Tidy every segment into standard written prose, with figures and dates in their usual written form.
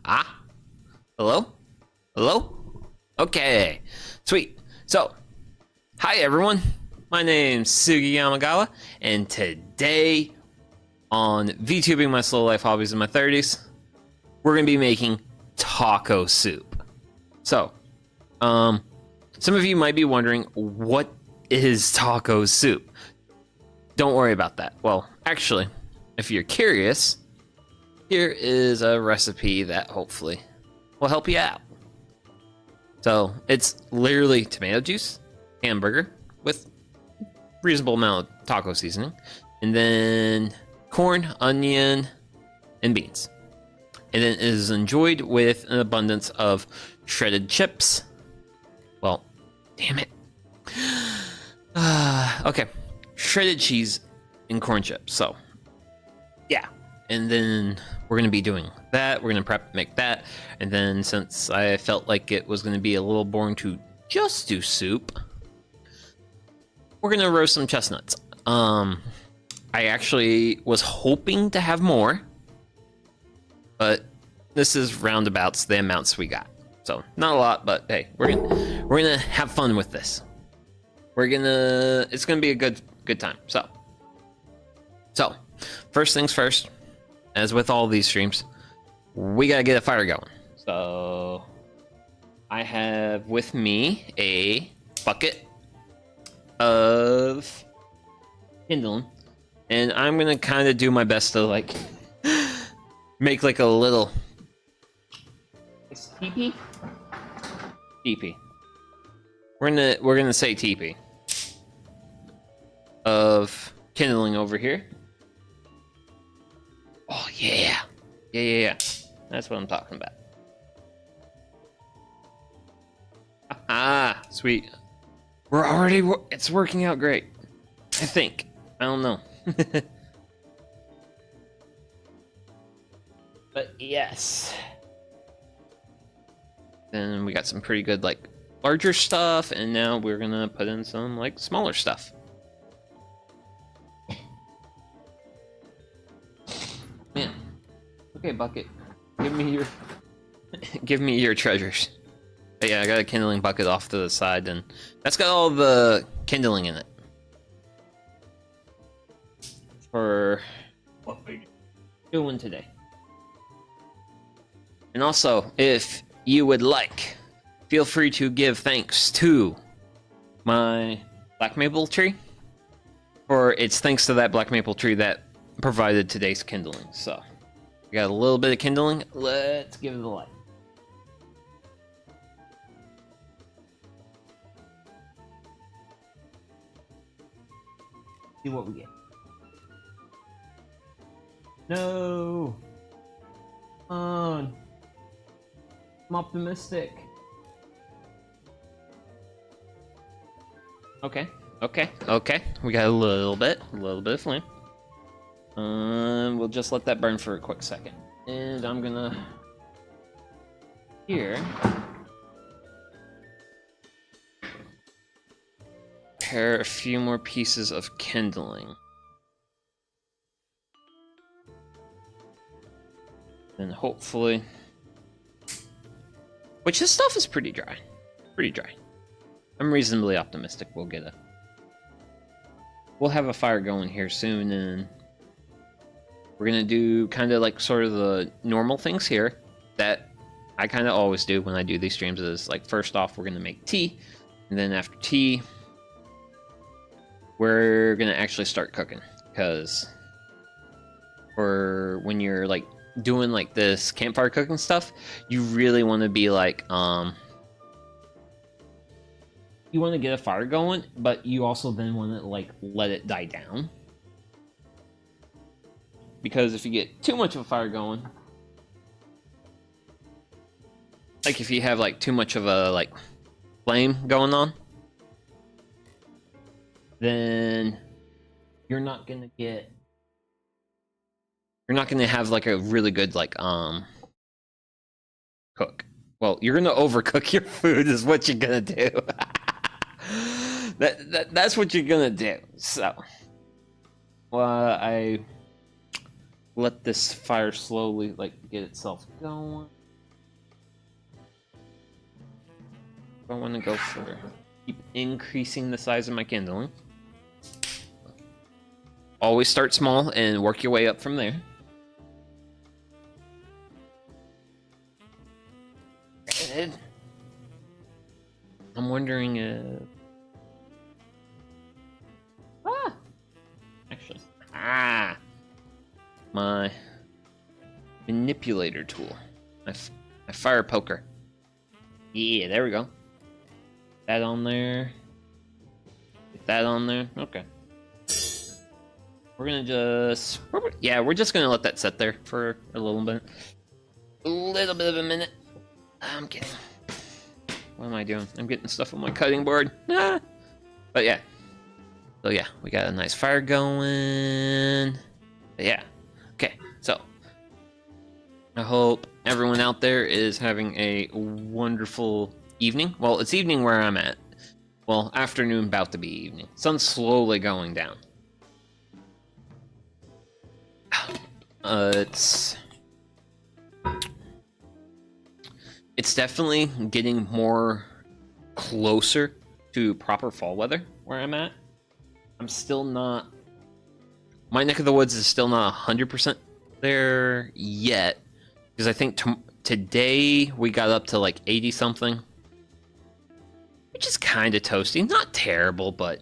Ah? Hello? Hello? Okay. Sweet. So, hi everyone. My name's Sugi Yamagawa, and today on VTubing My Slow Life Hobbies in My 30s, we're going to be making taco soup. So, some of you might be wondering, what is taco soup? Don't worry about that. Well, actually, if you're curious, here is a recipe that hopefully will help you out. So it's literally tomato juice, hamburger with reasonable amount of taco seasoning, and then corn, onion, and beans. And then it is enjoyed with an abundance of shredded chips. Well, damn it. Okay, shredded cheese and corn chips. So, yeah. And then we're going to be doing that. We're going to make that. And then since I felt like it was going to be a little boring to just do soup, we're going to roast some chestnuts. I actually was hoping to have more, but this is roundabouts the amounts we got. So not a lot, but hey, we're gonna have fun with this. It's gonna be a good time. So first things first, as with all these streams, we gotta get a fire going. So I have with me a bucket of kindling, and I'm gonna kind of do my best to like make like a little teepee. Teepee. We're gonna say teepee of kindling over here. Oh yeah. Yeah. That's what I'm talking about. Ah, sweet. It's working out great. I think. I don't know. But yes. Then we got some pretty good like larger stuff, and now we're gonna put in some like smaller stuff. Man. Okay, bucket. Give me your treasures. But yeah, I got a kindling bucket off to the side, and that's got all the kindling in it. For what we're doing today. And also, if you would like, feel free to give thanks to my black maple tree, for it's thanks to that black maple tree that provided today's kindling. So we got a little bit of kindling. Let's give it a light. See what we get. No. Come on. I'm optimistic. Okay. We got a little bit of flame. We'll just let that burn for a quick second. And I'm gonna here prepare a few more pieces of kindling. And hopefully, which this stuff is pretty dry. I'm reasonably optimistic we'll have a fire going here soon, and we're gonna do kind of like sort of the normal things here that I kind of always do when I do these streams. Is like, first off, we're gonna make tea, and then after tea, we're gonna actually start cooking, because for when you're like doing like this campfire cooking stuff, you really want to be like you want to get a fire going, but you also then want to like let it die down, because if you get too much of a fire going, like if you have like too much of a like flame going on, then you're not gonna have like a really good like cook. Well, you're gonna overcook your food is what you're gonna do. That's what you're gonna do. So I let this fire slowly like get itself going. I want to go for keep increasing the size of my kindling. Always start small and work your way up from there. Good. I'm wondering if... Actually... My manipulator tool. My fire poker. Yeah, there we go. That on there. Get that on there. Okay. We're gonna just... Yeah, we're just gonna let that sit there for a little bit. A little bit of a minute. I'm kidding. What am I doing? I'm getting stuff on my cutting board. Ah! But yeah. So yeah, we got a nice fire going. But yeah. Okay, so. I hope everyone out there is having a wonderful evening. Well, it's evening where I'm at. Well, afternoon, about to be evening. Sun's slowly going down. It's definitely getting more closer to proper fall weather where I'm at. I'm still not... My neck of the woods is still not 100% there yet. Because I think today we got up to like 80 something. Which is kind of toasty. Not terrible, but...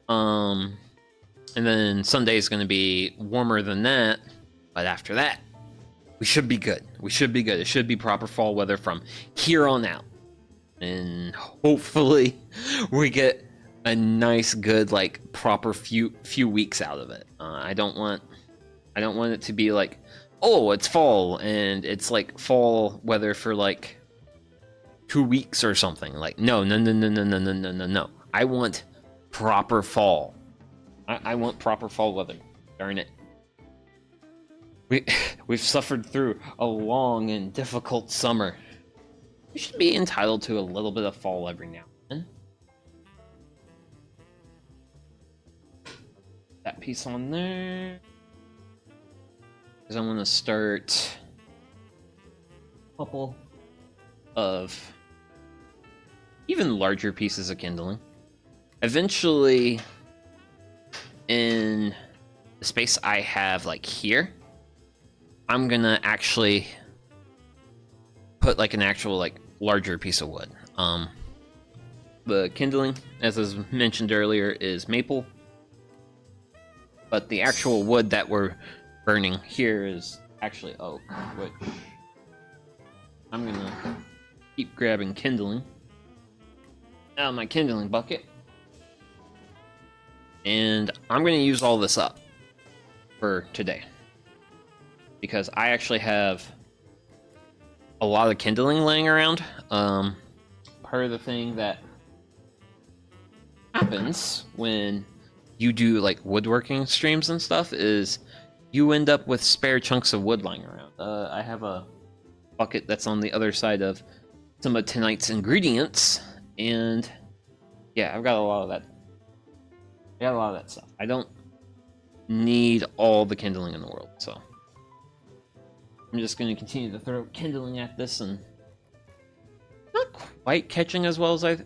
And then Sunday is going to be warmer than that. But after that, we should be good. We should be good. It should be proper fall weather from here on out. And hopefully we get a nice, good, like, proper few weeks out of it. I don't want it to be like, oh, it's fall, and it's like fall weather for like 2 weeks or something. Like, no. I want proper fall. I want proper fall weather. Darn it. We've suffered through a long and difficult summer. We should be entitled to a little bit of fall every now and then. That piece on there. Because I want to start a couple of even larger pieces of kindling. Eventually, in the space I have like here, I'm gonna actually put like an actual like larger piece of wood. The kindling, as was mentioned earlier, is maple, but the actual wood that we're burning here is actually oak, which I'm gonna keep grabbing kindling out of my kindling bucket, and I'm gonna use all this up for today because I actually have a lot of kindling laying around. Part of the thing that happens when you do like woodworking streams and stuff is you end up with spare chunks of wood lying around. I have a bucket that's on the other side of some of tonight's ingredients, and yeah, I've got a lot of that. I got a lot of that stuff. I don't need all the kindling in the world, so I'm just going to continue to throw kindling at this, and not quite catching as well as I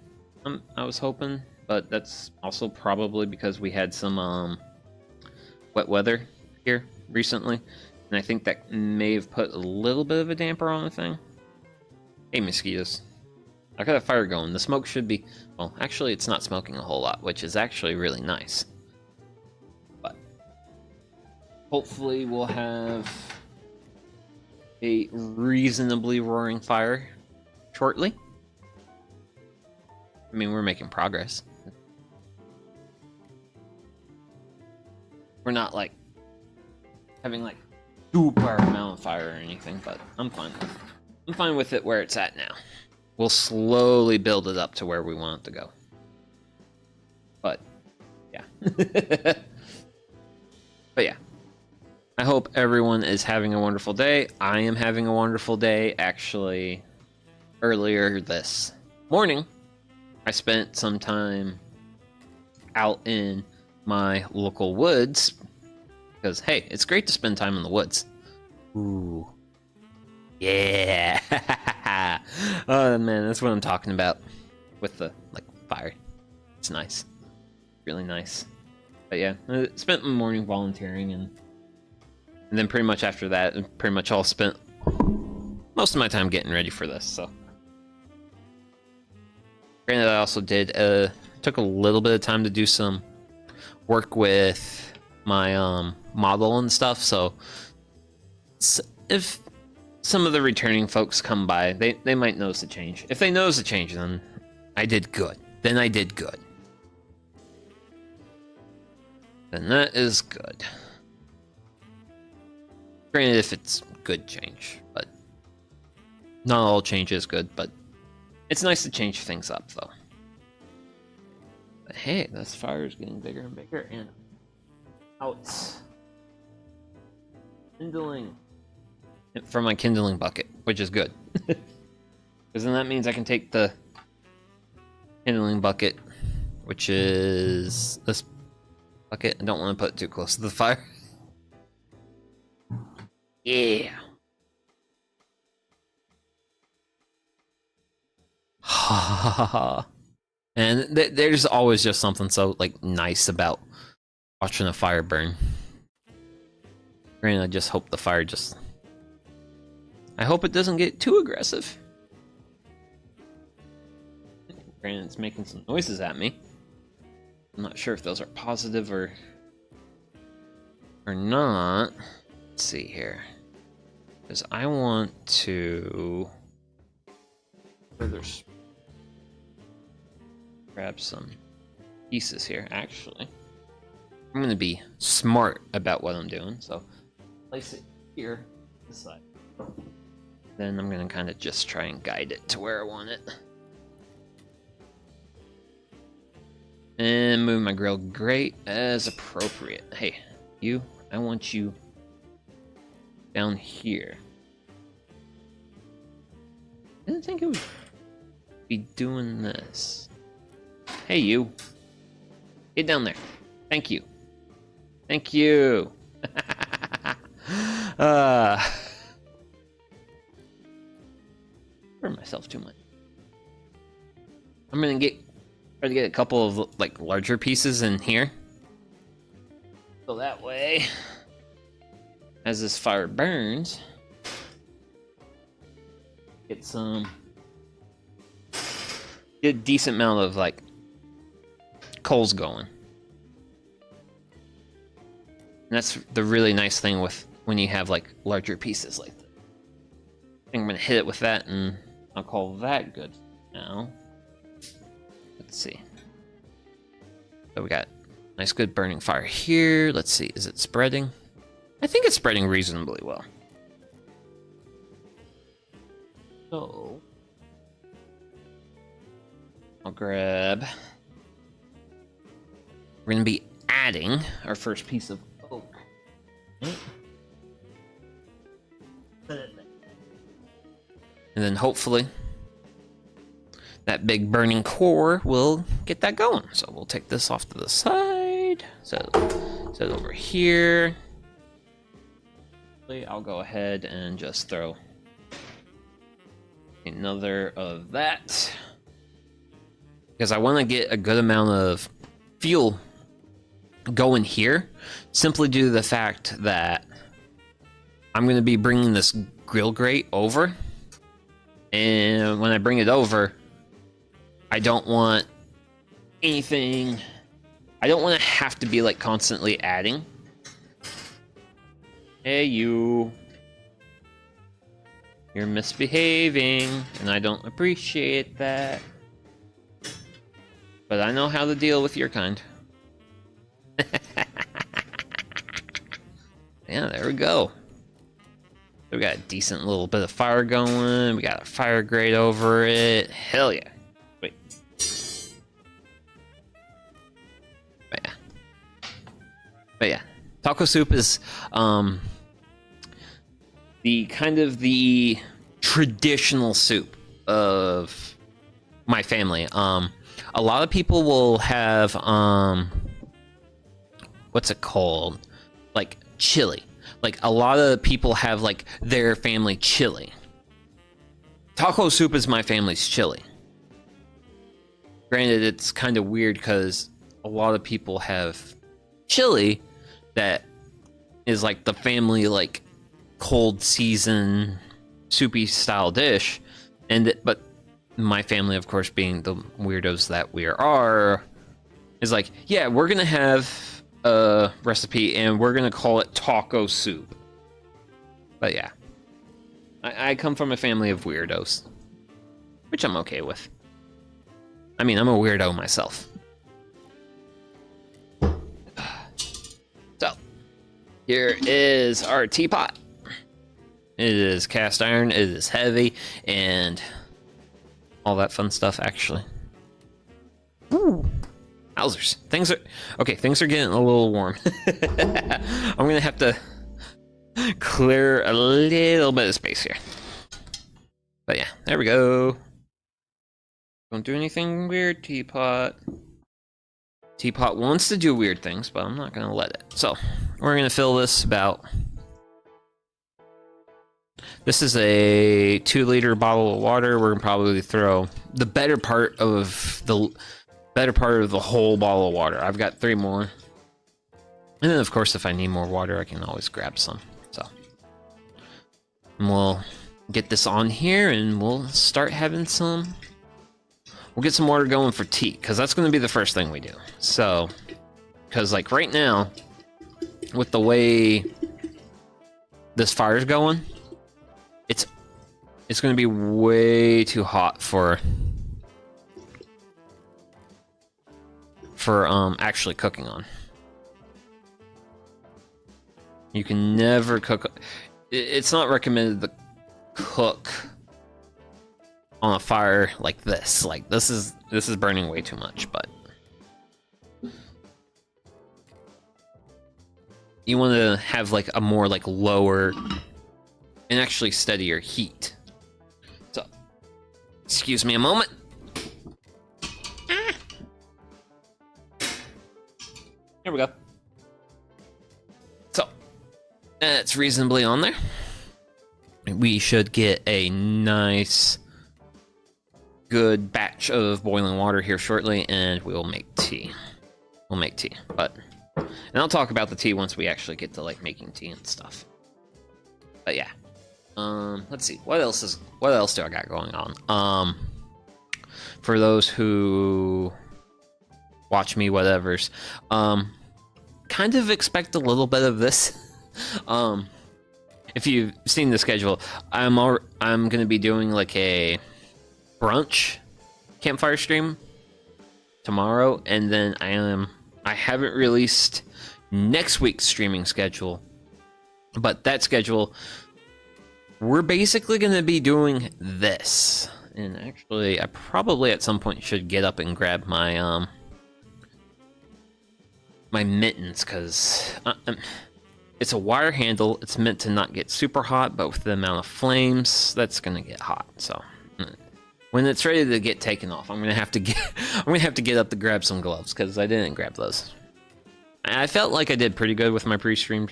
was hoping, but that's also probably because we had some wet weather here recently, and I think that may have put a little bit of a damper on the thing. Hey, mosquitoes. I got a fire going. The smoke should be... Well, actually, it's not smoking a whole lot, which is actually really nice. But hopefully we'll have a reasonably roaring fire shortly. I mean, we're making progress. We're not, like, having, like, super amount of fire or anything, but I'm fine. I'm fine with it where it's at now. We'll slowly build it up to where we want it to go. But, yeah. But, yeah. I hope everyone is having a wonderful day. I am having a wonderful day. Actually, earlier this morning, I spent some time out in my local woods. Because, hey, it's great to spend time in the woods. Ooh. Yeah. Oh man, that's what I'm talking about with the like fire. It's nice, really nice. But yeah, I spent my morning volunteering, and then pretty much after that, pretty much all spent most of my time getting ready for this. So, granted, I also took a little bit of time to do some work with my model and stuff. So, if some of the returning folks come by, they might notice a change. If they notice a change, then I did good. Then I did good. Then that is good. Granted, if it's good change, but not all change is good, but it's nice to change things up, though. But hey, this fire is getting bigger and bigger, and oh, it's kindling from my kindling bucket, which is good. Because then that means I can take the kindling bucket, which is this bucket. I don't want to put it too close to the fire. Yeah. And there's always just something so like nice about watching a fire burn. Granted, I just hope the fire just... I hope it doesn't get too aggressive. Granted, it's making some noises at me. I'm not sure if those are positive or not. Let's see here. Because I want to further grab some pieces here. Actually, I'm going to be smart about what I'm doing. So place it here, this side. Then I'm going to kind of just try and guide it to where I want it. And move my grill grate as appropriate. Hey, you, I want you down here. I didn't think it would be doing this. Hey, you. Get down there. Thank you. Thank you. Hurt myself too much. I'm gonna try to get a couple of like larger pieces in here. So that way, as this fire burns, get a decent amount of like coals going. And that's the really nice thing with when you have like larger pieces like that. I think I'm gonna hit it with that, and I'll call that good now. Let's see. So we got nice good burning fire here. Let's see, is it spreading? I think it's spreading reasonably well. So I'll grab... We're gonna be adding our first piece of oak. And then hopefully that big burning core will get that going. So we'll take this off to the side. Set it over here. I'll go ahead and just throw another of that, because I want to get a good amount of fuel going here, simply due to the fact that I'm going to be bringing this grill grate over, and when I bring it over, I don't want anything, I don't want to have to be like constantly adding. Hey, you're misbehaving, and I don't appreciate that. But I know how to deal with your kind. Yeah, there we go. We got a decent little bit of fire going. We got a fire grate over it. Hell yeah. Wait. But yeah. Taco soup is the kind of the traditional soup of my family. A lot of people will have what's it called? Like chili. Like a lot of people have like their family chili. taco soup is my family's chili. Granted, it's kind of weird because a lot of people have chili that is like the family like cold season soupy style dish, but my family, of course, being the weirdos that we are, is like, yeah, we're gonna have a recipe and we're gonna call it taco soup. But yeah, I come from a family of weirdos, which I'm okay with. I mean, I'm a weirdo myself. So, here is our teapot. It is cast iron, it is heavy, and all that fun stuff, actually. Ooh. Wowzers. Things are getting a little warm. I'm gonna have to clear a little bit of space here. But yeah, there we go. Don't do anything weird, teapot. Teapot wants to do weird things, but I'm not gonna let it. So, we're gonna fill this about... This is a 2-liter bottle of water. We're gonna probably throw the better part of the whole bottle of water. I've got 3 more. And then, of course, if I need more water, I can always grab some. So, and we'll get this on here, and we'll start having some... We'll get some water going for tea, because that's going to be the first thing we do. So, because, like, right now, with the way this fire's going, it's going to be way too hot for actually cooking on. You can never cook. It's not recommended to cook on a fire like this. Like this is burning way too much, but you want to have like a more like lower and actually steadier heat. So, excuse me a moment. Here we go. So, that's reasonably on there. We should get a nice, good batch of boiling water here shortly, and we'll make tea. We'll make tea, and I'll talk about the tea once we actually get to like making tea and stuff. But yeah, let's see what else do I got going on. For those who watch me, whatevers, kind of expect a little bit of this. If you've seen the schedule, I'm gonna be doing like a brunch campfire stream tomorrow, and then I haven't released next week's streaming schedule, but that schedule we're basically gonna be doing this. And actually, I probably at some point should get up and grab my my mittens, because it's a wire handle. It's meant to not get super hot, but with the amount of flames, that's gonna get hot. So when it's ready to get taken off, I'm gonna have to get up to grab some gloves, because I didn't grab those. I felt like I did pretty good with my pre-stream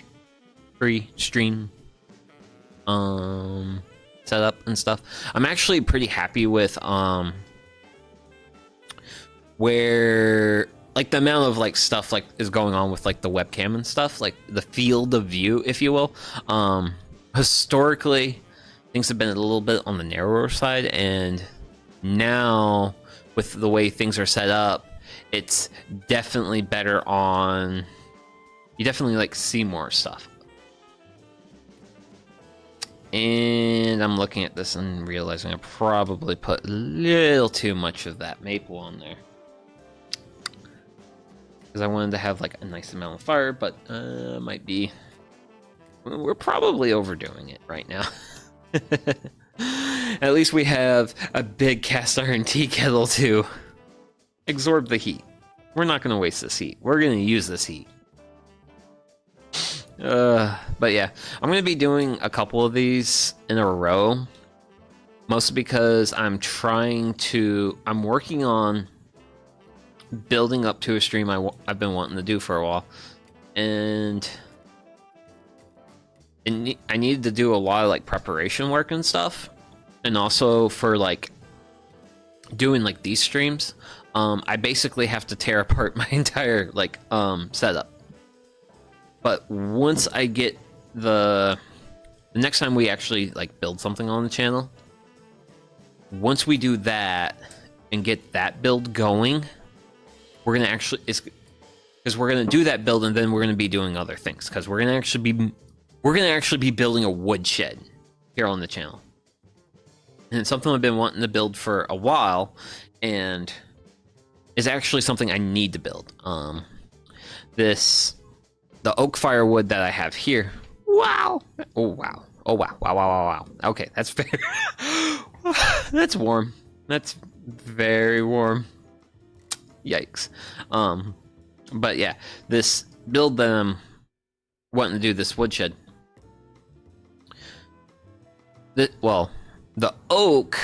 setup and stuff. I'm actually pretty happy with where like the amount of like stuff like is going on with like the webcam and stuff, like the field of view, if you will. Historically, things have been a little bit on the narrower side, and now with the way things are set up, it's definitely better on. You definitely like see more stuff. And I'm looking at this and realizing I probably put a little too much of that maple on there, because I wanted to have like a nice amount of fire, but might be. We're probably overdoing it right now. At least we have a big cast iron tea kettle to absorb the heat. We're not going to waste this heat. We're going to use this heat. But yeah, I'm going to be doing a couple of these in a row, mostly because I'm working on building up to a stream I've been wanting to do for a while, and I needed to do a lot of like preparation work and stuff, and also for like doing like these streams, I basically have to tear apart my entire like setup. But once I get the next time we actually like build something on the channel, once we do that and get that build going, we're gonna actually because we're gonna do that build and then we're gonna be doing other things because we're gonna actually be building a woodshed here on the channel. And it's something I've been wanting to build for a while, and is actually something I need to build. The oak firewood that I have here. Wow! Oh wow! Oh wow! Wow! Wow! Wow! Wow! Okay, that's fair. That's warm. That's very warm. Yikes. But yeah, this build that I'm wanting to do, this woodshed. The oak.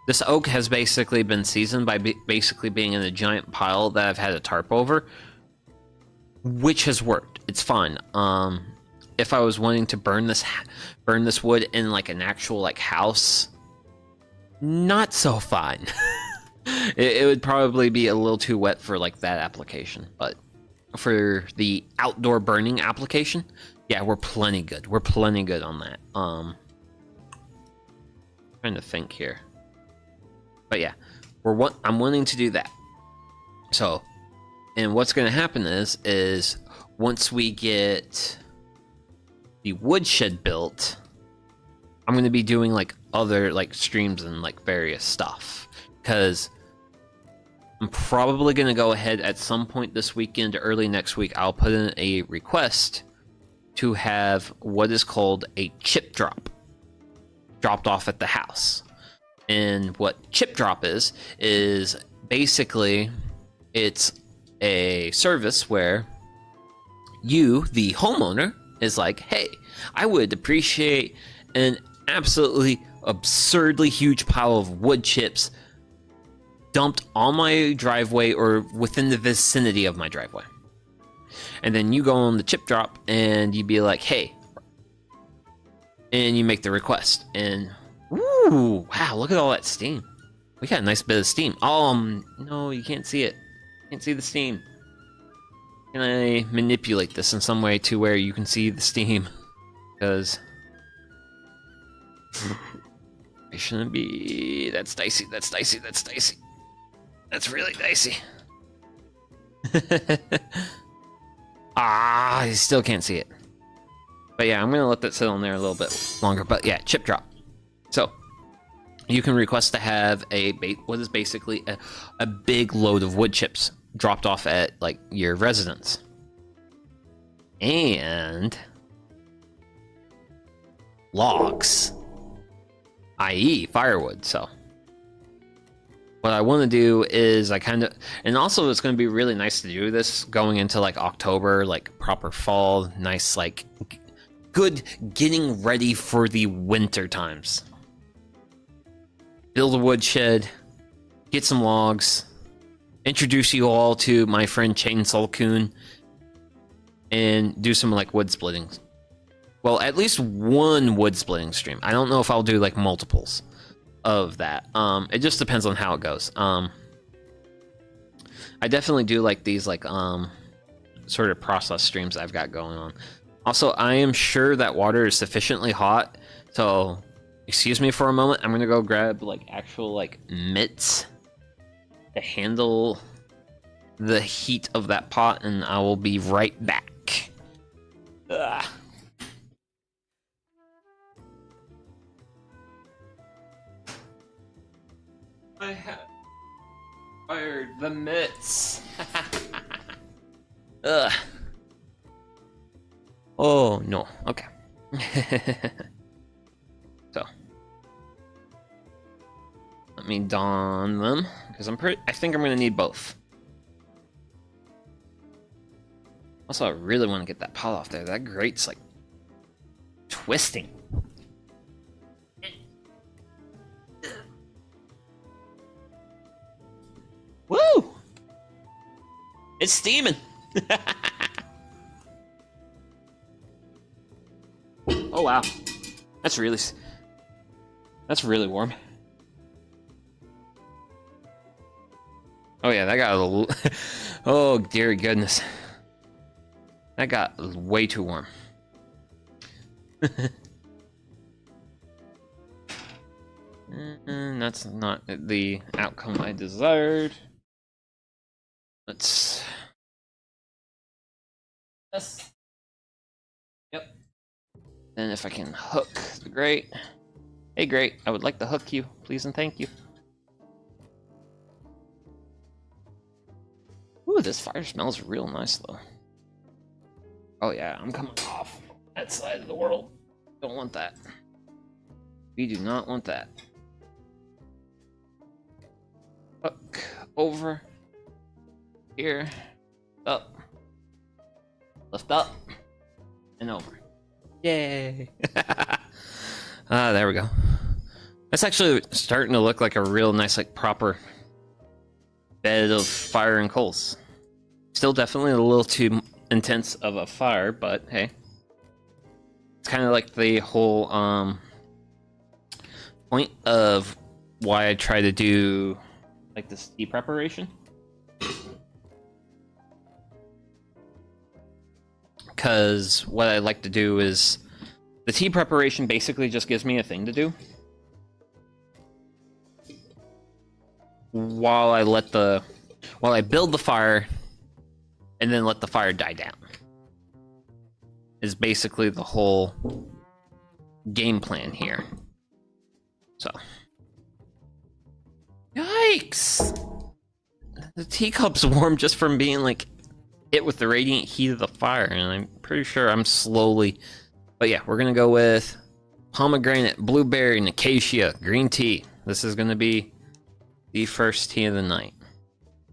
This oak has basically been seasoned by basically being in a giant pile that I've had a tarp over, which has worked. It's fine. If I was wanting to burn this wood in like an actual like house, not so fine. It would probably be a little too wet for like that application, but for the outdoor burning application, yeah, we're plenty good. We're plenty good on that. Trying to think here, but yeah, I'm wanting to do that. So, and what's going to happen is once we get the woodshed built, I'm going to be doing like other like streams and like various stuff, because I'm probably going to go ahead at some point this weekend, early next week. I'll put in a request to have what is called a chip drop dropped off at the house. And what chip drop is basically, it's a service where you, the homeowner, is like, hey, I would appreciate an absolutely absurdly huge pile of wood chips dumped on my driveway or within the vicinity of my driveway. And then you go on the chip drop and you'd be like, hey, and you make the request, and ooh, wow, look at all that steam. We got a nice bit of steam. No, you can't see it. Can't see the steam. Can I manipulate this in some way to where you can see the steam? Because it shouldn't be. That's dicey. That's dicey. That's dicey. That's really dicey. I still can't see it. But yeah, I'm gonna let that sit on there a little bit longer. But yeah, chip drop. So you can request to have what is basically a big load of wood chips dropped off at like your residence, and logs, i.e. firewood. So what I want to do is and also it's going to be really nice to do this going into like October, like proper fall, nice, like good getting ready for the winter times. Build a woodshed, get some logs, introduce you all to my friend Chainsaw Coon, and do some like wood splitting. Well, at least one wood splitting stream. I don't know if I'll do like multiples of that. It just depends on how it goes. I definitely do like these like sort of process streams I've got going on. Also, I am sure that water is sufficiently hot, so excuse me for a moment. I'm gonna go grab like actual like mitts to handle the heat of that pot, and I will be right back. Ugh. I have fired the mitts. Ugh. Oh no. Okay. So let me don them because I think I'm gonna need both. Also, I really want to get that pot off there. That grate's like twisting. Woo! It's steaming. Oh wow, that's That's really warm. Oh yeah, that got a little... Oh dear goodness. That got way too warm. And that's not the outcome I desired. Let's... Yes. Yep. And if I can hook the grate. Hey grate, I would like to hook you, please and thank you. Ooh, this fire smells real nice though. Oh yeah, I'm coming off that side of the world. Don't want that. We do not want that. Hook over here, up, lift up, and over. Yay! There we go. That's actually starting to look like a real nice, like, proper bed of fire and coals. Still definitely a little too intense of a fire, but hey. It's kind of like the whole point of why I try to do like this tea preparation. Because what I like to do is the tea preparation basically just gives me a thing to do while I build the fire and then let the fire die down. Is basically the whole game plan here. So, yikes! The teacup's warm just from being like hit with the radiant heat of the fire, and I'm pretty sure I'm slowly. But yeah, we're gonna go with pomegranate, blueberry, and acacia green tea. This is gonna be the first tea of the night,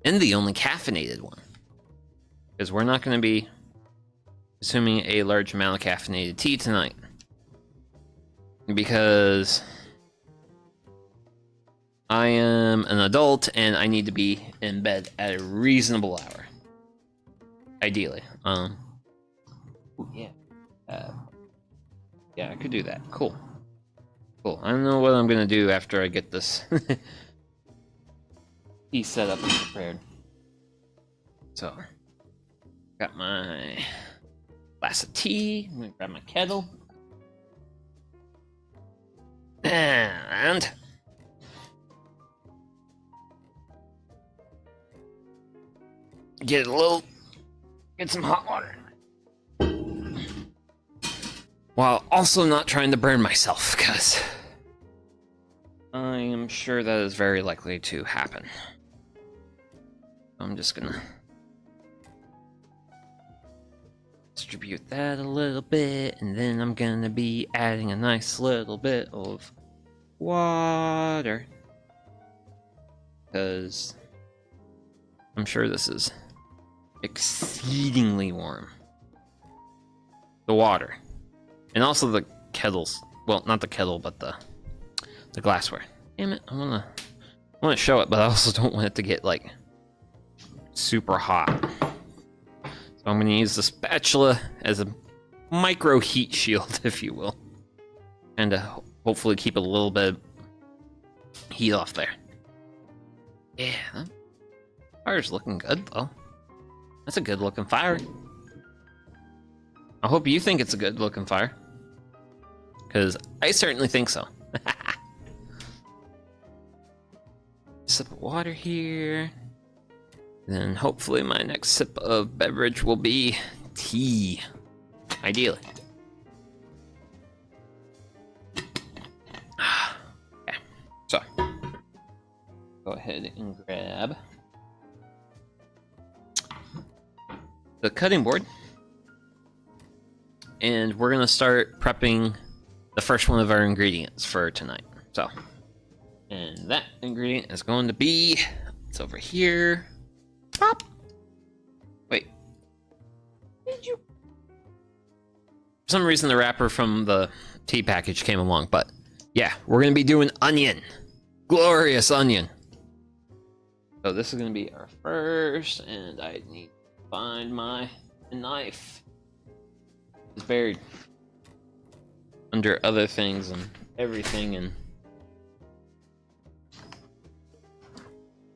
and the only caffeinated one, because we're not gonna be consuming a large amount of caffeinated tea tonight, because I am an adult and I need to be in bed at a reasonable hour. Ideally. Yeah. Yeah, I could do that. Cool. Cool. I don't know what I'm gonna do after I get this tea set up and prepared. So, got my glass of tea. I'm gonna grab my kettle. And get some hot water. While also not trying to burn myself, because I am sure that is very likely to happen. I'm just gonna distribute that a little bit, and then I'm gonna be adding a nice little bit of water, because I'm sure this is exceedingly warm. The water. And also the kettles. Well, not the kettle, but the glassware. Damn it, I wanna show it, but I also don't want it to get like super hot. So I'm gonna use the spatula as a micro heat shield, if you will. And to hopefully keep a little bit of heat off there. Yeah, that fire's looking good though. That's a good looking fire. I hope you think it's a good looking fire, because I certainly think so. Sip of water here. Then hopefully my next sip of beverage will be tea. Ideally. Okay, so go ahead and grab the cutting board. And we're gonna start prepping the first one of our ingredients for tonight. So, and that ingredient is going to be, it's over here. Pop. Wait. Did you? For some reason the wrapper from the tea package came along, but yeah, we're gonna be doing onion. Glorious onion. So this is gonna be our first, and I need to find my knife. It's buried under other things and everything, and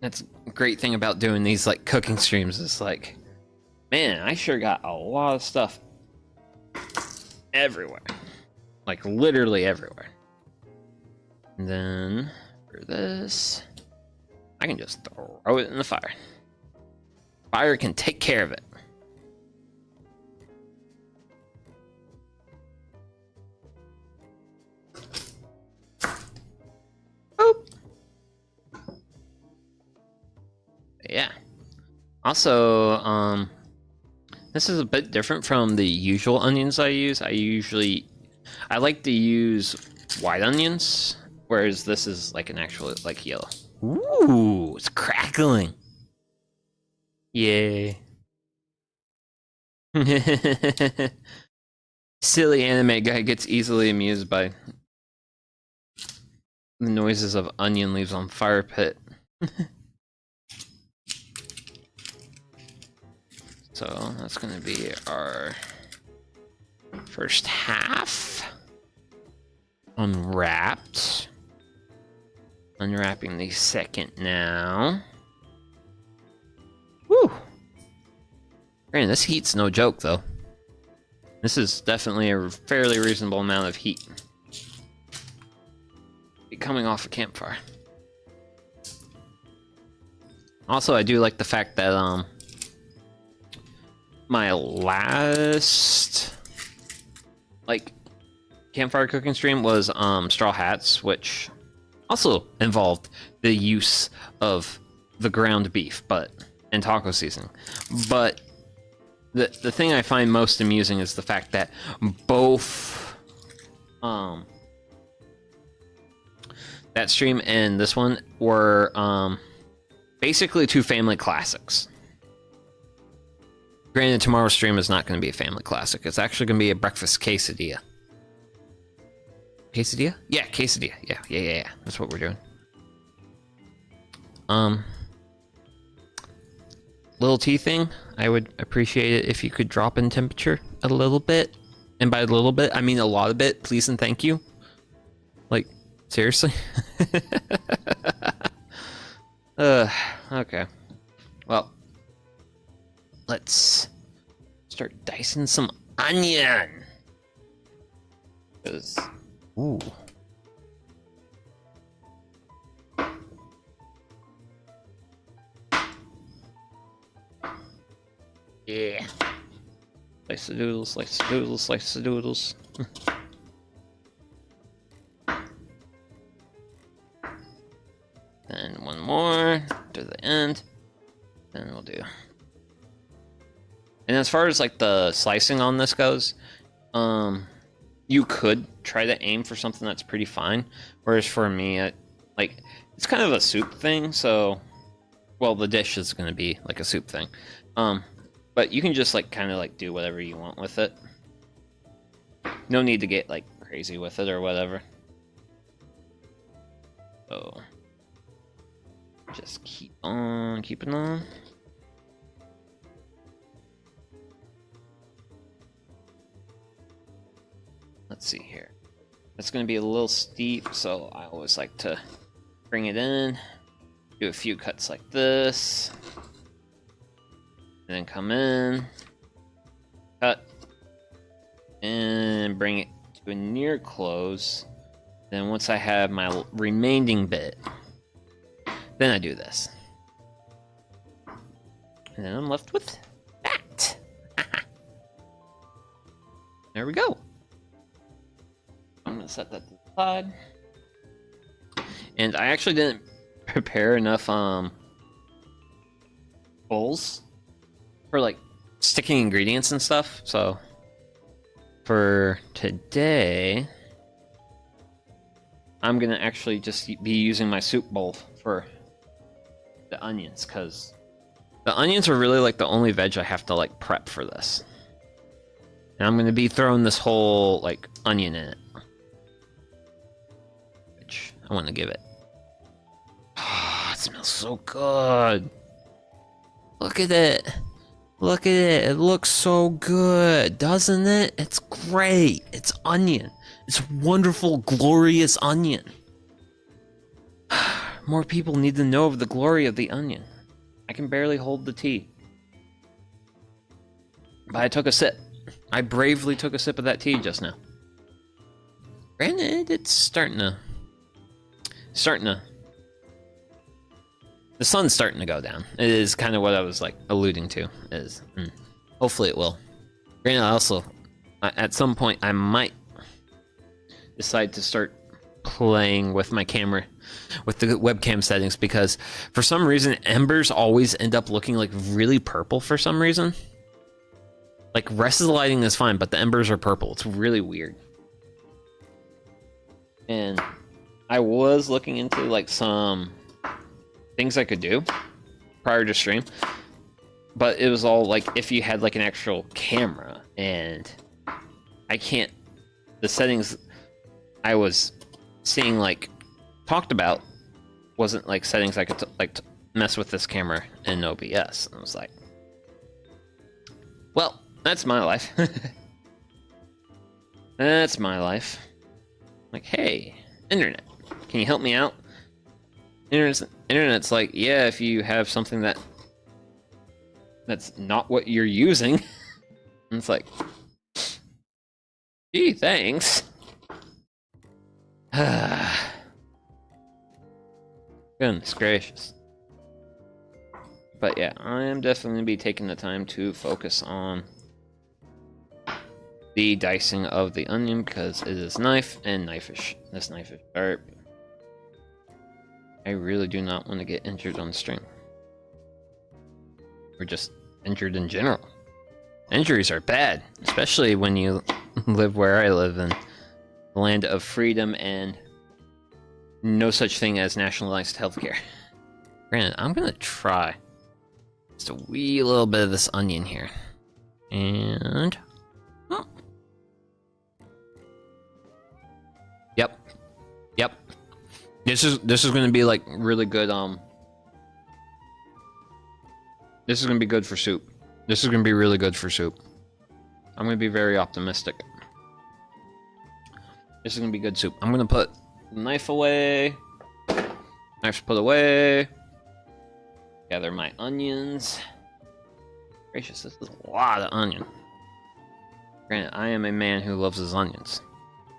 That's a great thing about doing these like cooking streams is like, man, I sure got a lot of stuff everywhere. Like literally everywhere. And then for this, I can just throw it in the fire. Fire can take care of it. Boop. Yeah. Also, this is a bit different from the usual onions I use. I like to use white onions, whereas this is like an actual like yellow. Ooh, it's crackling. Yay. Silly anime guy gets easily amused by the noises of onion leaves on fire pit. So that's gonna be our first half. Unwrapped. Unwrapping the second now. Woo! Man, this heat's no joke though. This is definitely a fairly reasonable amount of heat. Coming off a campfire. Also, I do like the fact that my last like campfire cooking stream was straw hats, which also involved the use of the ground beef and taco seasoning. But the thing I find most amusing is the fact that both that stream and this one were basically two family classics. Granted, tomorrow's stream is not going to be a family classic. It's actually going to be a breakfast quesadilla. Quesadilla? Yeah, quesadilla. Yeah. That's what we're doing. Little tea thing. I would appreciate it if you could drop in temperature a little bit. And by a little bit, I mean a lot of it. Please and thank you. Like, seriously? Okay. Well, let's start dicing some onion. Ooh. Yeah. Slice the doodles, slice the doodles, slice the doodles. And one more to the end. Then we'll do. And as far as like the slicing on this goes, you could try to aim for something that's pretty fine. Whereas for me, it's kind of a soup thing. So, well, the dish is going to be like a soup thing. But you can just like kind of like do whatever you want with it. No need to get like crazy with it or whatever. So just keep on keeping on. Let's see here. It's going to be a little steep, so I always like to bring it in, do a few cuts like this, and then come in, cut, and bring it to a near close. Then once I have my remaining bit, then I do this. And then I'm left with that. There we go. I'm gonna set that to the side. And I actually didn't prepare enough bowls for like sticking ingredients and stuff. So for today, I'm gonna actually just be using my soup bowl for the onions, because the onions are really like the only veg I have to like prep for this. And I'm gonna be throwing this whole like onion in it. Which I want to give it. Oh, it smells so good. Look at it. Look at it. It looks so good, doesn't it? It's great. It's onion. It's wonderful, glorious onion. More people need to know of the glory of the onion. I can barely hold the tea. But I took a sip. I bravely took a sip of that tea just now. Granted, it's starting to... The sun's starting to go down. It is kind of what I was like alluding to. Hopefully it will. Granted, also, at some point, I might decide to start playing with my camera, with the webcam settings, because for some reason, embers always end up looking like really purple for some reason. Like, rest of the lighting is fine, but the embers are purple. It's really weird. And I was looking into, like, some things I could do prior to stream, but it was all, like, if you had, like, an actual camera, and I can't... The settings I was seeing, like, talked about wasn't, like, settings I could, mess with this camera in OBS. And I was like, well... That's my life. That's my life. Like, hey, internet, can you help me out? Internet's like, yeah, if you have something that's not what you're using. And it's like, gee, thanks. Goodness gracious. But yeah, I am definitely going to be taking the time to focus on the dicing of the onion, because it is knife and knife-ish. This knife is sharp. I really do not want to get injured on stream. Or just injured in general. Injuries are bad, especially when you live where I live in the land of freedom and no such thing as nationalized healthcare. Granted, I'm gonna try just a wee little bit of this onion here. And... oh. Yep. This is gonna be like really good, this is gonna be good for soup. This is gonna be really good for soup. I'm gonna be very optimistic. This is gonna be good soup. I'm gonna put the knife away. Knife's put away. Gather my onions. Gracious, this is a lot of onion. Granted, I am a man who loves his onions,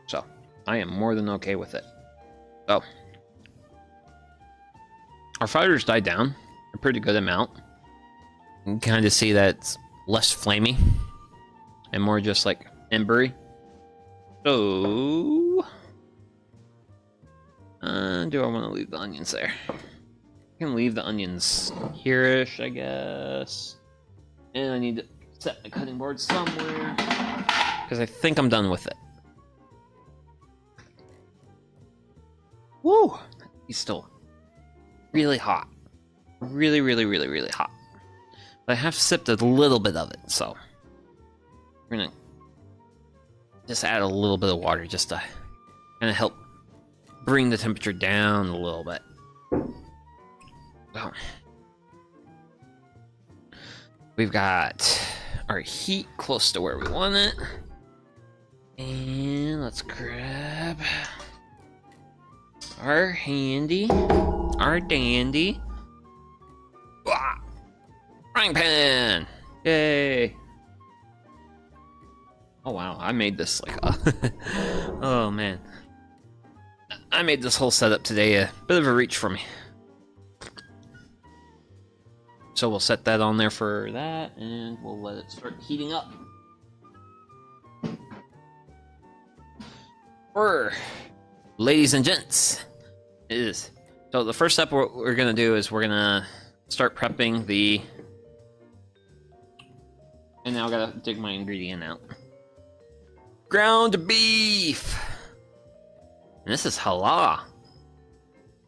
so I am more than okay with it. So, our fighters died down a pretty good amount. You can kind of see that it's less flamey and more just like embery. So, do I want to leave the onions there? I can leave the onions here-ish, I guess. And I need to set my cutting board somewhere, because I think I'm done with it. Woo! He's still really hot. Really, really, really, really hot. But I have sipped a little bit of it, so we're gonna just add a little bit of water just to kind of help bring the temperature down a little bit. So, we've got our heat close to where we want it. And let's grab our handy, our dandy frying pan. Yay. Oh wow, I made this like oh man. I made this whole setup today a bit of a reach for me. So we'll set that on there for that, and we'll let it start heating up. Ladies and gents, so the first step we're gonna do is we're gonna start prepping the, and now I gotta dig my ingredient out. Ground beef! And this is halal,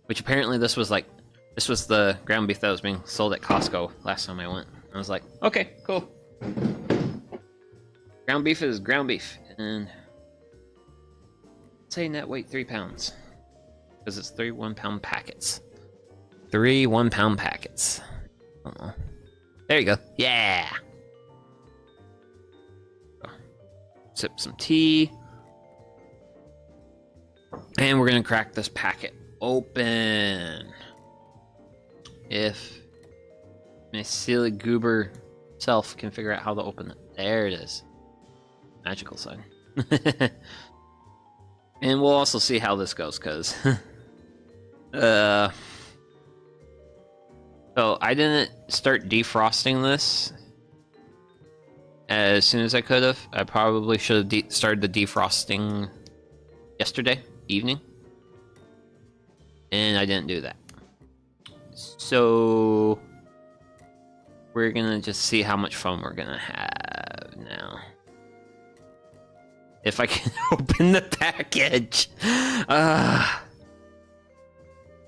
which apparently this was the ground beef that was being sold at Costco last time I went. I was like, okay, cool. Ground beef is ground beef, and say net weight 3 pounds, because it's 3 1-pound packets. 3 1-pound packets. I don't know. There you go. Yeah. Sip some tea. And we're gonna crack this packet open. if my silly goober self can figure out how to open it. There it is. Magical sign. And we'll also see how this goes, because so I didn't start defrosting this as soon as I could have. I probably should have started the defrosting yesterday evening, and I didn't do that. So we're gonna just see how much fun we're gonna have now. If I can open the package.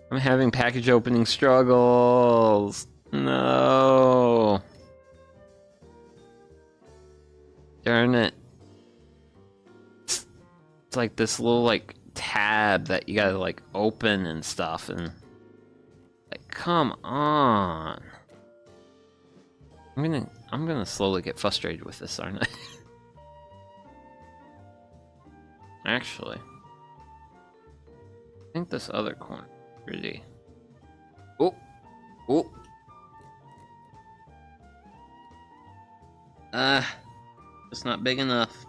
I'm having package opening struggles. No. Darn it. It's like this little like tab that you gotta like open and stuff, and like, come on. I'm gonna slowly get frustrated with this, aren't I? Actually, I think this other corner is pretty. Oh, oh. It's not big enough.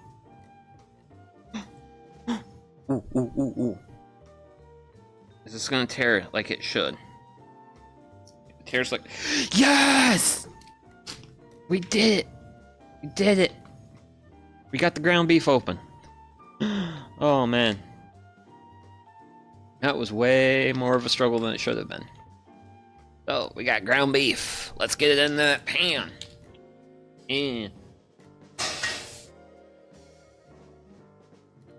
Ooh, ooh, ooh, ooh. Is this gonna tear like it should? It tears like. Yes! We did it! We did it! We got the ground beef open. Oh man. That was way more of a struggle than it should have been. So, we got ground beef. Let's get it in the pan. And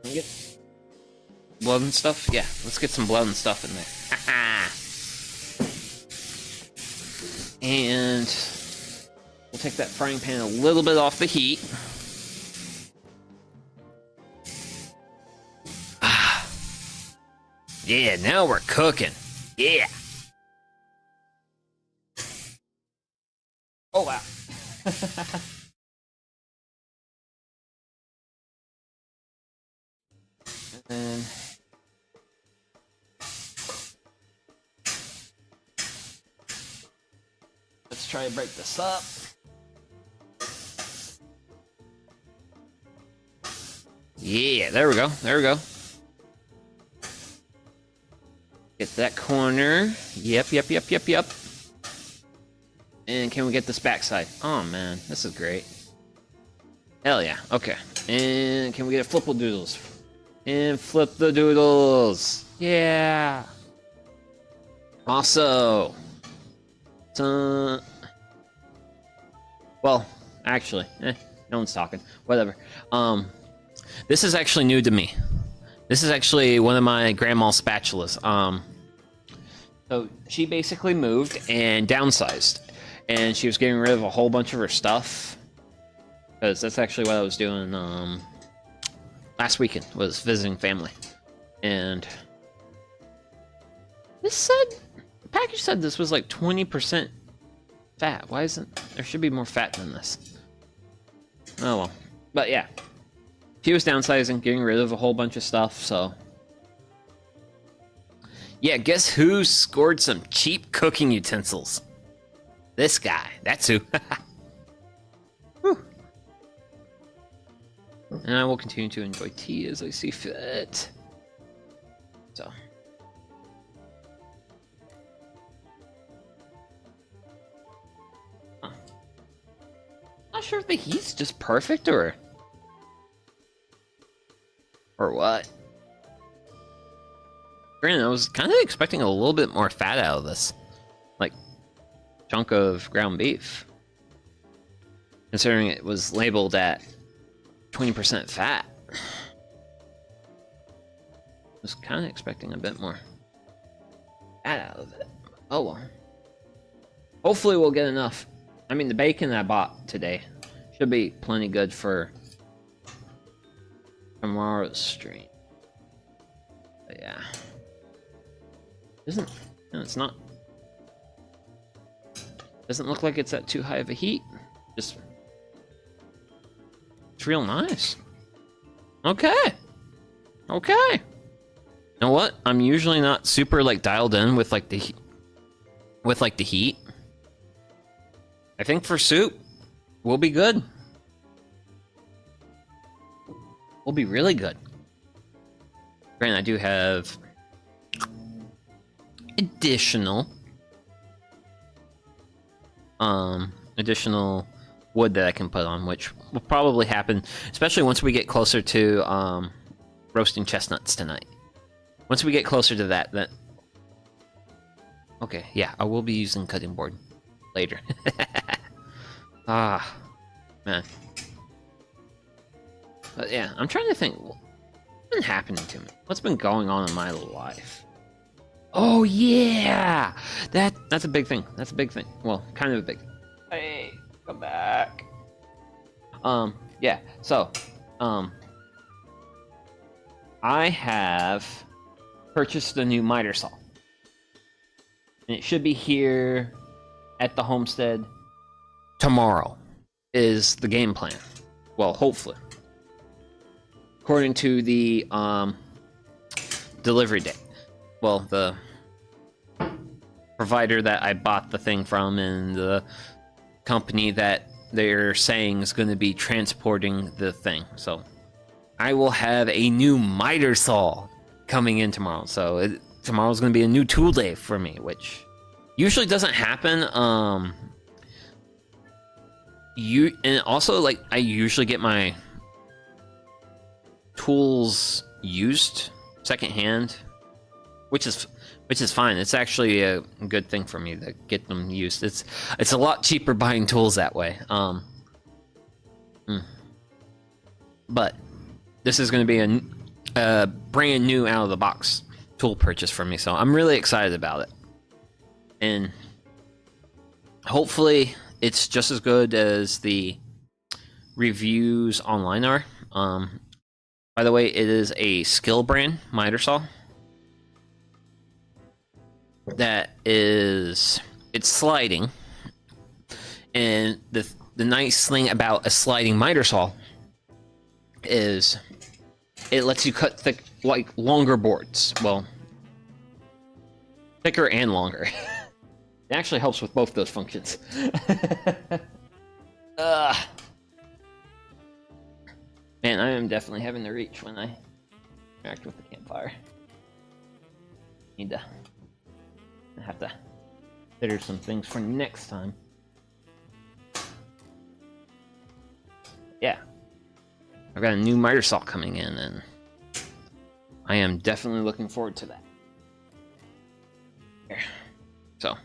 get blood and stuff? Yeah, let's get some blood and stuff in there. And we'll take that frying pan a little bit off the heat. Yeah, now we're cooking. Yeah. Oh, wow. And let's try to break this up. Yeah, there we go. There we go. Get that corner. Yep. And can we get this backside? Oh man, this is great. Hell yeah. Okay. And can we get a flipple doodles? And flip the doodles. Yeah. Also, well, actually, no one's talking. Whatever. This is actually new to me. This is actually one of my grandma's spatulas. So she basically moved and downsized, and she was getting rid of a whole bunch of her stuff. Because that's actually what I was doing last weekend, was visiting family. And this said, the package said this was like 20% fat. Why isn't, there should be more fat than this. Oh well. But yeah. She was downsizing, getting rid of a whole bunch of stuff, so. Yeah, guess who scored some cheap cooking utensils? This guy. That's who. And I will continue to enjoy tea as I see fit. So. Huh. Not sure if the heat's just perfect or what. Granted, I was kind of expecting a little bit more fat out of this. Like, chunk of ground beef. Considering it was labeled at 20% fat. I was kind of expecting a bit more fat out of it. Oh well. Hopefully we'll get enough. I mean, the bacon I bought today should be plenty good for tomorrow's stream. But yeah. No, it's not. Doesn't look like it's at too high of a heat. Just, it's real nice. Okay. You know what? I'm usually not super like dialed in with like the with like the heat, I think for soup, we'll be good. We'll be really good. Granted, I do have additional wood that I can put on, which will probably happen, especially once we get closer to roasting chestnuts tonight. Once we get closer to that, then okay, yeah, I will be using cutting board later. Ah, man. But yeah, I'm trying to think, what's been happening to me? What's been going on in my life? Oh yeah, that's a big thing. That's a big thing. Well, kind of a big thing. Hey, come back. Yeah. So, I have purchased a new miter saw, and it should be here at the homestead tomorrow. Is the game plan? Well, hopefully, according to the delivery date. Well, the provider that I bought the thing from and the company that they're saying is going to be transporting the thing. So I will have a new miter saw coming in tomorrow. So tomorrow's going to be a new tool day for me, which usually doesn't happen. And also, like, I usually get my tools used secondhand, which is fine. It's actually a good thing for me to get them used. It's a lot cheaper buying tools that way. But this is going to be a brand new out of the box tool purchase for me, so I'm really excited about it. And hopefully it's just as good as the reviews online are. By the way, it is a Skill brand miter saw. It's sliding, and the nice thing about a sliding miter saw is it lets you cut thick, like, longer boards. Well, thicker and longer. It actually helps with both those functions. Man, I am definitely having to reach when I interact with the campfire. I have to consider some things for next time. Yeah. I've got a new miter saw coming in, and I am definitely looking forward to that. Here. So,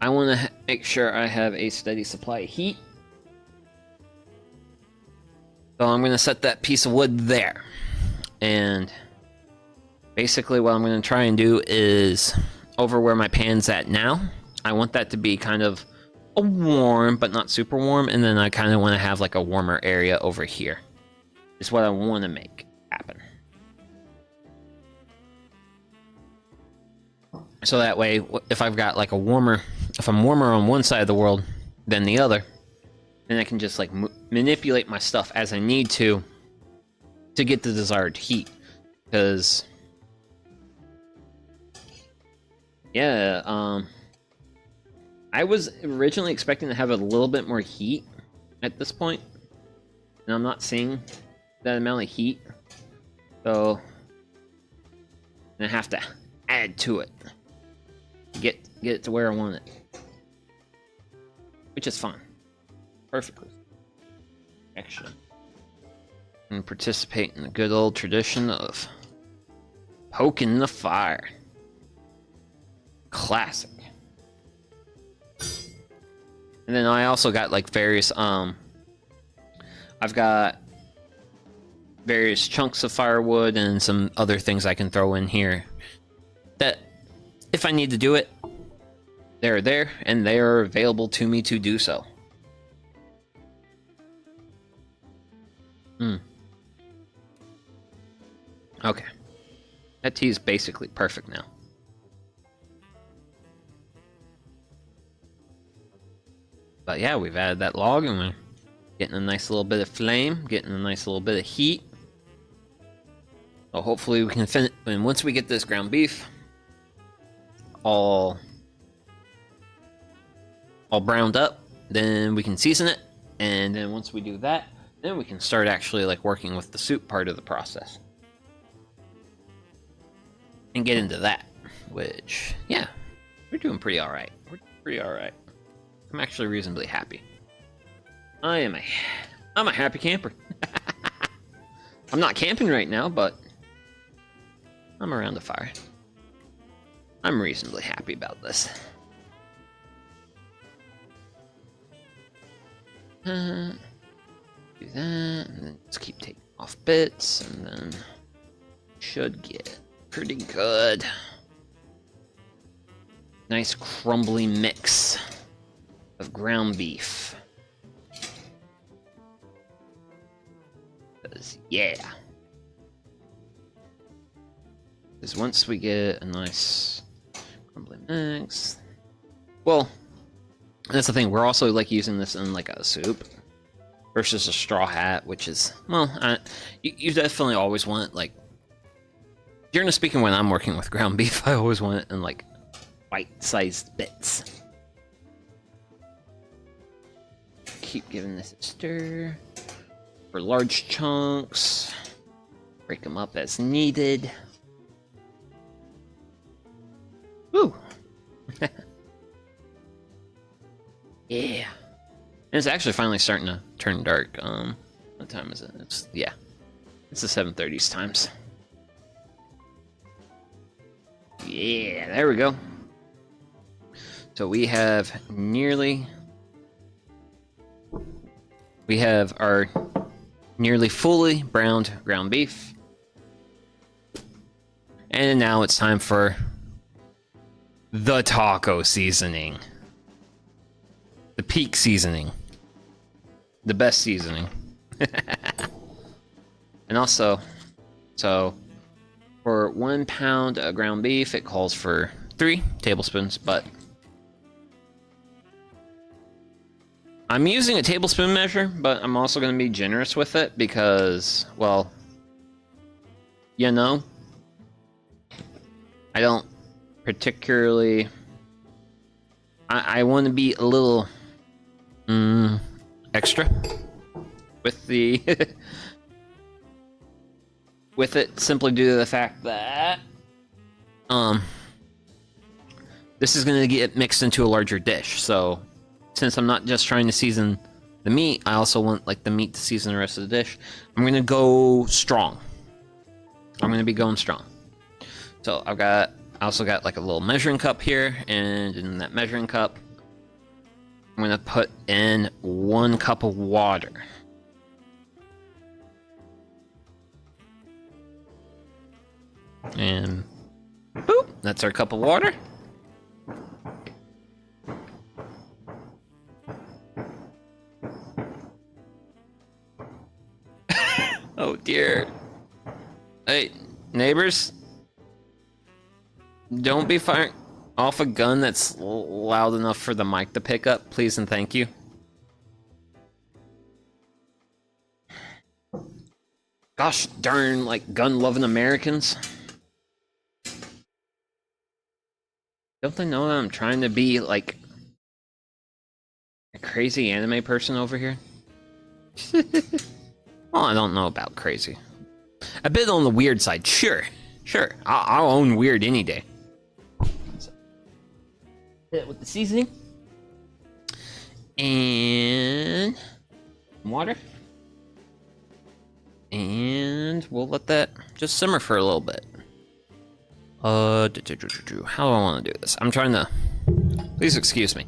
I want to make sure I have a steady supply of heat. So I'm going to set that piece of wood there. And basically what I'm going to try and do is, over where my pan's at now, I want that to be kind of a warm, but not super warm, and then I kind of want to have like a warmer area over here. Is what I want to make happen. So that way, if I've got like if I'm warmer on one side of the world than the other, then I can just like manipulate my stuff as I need to get the desired heat. Because yeah, I was originally expecting to have a little bit more heat at this point, and I'm not seeing that amount of heat, so I'm gonna have to add to it to get it to where I want it, which is fine, perfectly. Actually, and participate in the good old tradition of poking the fire. Classic. And then I also got like various I've got various chunks of firewood and some other things I can throw in here that if I need to do it, they're there and they are available to me to do so. Okay. That tea is basically perfect now. But yeah, we've added that log and we're getting a nice little bit of flame, getting a nice little bit of heat. So hopefully we can finish, and once we get this ground beef all all browned up, then we can season it, and then once we do that, then we can start actually like working with the soup part of the process and get into that. Which, yeah, we're doing pretty all right. We're pretty all right. I'm actually reasonably happy. I'm a happy camper. I'm not camping right now, but I'm around the fire. I'm reasonably happy about this. Do that, and then just keep taking off bits, and then should get pretty good. Nice crumbly mix of ground beef. Yeah. Because once we get a nice crumbly mix, well, that's the thing. We're also like using this in like a soup versus a straw hat, which is, well, you definitely always want like. Generally speaking, when I'm working with ground beef, I always want it in like bite-sized bits. Keep giving this a stir. For large chunks, break them up as needed. Woo! Yeah. And it's actually finally starting to turn dark. What time is it? It's the 7:30s times. Yeah, there we go. So we have our nearly fully browned ground beef. And now it's time for the taco seasoning. The peak seasoning. The best seasoning. And also, so for 1 pound of ground beef, it calls for 3 tablespoons, but I'm using a tablespoon measure, but I'm also going to be generous with it because, well, you know, I don't particularly, I want to be a little extra with the with it, simply due to the fact that this is going to get mixed into a larger dish. So since I'm not just trying to season the meat, I also want like the meat to season the rest of the dish. I'm going to go strong. I'm going to be going strong. So I also got like a little measuring cup here, and in that measuring cup, I'm going to put in 1 cup of water. And boop, that's our cup of water. Oh dear. Hey, neighbors, don't be firing off a gun that's loud enough for the mic to pick up, please and thank you. Gosh darn, like, gun-loving Americans. Don't they know that I'm trying to be, like, a crazy anime person over here? Well, I don't know about crazy. A bit on the weird side, sure. Sure, I'll own weird any day. Hit it with the seasoning. And water. And we'll let that just simmer for a little bit. How do I want to do this? I'm trying to... Please excuse me.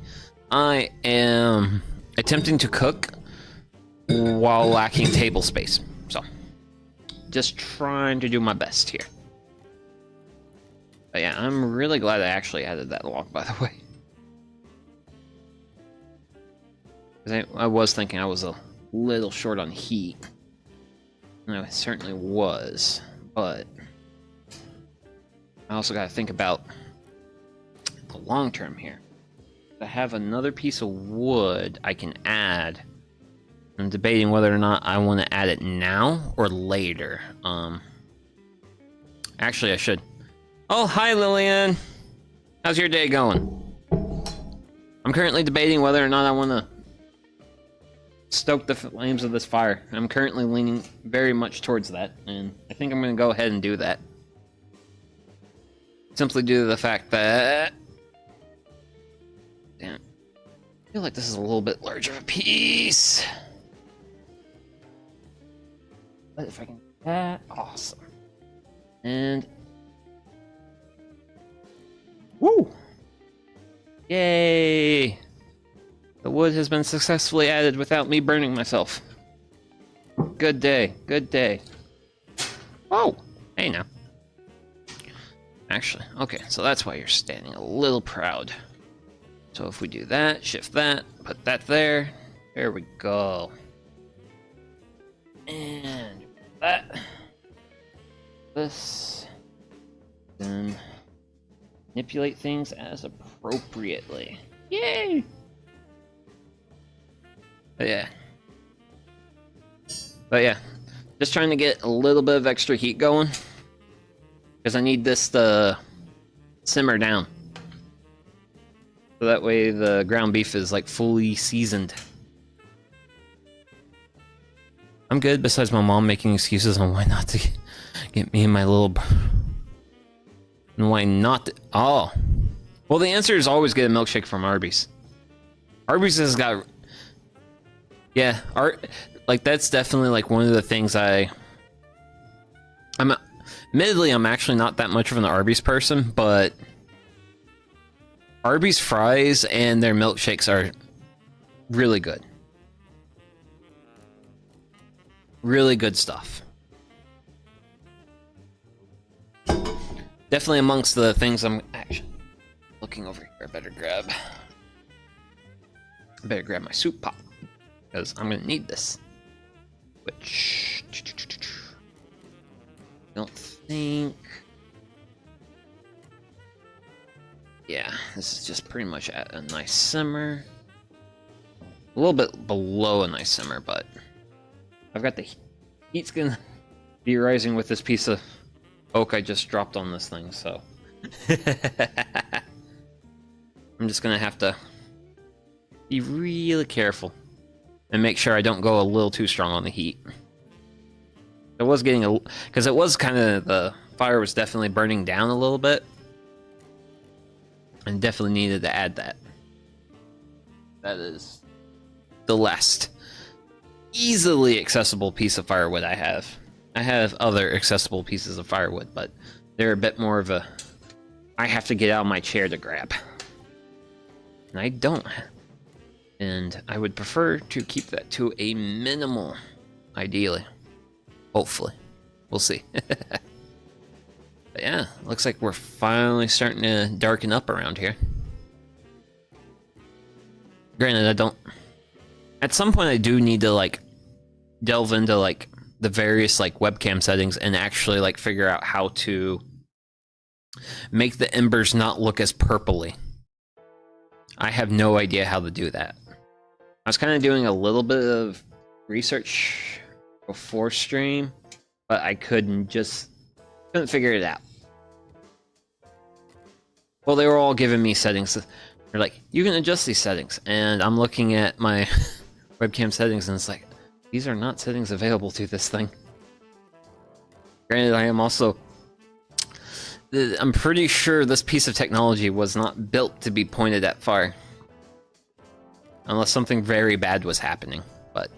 I am attempting to cook while lacking table space. So, just trying to do my best here. But yeah, I'm really glad I actually added that log, by the way. Because I was thinking I was a little short on heat. And I certainly was, but I also got to think about the long term here. If I have another piece of wood I can add. I'm debating whether or not I want to add it now or later. Actually, I should. Oh, hi, Lillian. How's your day going? I'm I'm currently debating whether or not I want to stoke the flames of this fire. I'm currently leaning very much towards that, and I think I'm going to go ahead and do that. Simply due to the fact that... Damn. I feel like this is a little bit larger of a piece. But if I can get that, awesome. And... Woo! Yay! The wood has been successfully added without me burning myself. Good day, good day. Oh! Hey now. Actually, okay, so that's why you're standing a little proud. So if we do that, shift that, put that there. There we go. And that. This. Then manipulate things as appropriately. Yay! But yeah, just trying to get a little bit of extra heat going, because I need this to simmer down, so that way the ground beef is like fully seasoned. I'm good, besides my mom making excuses on why not to get me and my little... And why not to... Oh. Well, the answer is always get a milkshake from Arby's. Arby's has got... Yeah, like that's definitely like one of the things admittedly, I'm actually not that much of an Arby's person, but Arby's fries and their milkshakes are really good. Really good stuff. Definitely amongst the things I'm actually looking over here. I better grab my soup pot, because I'm gonna need this. Which don't think. Yeah, this is just pretty much at a nice simmer. A little bit below a nice simmer, but I've got the heat's gonna be rising with this piece of oak I just dropped on this thing, so I'm just gonna have to be really careful and make sure I don't go a little too strong on the heat. It was getting because it was kind of, the fire was definitely burning down a little bit, and definitely needed to add that. That is the last easily accessible piece of firewood I have. I have other accessible pieces of firewood, but they're a bit more of a... I have to get out of my chair to grab. And I don't. And I would prefer to keep that to a minimal, ideally. Hopefully. We'll see. But yeah, looks like we're finally starting to darken up around here. Granted, I don't... At some point I do need to, like, delve into, like, the various, like, webcam settings and actually, like, figure out how to make the embers not look as purpley. I have no idea how to do that. I was kind of doing a little bit of research before stream, but I couldn't figure it out. Well, they were all giving me settings. They're like, you can adjust these settings, and I'm looking at my webcam settings, and it's like, these are not settings available to this thing. Granted, I am also... I'm pretty sure this piece of technology was not built to be pointed at fire. Unless something very bad was happening, but...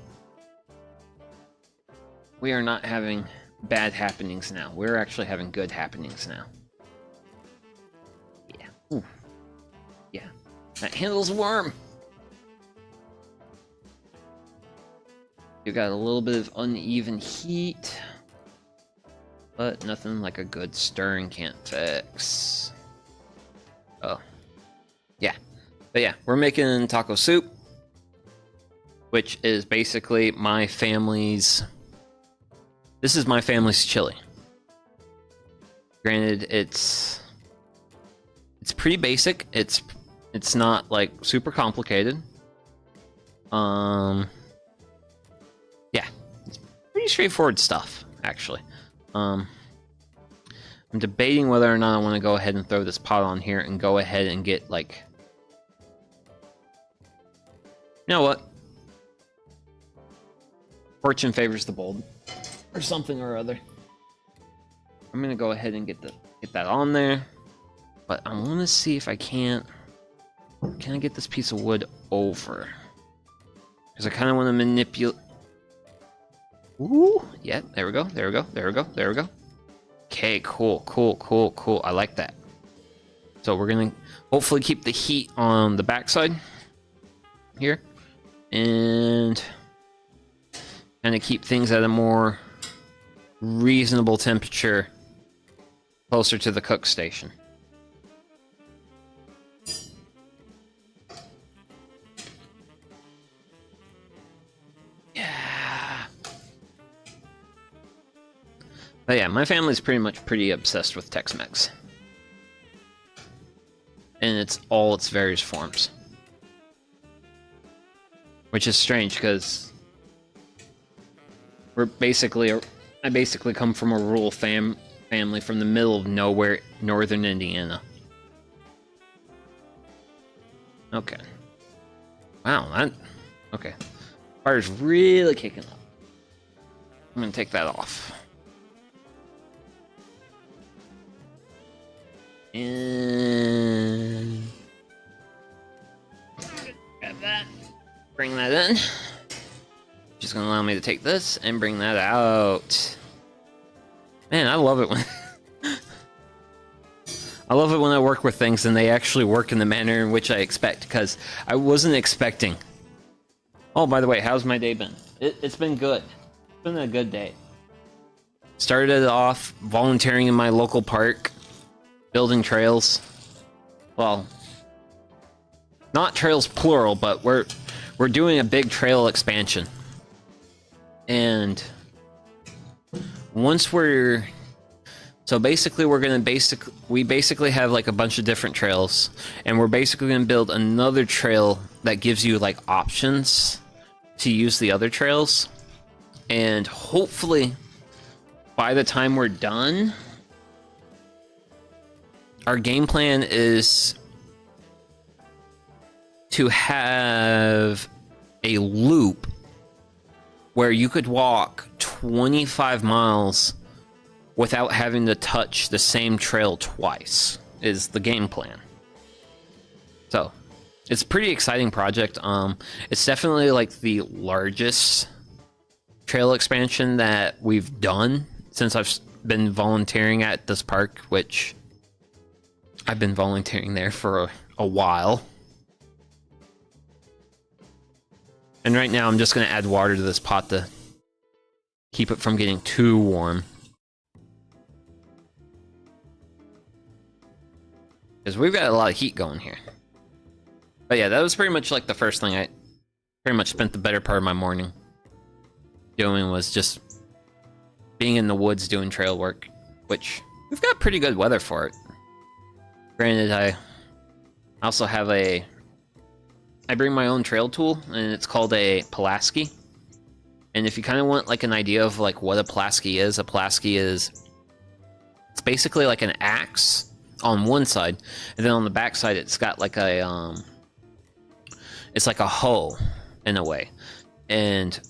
We are not having bad happenings now. We're actually having good happenings now. Yeah. Ooh. Yeah. That handle's warm! You got a little bit of uneven heat, but nothing like a good stirring can't fix. Oh. Yeah. But yeah, we're making taco soup, which is basically my family's... This is my family's chili. Granted, it's pretty basic. It's not, like, super complicated. Yeah, it's pretty straightforward stuff, actually. I'm debating whether or not I want to go ahead and throw this pot on here and go ahead and get, like, You know what? Fortune favors the bold, or something or other. I'm gonna go ahead and get that on there, but I want to see if I can't. Can I get this piece of wood over? Because I kind of want to manipulate. Ooh, yeah, there we go, there we go, there we go, there we go. Okay, cool, cool, cool, cool. I like that. So we're gonna hopefully keep the heat on the backside here, and kind of keep things at a more reasonable temperature closer to the cook station. Yeah. But yeah, my family's pretty obsessed with Tex-Mex. And it's all its various forms. Which is strange because I basically come from a rural family from the middle of nowhere, northern Indiana. Okay. Wow, okay. Fire's really kicking up. I'm gonna take that off. And grab that. Bring that in. Just gonna allow me to take this and bring that out. Man, I love it when I love it when I work with things and they actually work in the manner in which I expect, because I wasn't expecting. Oh, by the way, how's my day been? It's been good. It's been a good day. Started off volunteering in my local park, building trails. Well, not trails plural, but we're doing a big trail expansion. And once so basically we basically have like a bunch of different trails, and we're basically going to build another trail that gives you like options to use the other trails. And hopefully by the time we're done, our game plan is to have a loop where you could walk 25 miles without having to touch the same trail twice, is the game plan. So, it's a pretty exciting project. It's definitely like the largest trail expansion that we've done since I've been volunteering at this park, which I've been volunteering there for a while. And right now I'm just going to add water to this pot to keep it from getting too warm. Because we've got a lot of heat going here. But yeah, that was pretty much like the first thing I pretty much spent the better part of my morning doing, was just being in the woods doing trail work, which we've got pretty good weather for it. Granted, I also have I bring my own trail tool, and it's called a Pulaski. And if you kind of want like an idea of like what a Pulaski is, it's basically like an axe on one side, and then on the back side it's got like it's like a hoe in a way. And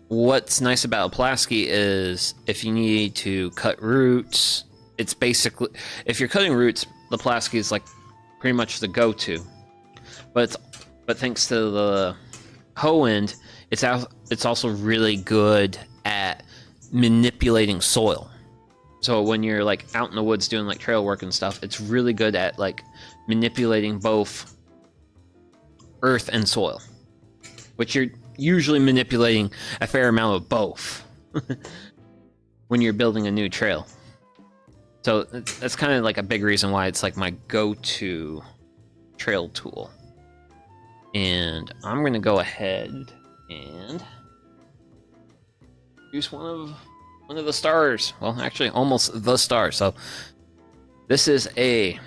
what's nice about a Pulaski is if you need to cut roots, it's basically, if you're cutting roots, the Pulaski is like pretty much the go-to. But thanks to the hoe end, it's also really good at manipulating soil. So when you're like out in the woods doing like trail work and stuff, it's really good at like manipulating both earth and soil, which you're usually manipulating a fair amount of both when you're building a new trail. So that's kind of like a big reason why it's like my go-to trail tool. And I'm gonna go ahead and use one of the stars. Well, actually, almost the star. So this is a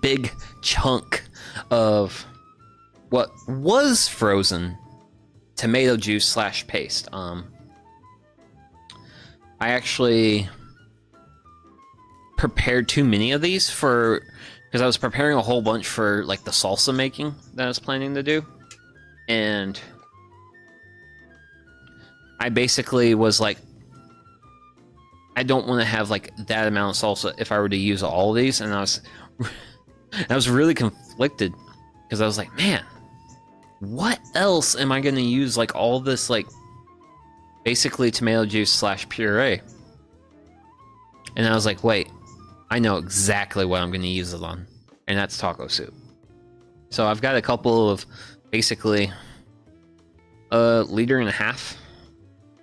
big chunk of what was frozen tomato juice / paste. I actually prepared too many of these for because I was preparing a whole bunch for like the salsa making that I was planning to do, and I basically was like, I don't want to have like that amount of salsa if I were to use all of these, and I was really conflicted because I was like, man, what else am I going to use like all this like basically tomato juice / puree? And I was like, wait, I know exactly what I'm going to use it on, and that's taco soup. So I've got a couple of basically 1.5 liters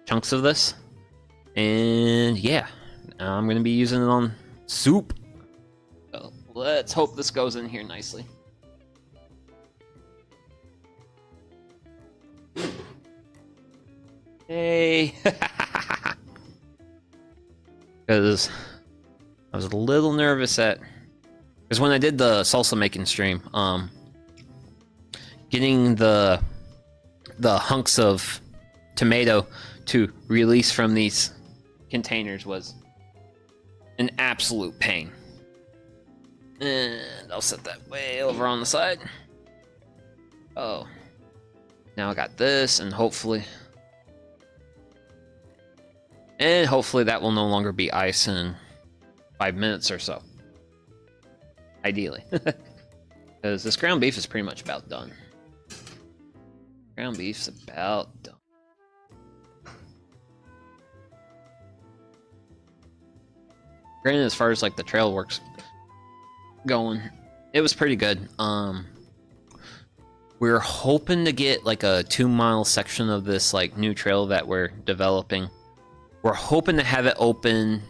chunks of this, and yeah, I'm going to be using it on soup. So let's hope this goes in here nicely. Hey. Because I was a little nervous because when I did the salsa making stream, getting the hunks of tomato to release from these containers was an absolute pain. And I'll set that way over on the side. Oh, now I got this, and hopefully that will no longer be ice in 5 minutes or so. Ideally. Because this ground beef is pretty much about done. Ground beef's about done. Granted, as far as like the trail works going, it was pretty good. We're hoping to get like a 2-mile section of this like new trail that we're developing. We're hoping to have it open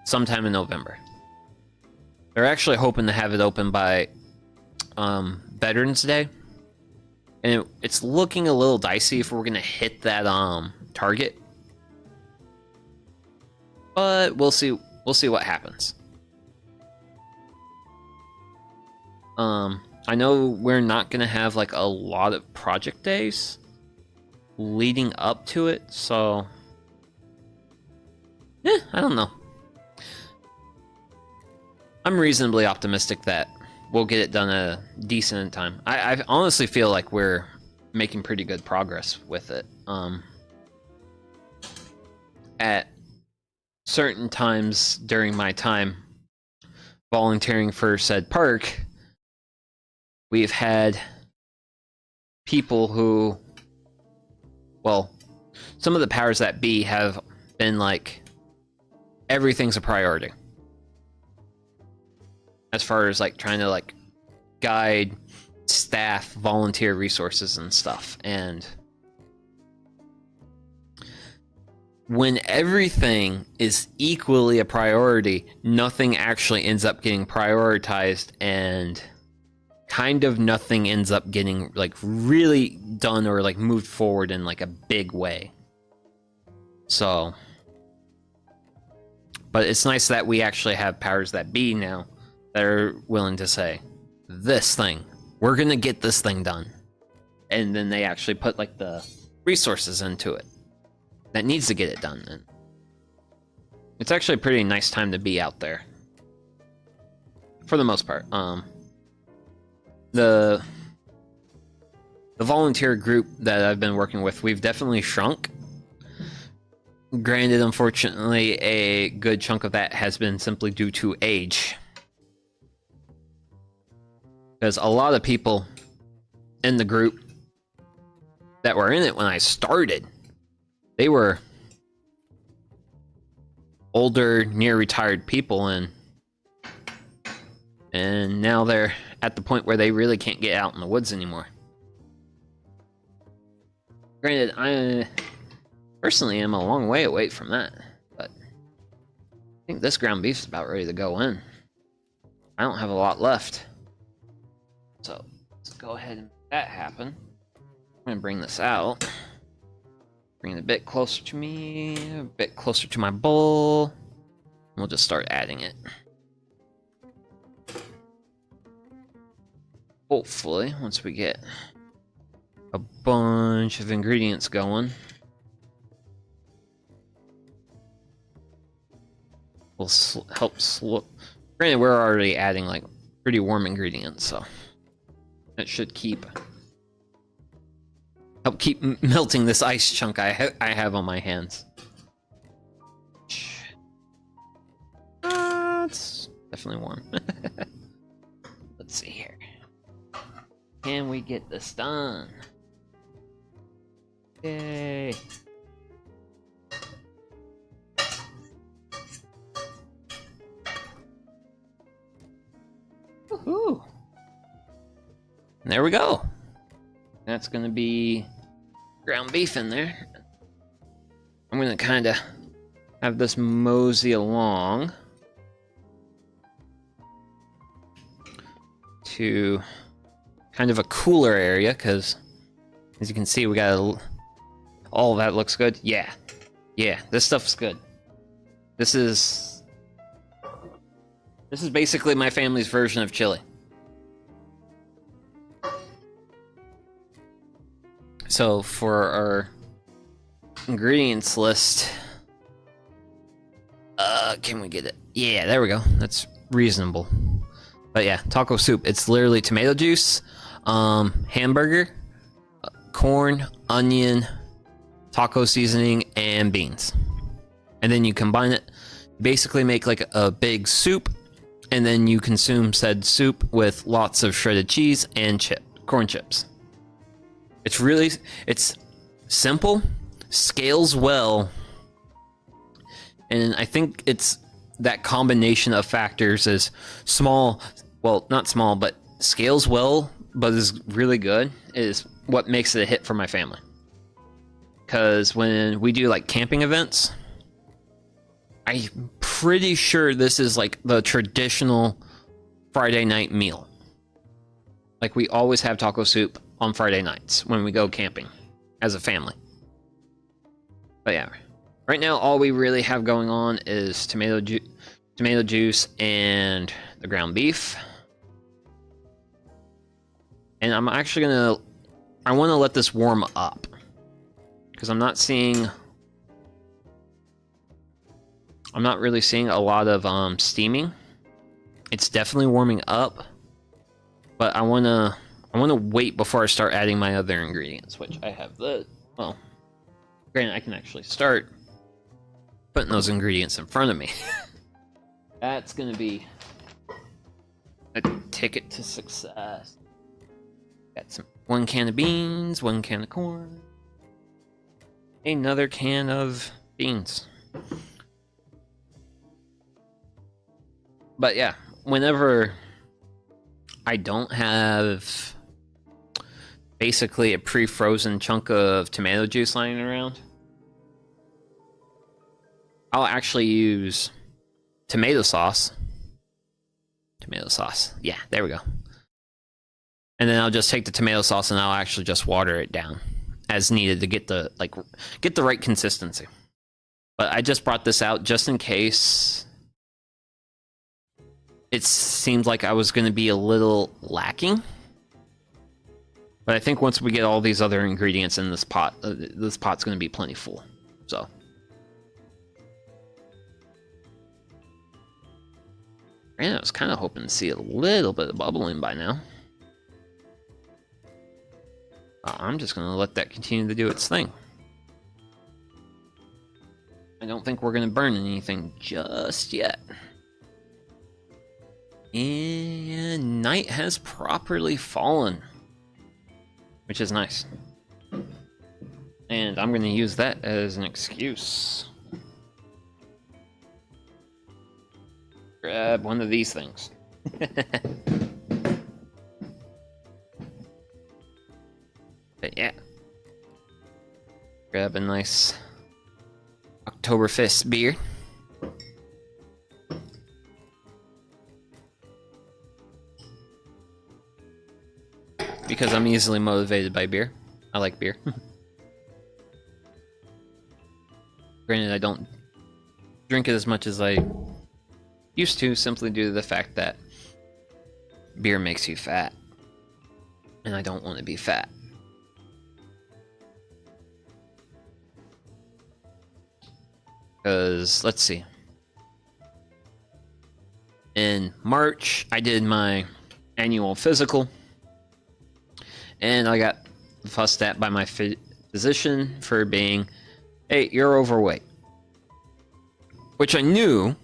sometime in November. They're actually hoping to have it open by Veterans Day. And it's looking a little dicey if we're going to hit that target. But we'll see what happens. I know we're not going to have like a lot of project days leading up to it, so I don't know. I'm reasonably optimistic that we'll get it done at a decent time. I honestly feel like we're making pretty good progress with it. At certain times during my time volunteering for said park, we've had people who, well, some of the powers that be have been like, everything's a priority. As far as like trying to like guide staff, volunteer resources and stuff. And when everything is equally a priority, nothing actually ends up getting prioritized, and kind of nothing ends up getting like really done or like moved forward in like a big way. So, but it's nice that we actually have powers that be now that are willing to say, this thing, we're gonna get this thing done. And then they actually put like the resources into it that needs to get it done. And it's actually a pretty nice time to be out there. For the most part. The volunteer group that I've been working with, we've definitely shrunk. Granted, unfortunately, a good chunk of that has been simply due to age. Because a lot of people in the group that were in it when I started, they were older, near retired people, and now they're at the point where they really can't get out in the woods anymore. Granted, I personally am a long way away from that, but I think this ground beef is about ready to go in. I don't have a lot left. So let's go ahead and make that happen. I'm gonna bring this out. Bring it a bit closer to me, a bit closer to my bowl. We'll just start adding it. Hopefully, once we get a bunch of ingredients going, we'll help Granted, we're already adding like pretty warm ingredients, so that should help keep melting this ice chunk I have on my hands. It's definitely warm. Let's see here. Can we get this done? Yay. Woohoo! And there we go. That's gonna be ground beef in there. I'm gonna kind of have this mosey along to kind of a cooler area, because as you can see, we got all of that looks good. Yeah, this stuff's good. This is basically my family's version of chili. So for our ingredients list, can we get it? Yeah, there we go. That's reasonable. But yeah, taco soup. It's literally tomato juice, hamburger, corn, onion, taco seasoning, and beans. And then you combine it, basically make like a big soup, and then you consume said soup with lots of shredded cheese and corn chips. It's simple, scales well, and I think it's that combination of factors is small, well, not small, but scales well, but is really good, is what makes it a hit for my family. Because when we do like camping events, I'm pretty sure this is like the traditional Friday night meal. Like we always have taco soup on Friday nights when we go camping as a family. But yeah, right now all we really have going on is tomato juice and the ground beef. And I'm actually I want to let this warm up, because I'm not really seeing a lot of steaming. It's definitely warming up, but I want to wait before I start adding my other ingredients, which I have well, granted, I can actually start putting those ingredients in front of me. That's going to be a ticket to success. Got one can of beans, one can of corn, another can of beans. But yeah, whenever I don't have basically a pre-frozen chunk of tomato juice lying around, I'll actually use tomato sauce. Yeah, there we go. And then I'll just take the tomato sauce and I'll actually just water it down as needed to get the right consistency. But I just brought this out just in case it seemed like I was going to be a little lacking. But I think once we get all these other ingredients in this pot's going to be plenty full. So. And I was kind of hoping to see a little bit of bubbling by now. I'm just going to let that continue to do its thing. I don't think we're going to burn anything just yet. And night has properly fallen, which is nice. And I'm going to use that as an excuse. Grab one of these things. But yeah. Grab a nice Oktoberfest beer. Because I'm easily motivated by beer. I like beer. Granted, I don't drink it as much as I used to, simply due to the fact that beer makes you fat. And I don't want to be fat. Because, let's see. In March, I did my annual physical, and I got fussed at by my physician for being, hey, you're overweight. Which I knew.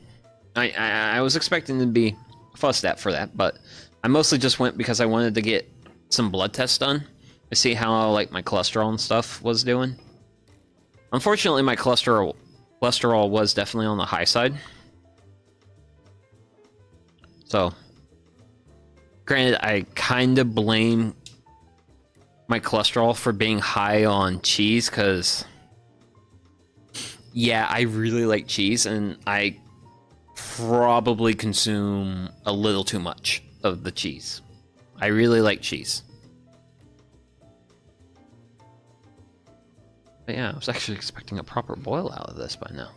I was expecting to be fussed at for that, but I mostly just went because I wanted to get some blood tests done to see how like my cholesterol and stuff was doing. Unfortunately, my cholesterol was definitely on the high side. So, granted, I kind of blame my cholesterol for being high on cheese, because yeah, I really like cheese, and I probably consume a little too much of the cheese. I really like cheese. But yeah, I was actually expecting a proper boil out of this by now.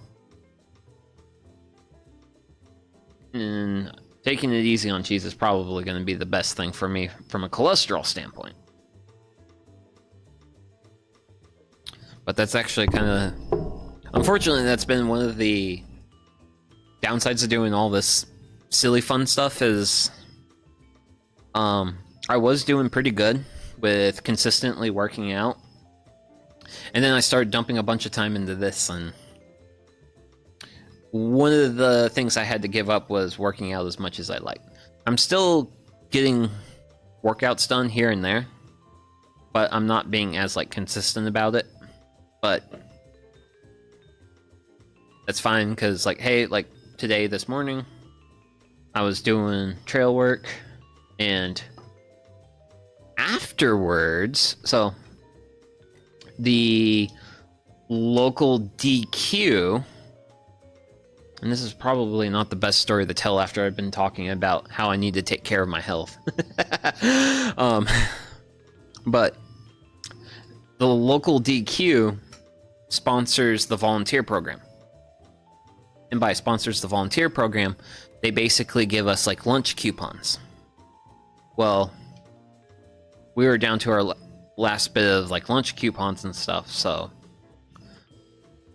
And taking it easy on cheese is probably going to be the best thing for me from a cholesterol standpoint. But that's actually kind of... Unfortunately, that's been one of the downsides of doing all this silly fun stuff is... I was doing pretty good with consistently working out. And then I started dumping a bunch of time into this, and one of the things I had to give up was working out as much as I like. I'm still getting workouts done here and there, but I'm not being as like consistent about it. But that's fine, because like, hey, like today, this morning, I was doing trail work, and afterwards, so the local DQ, and this is probably not the best story to tell after I've been talking about how I need to take care of my health. But the local DQ sponsors the volunteer program. And by sponsors the volunteer program, they basically give us like lunch coupons. Well, we were down to our last bit of like lunch coupons and stuff, so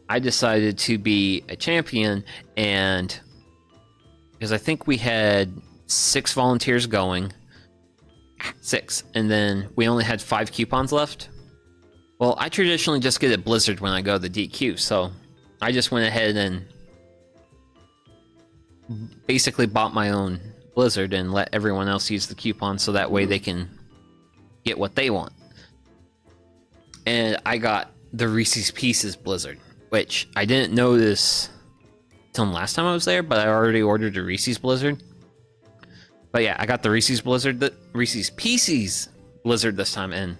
I decided to be a champion, and because I think we had 6 volunteers going, 6, and then we only had 5 coupons left. Well, I traditionally just get a Blizzard when I go to the DQ, so I just went ahead and basically bought my own Blizzard and let everyone else use the coupon so that way they can get what they want. And I got the Reese's Pieces Blizzard, which I didn't notice till last time I was there, but I already ordered a Reese's Blizzard. But yeah, I got the Reese's Blizzard, the Reese's Pieces Blizzard this time, and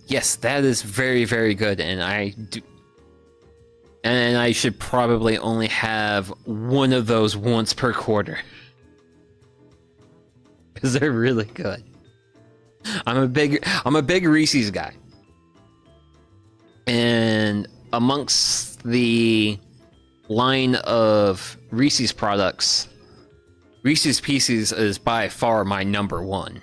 yes, that is very, very good, and I should probably only have one of those once per quarter, because they're really good. I'm a big Reese's guy, and amongst the line of Reese's products, Reese's Pieces is by far my #1.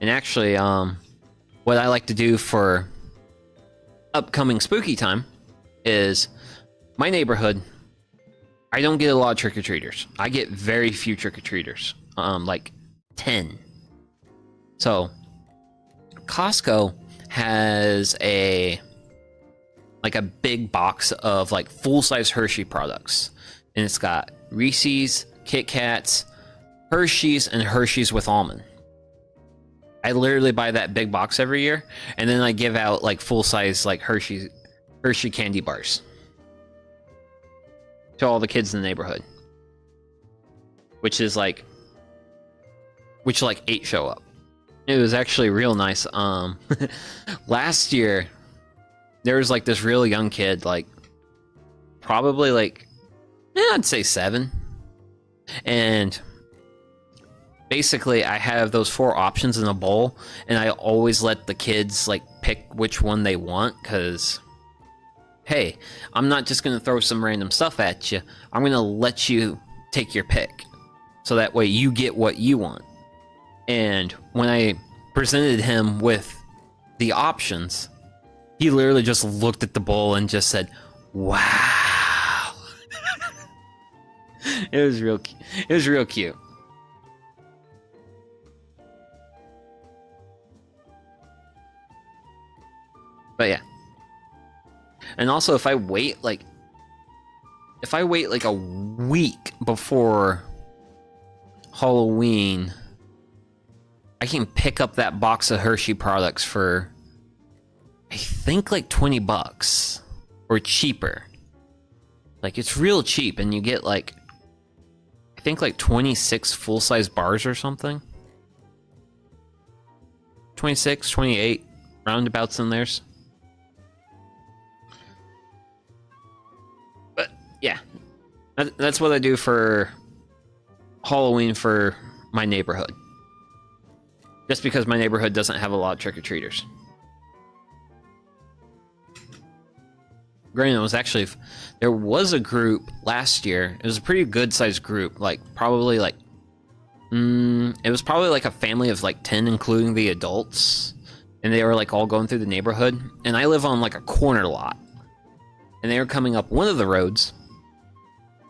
And actually, what I like to do for upcoming spooky time is my neighborhood. I don't get a lot of trick-or-treaters. I get very few trick-or-treaters, like 10. So Costco has a big box of like full-size Hershey products, and it's got Reese's, Kit Kats, Hershey's, and Hershey's with almond. I literally buy that big box every year, and then I give out like full-size like Hershey candy bars to all the kids in the neighborhood, which 8 show up. It was actually real nice. Last year there was like this real young kid, like probably like I'd say 7, and basically I have those 4 options in a bowl, and I always let the kids like pick which one they want, because hey, I'm not just gonna throw some random stuff at you. I'm gonna let you take your pick, so that way you get what you want. And when I presented him with the options, He literally just looked at the bowl and just said, "Wow." It was real. It was real cute. But yeah. And also, if I wait like a week before Halloween, I can pick up that box of Hershey products for, I think, like $20 or cheaper. Like, it's real cheap, and you get like, I think like 26 full-size bars or something. 26, 28 roundabouts in theirs. But yeah, that's what I do for Halloween for my neighborhood. Just because my neighborhood doesn't have a lot of trick-or-treaters. Granted, it was actually, there was a group last year. It was a pretty good-sized group, like probably like, it was probably like a family of like 10, including the adults, and they were like all going through the neighborhood. And I live on like a corner lot, and they were coming up one of the roads,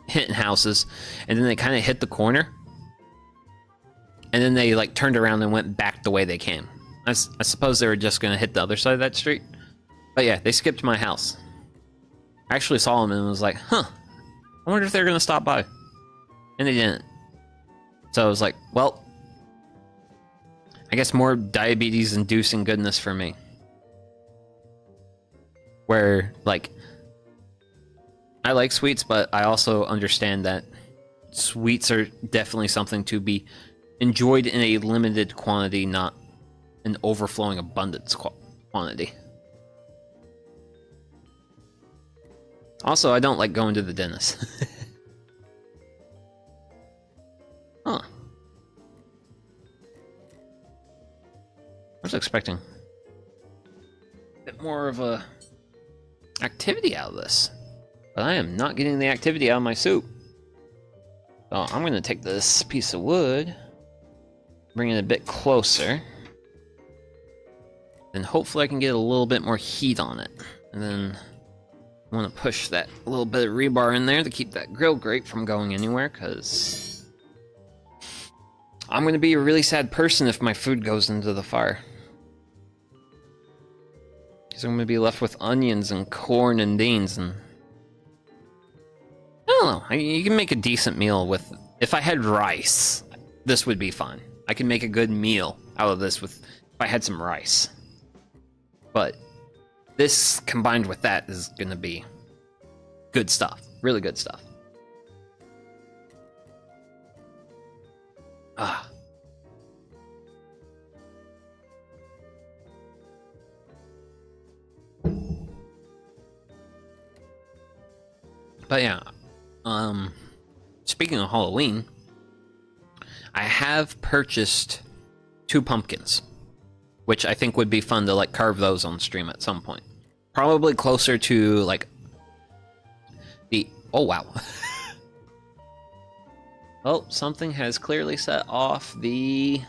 hitting houses, and then they kind of hit the corner, and then they like turned around and went back the way they came. I suppose they were just gonna hit the other side of that street, but yeah, they skipped my house. I actually saw them and was like, huh, I wonder if they're gonna stop by. And they didn't. So I was like, well, I guess more diabetes-inducing goodness for me. Where, like, I like sweets, but I also understand that sweets are definitely something to be enjoyed in a limited quantity, not an overflowing abundance quantity. Also, I don't like going to the dentist. Huh. I was expecting a bit more of a activity out of this, but I am not getting the activity out of my soup. So I'm going to take this piece of wood, bring it a bit closer, and hopefully I can get a little bit more heat on it. And then I want to push that little bit of rebar in there to keep that grill grate from going anywhere, because I'm going to be a really sad person if my food goes into the fire. Because I'm going to be left with onions and corn and beans, and I don't know. You can make a decent meal with, if I had rice, this would be fun. I can make a good meal out of this with, if I had some rice. But this combined with that is going to be good stuff. Really good stuff. Ah. But yeah, speaking of Halloween, I have purchased 2 pumpkins, which I think would be fun to like carve those on stream at some point. Probably closer to like the, oh wow. Oh, something has clearly set off the,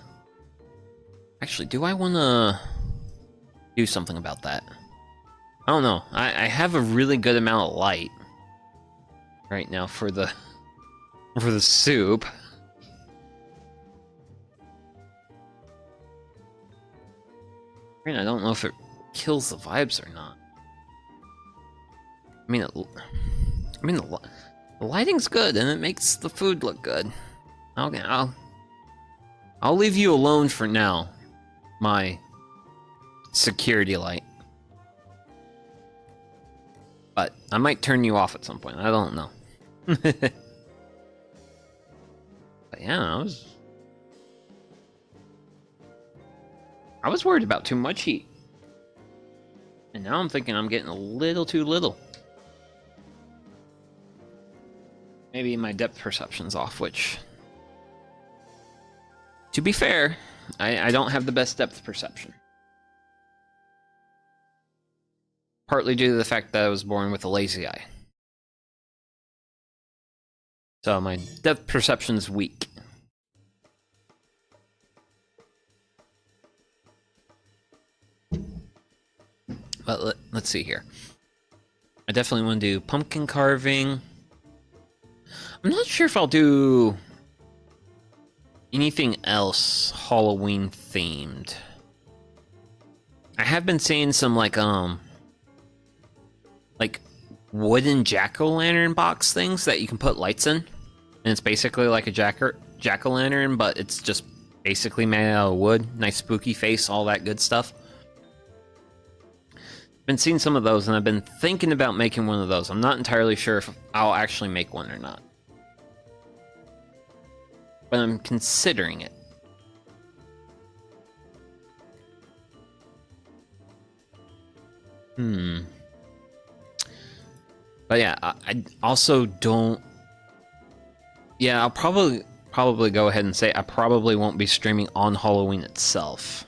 actually, do I want to do something about that? I don't know. I have a really good amount of light right now for the soup. I don't know if it kills the vibes or not. I mean, the lighting's good and it makes the food look good. Okay, I'll leave you alone for now, my security light. But I might turn you off at some point. I don't know. But yeah, I was worried about too much heat. And now I'm thinking I'm getting a little too little. Maybe my depth perception's off, which, to be fair, I don't have the best depth perception. Partly due to the fact that I was born with a lazy eye. So my depth perception's weak. But let's see here. I definitely want to do pumpkin carving. I'm not sure if I'll do anything else Halloween themed. I have been seeing some like wooden jack-o'-lantern box things that you can put lights in, and it's basically like a jack-o'-lantern, but it's just basically made out of wood. Nice spooky face, all that good stuff. Been seeing some of those, and I've been thinking about making one of those. I'm not entirely sure if I'll actually make one or not, but I'm considering it. But yeah, I also don't... Yeah, I'll probably go ahead and say I probably won't be streaming on Halloween itself.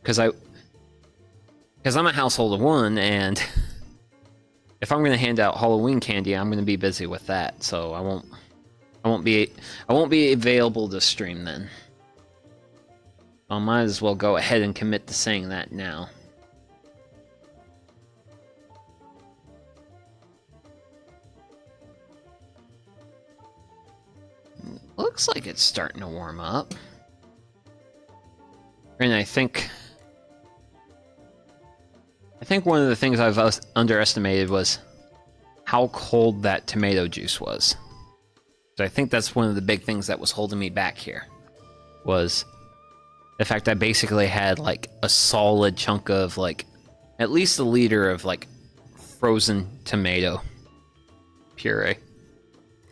Because I'm a household of one, and if I'm going to hand out Halloween candy, I'm going to be busy with that. So I won't be available to stream then. I might as well go ahead and commit to saying that now. Looks like it's starting to warm up. And I think one of the things I've underestimated was how cold that tomato juice was. So I think that's one of the big things that was holding me back here, was the fact I basically had like a solid chunk of like at least a liter of like frozen tomato puree.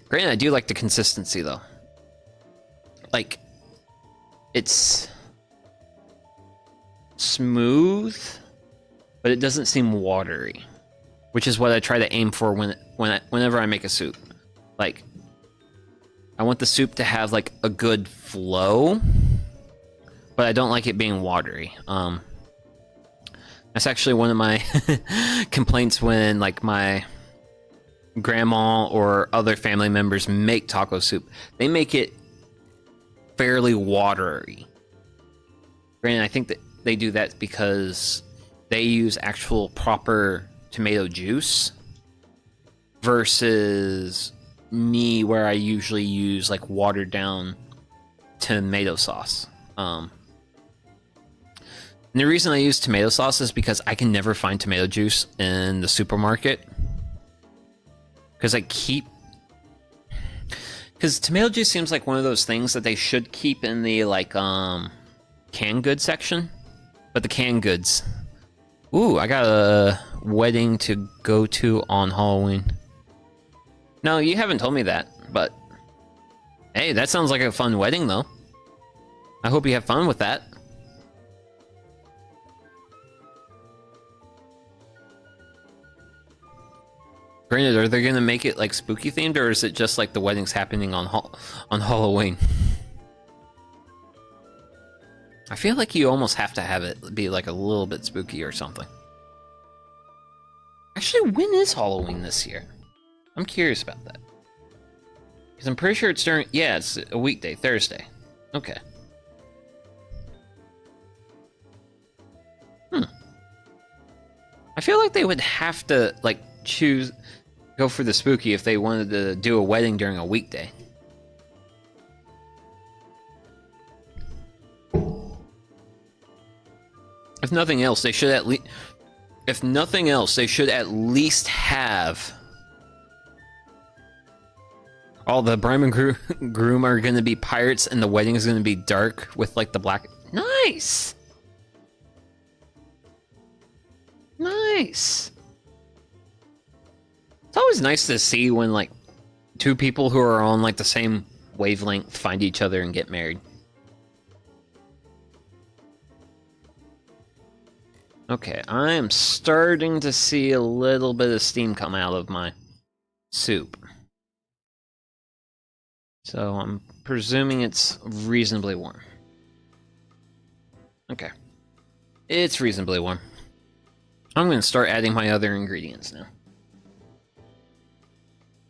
Granted, I do like the consistency though. Like, it's smooth, but it doesn't seem watery, which is what I try to aim for whenever I make a soup. Like, I want the soup to have like a good flow, but I don't like it being watery. That's actually one of my complaints when like my grandma or other family members make taco soup. They make it fairly watery. Granted, I think that they do that because they use actual proper tomato juice versus me, where I usually use like watered down tomato sauce. And the reason I use tomato sauce is because I can never find tomato juice in the supermarket. Because tomato juice seems like one of those things that they should keep in the like canned goods section, but the canned goods. Ooh, I got a wedding to go to on Halloween. No, you haven't told me that, but hey, that sounds like a fun wedding though. I hope you have fun with that. Granted, are they gonna make it like spooky themed, or is it just like the wedding's happening on Halloween? I feel like you almost have to have it be like a little bit spooky or something. Actually, when is Halloween this year? I'm curious about that. Because I'm pretty sure it's during... Yeah, it's a weekday, Thursday. Okay. I feel like they would have to like go for the spooky if they wanted to do a wedding during a weekday. If nothing else, they should at least... If nothing else, they should at least have... all the bride and groom are going to be pirates, and the wedding is going to be dark with, like, the black... Nice! Nice! It's always nice to see when, like, two people who are on, like, the same wavelength find each other and get married. Okay, I am starting to see a little bit of steam come out of my soup. So I'm presuming it's reasonably warm. Okay. It's reasonably warm. I'm going to start adding my other ingredients now.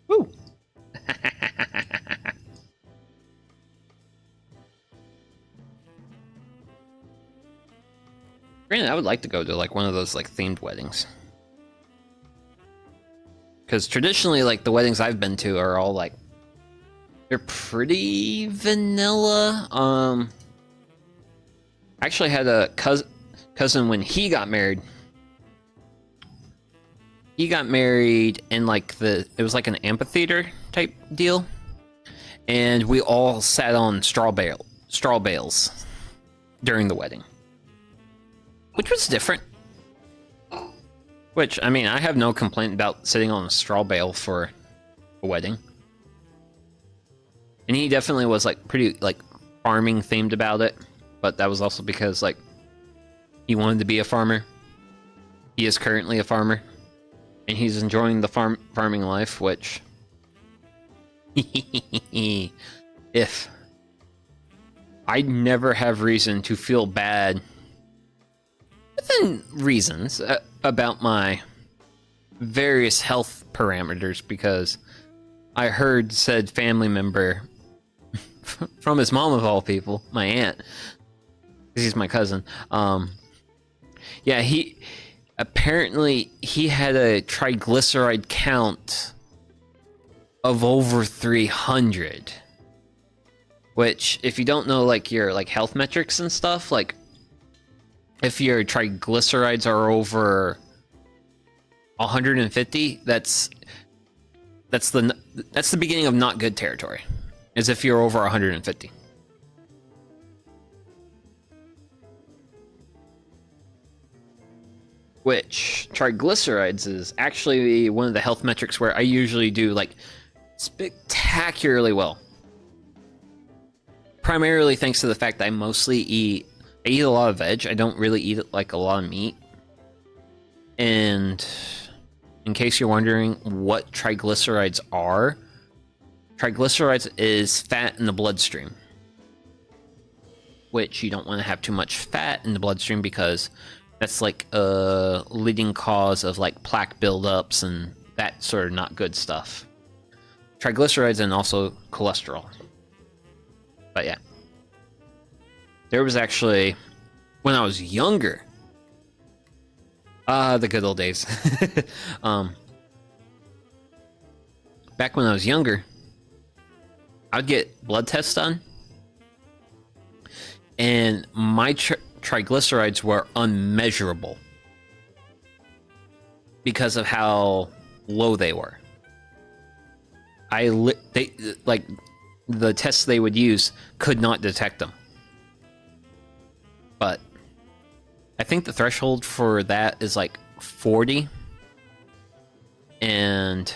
Woo! Granted, I would like to go to like one of those like themed weddings. Because traditionally, like the weddings I've been to are all like, they're pretty vanilla. I actually had a cousin when he got married. He got married in like it was like an amphitheater type deal, and we all sat on straw bales during the wedding, which was different. Which, I mean, I have no complaint about sitting on a straw bale for a wedding. And he definitely was like pretty like farming themed about it, but that was also because like he wanted to be a farmer. He is currently a farmer, and he's enjoying the farming life, which if I never have reason to feel bad within reasons about my various health parameters, because I heard said family member from his mom of all people, my aunt, because he's my cousin. Yeah, he apparently he had a triglyceride count of over 300, which, if you don't know like your like health metrics and stuff, like if your triglycerides are over 150, that's the beginning of not good territory. Is if you're over 150. Which triglycerides is actually one of the health metrics where I usually do like spectacularly well. Primarily thanks to the fact that I eat a lot of veg. I don't really eat like a lot of meat. And in case you're wondering what triglycerides are, triglycerides is fat in the bloodstream, which you don't want to have too much fat in the bloodstream because that's like a leading cause of like plaque buildups and that sort of not good stuff. Triglycerides and also cholesterol. But yeah. There was actually, when I was younger, the good old days. Back when I was younger, I'd get blood tests done, and my triglycerides were unmeasurable because of how low they were. They like the tests they would use could not detect them. But I think the threshold for that is like 40. And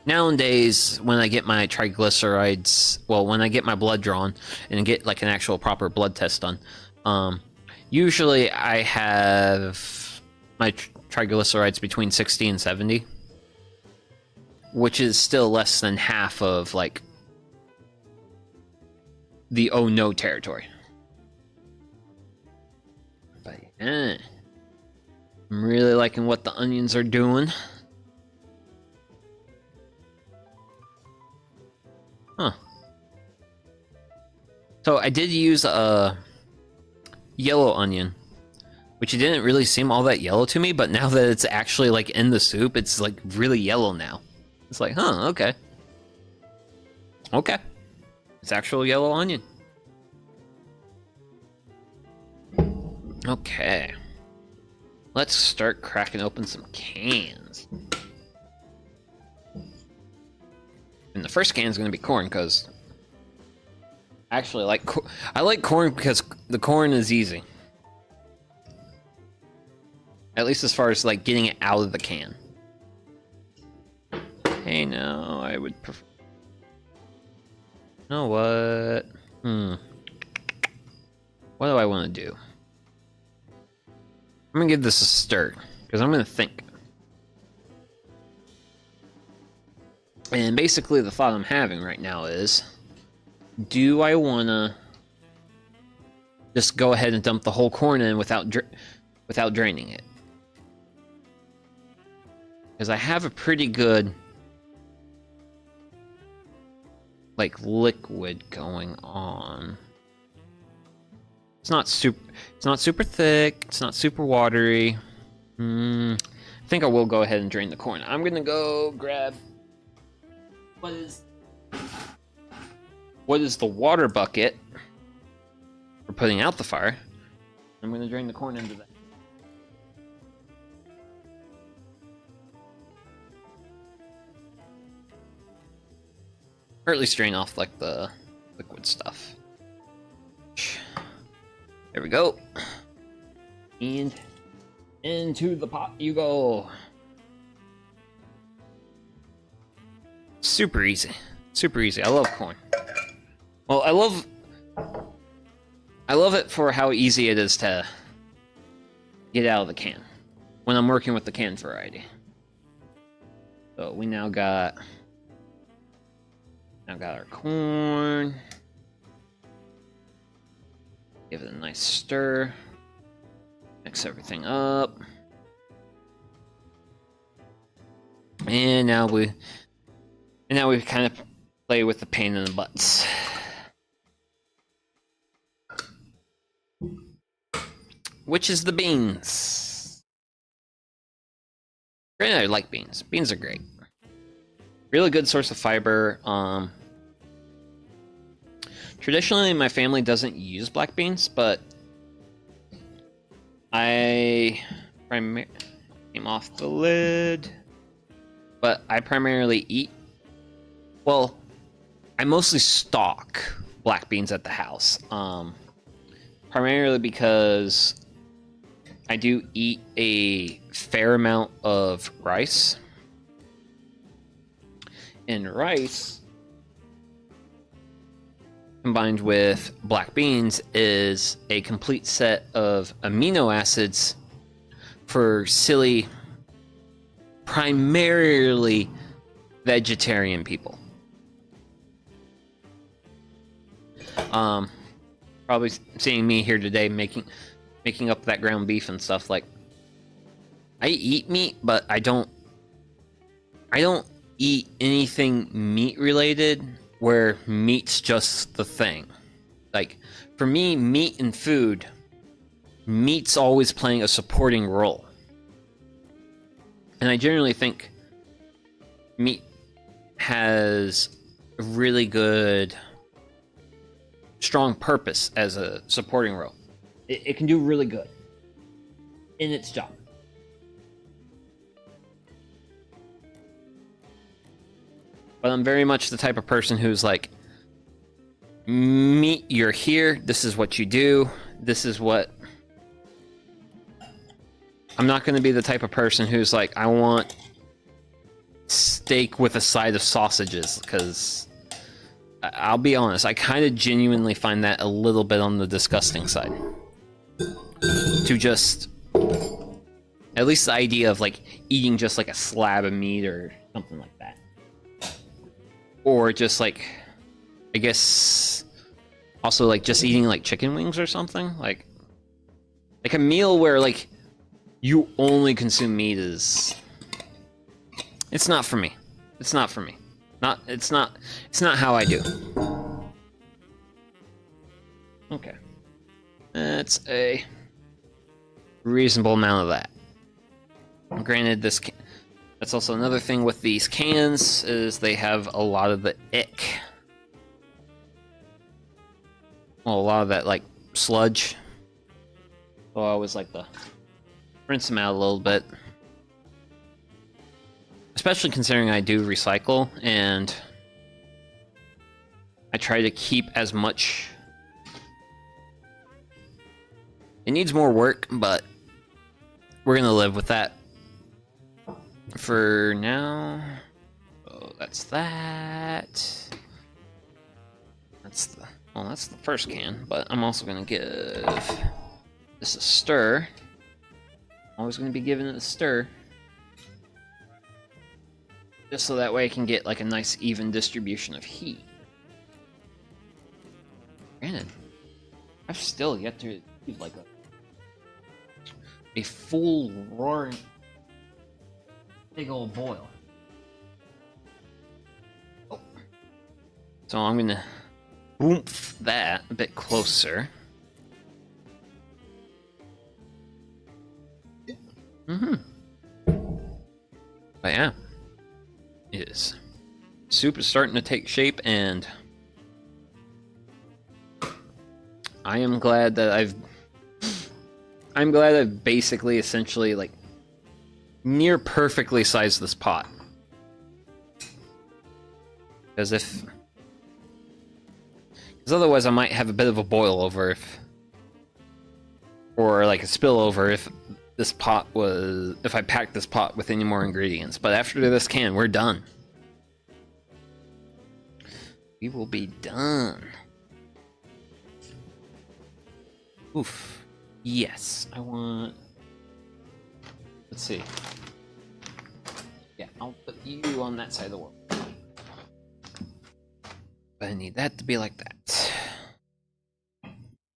nowadays, when I get my triglycerides, well, when I get my blood drawn and get like an actual proper blood test done, usually I have my triglycerides between 60 and 70, which is still less than half of like the oh no territory. But yeah, I'm really liking what the onions are doing. Huh. So I did use a yellow onion, which it didn't really seem all that yellow to me, but now that it's actually like in the soup, it's like really yellow now. It's like, huh, okay. Okay. It's actual yellow onion. Okay. Let's start cracking open some cans. And the first can is going to be corn, because actually I like corn because the corn is easy. At least as far as like getting it out of the can. Hey, no, I would prefer. You know what? What do I want to do? I'm gonna give this a stir, because I'm gonna think. And basically the thought I'm having right now is, do I wanna just go ahead and dump the whole corn in without draining it? Because I have a pretty good like liquid going on. It's not super thick. It's not super watery. I think I will go ahead and drain the corn. I'm gonna go grab what is the water bucket for putting out the fire. I'm gonna drain the corn into that. Or at least drain off like the liquid stuff. There we go. And into the pot you go. Super easy. Super easy. I love corn. Well, I love it for how easy it is to get out of the can when I'm working with the canned variety. So we now got our corn. Give it a nice stir. Mix everything up. And now we kind of play with the pain in the butts. Which is the beans. Granted, I like beans. Beans are great. Really good source of fiber. Traditionally, my family doesn't use black beans, but I came off the lid. But I primarily eat. Well, I mostly stock black beans at the house. Primarily because I do eat a fair amount of rice. And rice combined with black beans is a complete set of amino acids for silly, primarily vegetarian people. Probably seeing me here today making up that ground beef and stuff. Like, I eat meat, but I don't eat anything meat related where meat's just the thing. Like, for me, meat and food, meat's always playing a supporting role. And I generally think meat has a really good, strong purpose as a supporting role. It can do really good in its job. But I'm very much the type of person who's like, meat, you're here, this is what you do, this is what... I'm not going to be the type of person who's like, I want steak with a side of sausages, because I'll be honest, I kind of genuinely find that a little bit on the disgusting side. To just... At least the idea of like eating just like a slab of meat or something like that. Or just like, I guess, also like just eating like chicken wings or something. Like a meal where like you only consume meat is... It's not for me. It's not for me. It's not how I do. Okay. That's a reasonable amount of that. Granted, that's also another thing with these cans, is they have a lot of the ick. Well, a lot of that, like, sludge. So I always like to rinse them out a little bit. Especially considering I do recycle, and I try to keep as much... It needs more work, but we're gonna live with that for now. Oh, that's that. That's the first can, but I'm also gonna give this a stir. Always gonna be giving it a stir, just so that way I can get like a nice even distribution of heat. Granted, I've still yet to use like a full roaring big old boil. Oh. So I'm gonna oomph that a bit closer. Mm-hmm. But yeah, is soup is starting to take shape, and I'm glad that I've basically essentially like near perfectly sized this pot. Because otherwise I might have a bit of a boil over or like a spillover if I packed this pot with any more ingredients. But after this can, we're done. We will be done. Oof. Yes, I want... Let's see. Yeah, I'll put you on that side of the world. But I need that to be like that.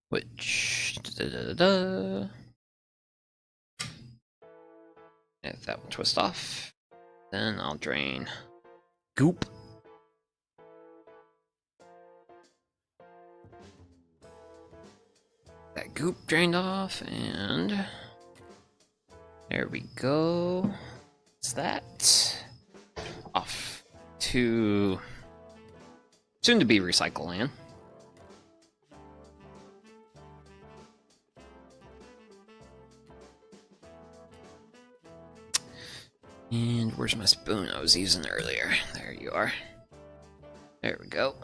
Which... If that will twist off, then I'll drain goop. That goop drained off, and there we go. What's that? Off to soon to be recycle land. And where's my spoon I was using earlier? There you are. There we go.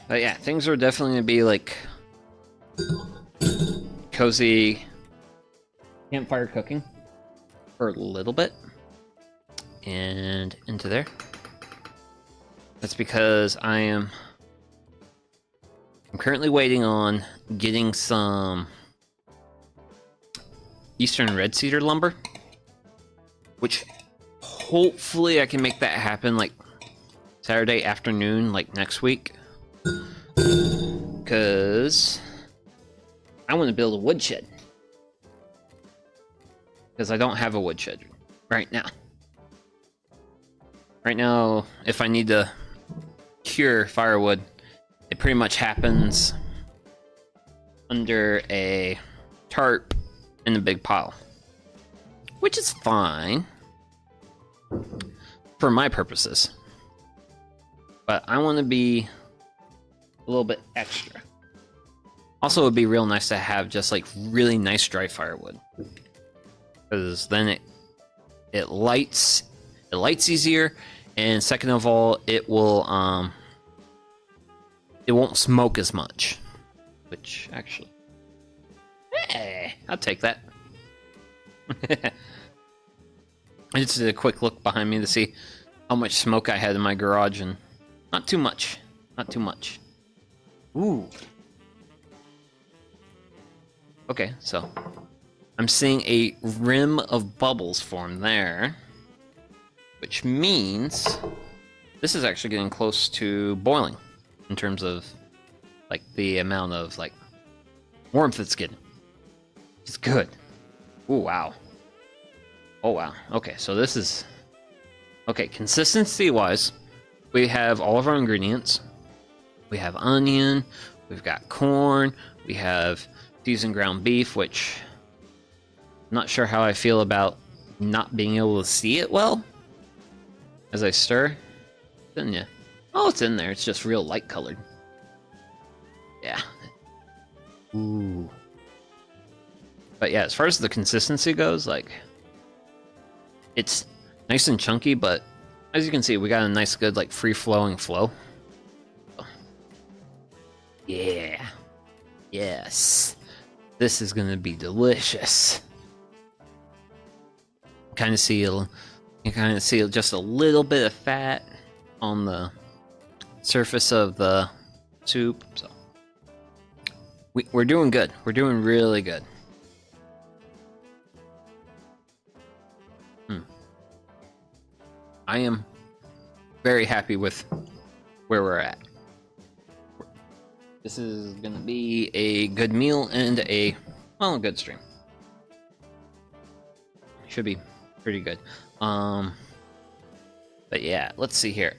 But yeah, things are definitely gonna be like cozy campfire cooking for a little bit. And into there. That's because I'm currently waiting on getting some Eastern Red Cedar lumber, which hopefully I can make that happen like Saturday afternoon, like next week. Because I want to build a woodshed. Because I don't have a woodshed right now. Right now, if I need to cure firewood, it pretty much happens under a tarp in a big pile. Which is fine for my purposes. But I want to be a little bit extra. Also, it would be real nice to have just like really nice dry firewood. Because then it lights easier, and second of all, it won't smoke as much. Which actually, hey, I'll take that. I just did a quick look behind me to see how much smoke I had in my garage, and not too much. Not too much. Ooh. Okay, so I'm seeing a rim of bubbles form there, which means this is actually getting close to boiling in terms of like the amount of like warmth it's getting. It's good. Ooh, wow. Oh, wow. Okay, so this is... Okay, consistency-wise, we have all of our ingredients. We have onion, we've got corn, we have seasoned ground beef, which I'm not sure how I feel about not being able to see it well as I stir. Didn't you? Oh, it's in there. It's just real light colored. Yeah. Ooh. But yeah, as far as the consistency goes, like, it's nice and chunky, but as you can see, we got a nice, good, like, free-flowing flow. Yeah. Yes. This is gonna be delicious. You kind of see just a little bit of fat on the surface of the soup. So we're doing good. We're doing really good. I am very happy with where we're at. This is gonna be a good meal and a good stream. Should be pretty good. But yeah, let's see here.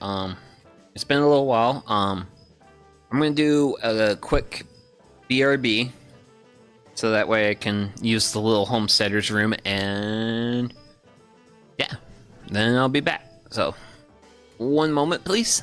It's been a little while. I'm gonna do a quick BRB, so that way I can use the little homesteader's room, and yeah, then I'll be back. So, one moment, please.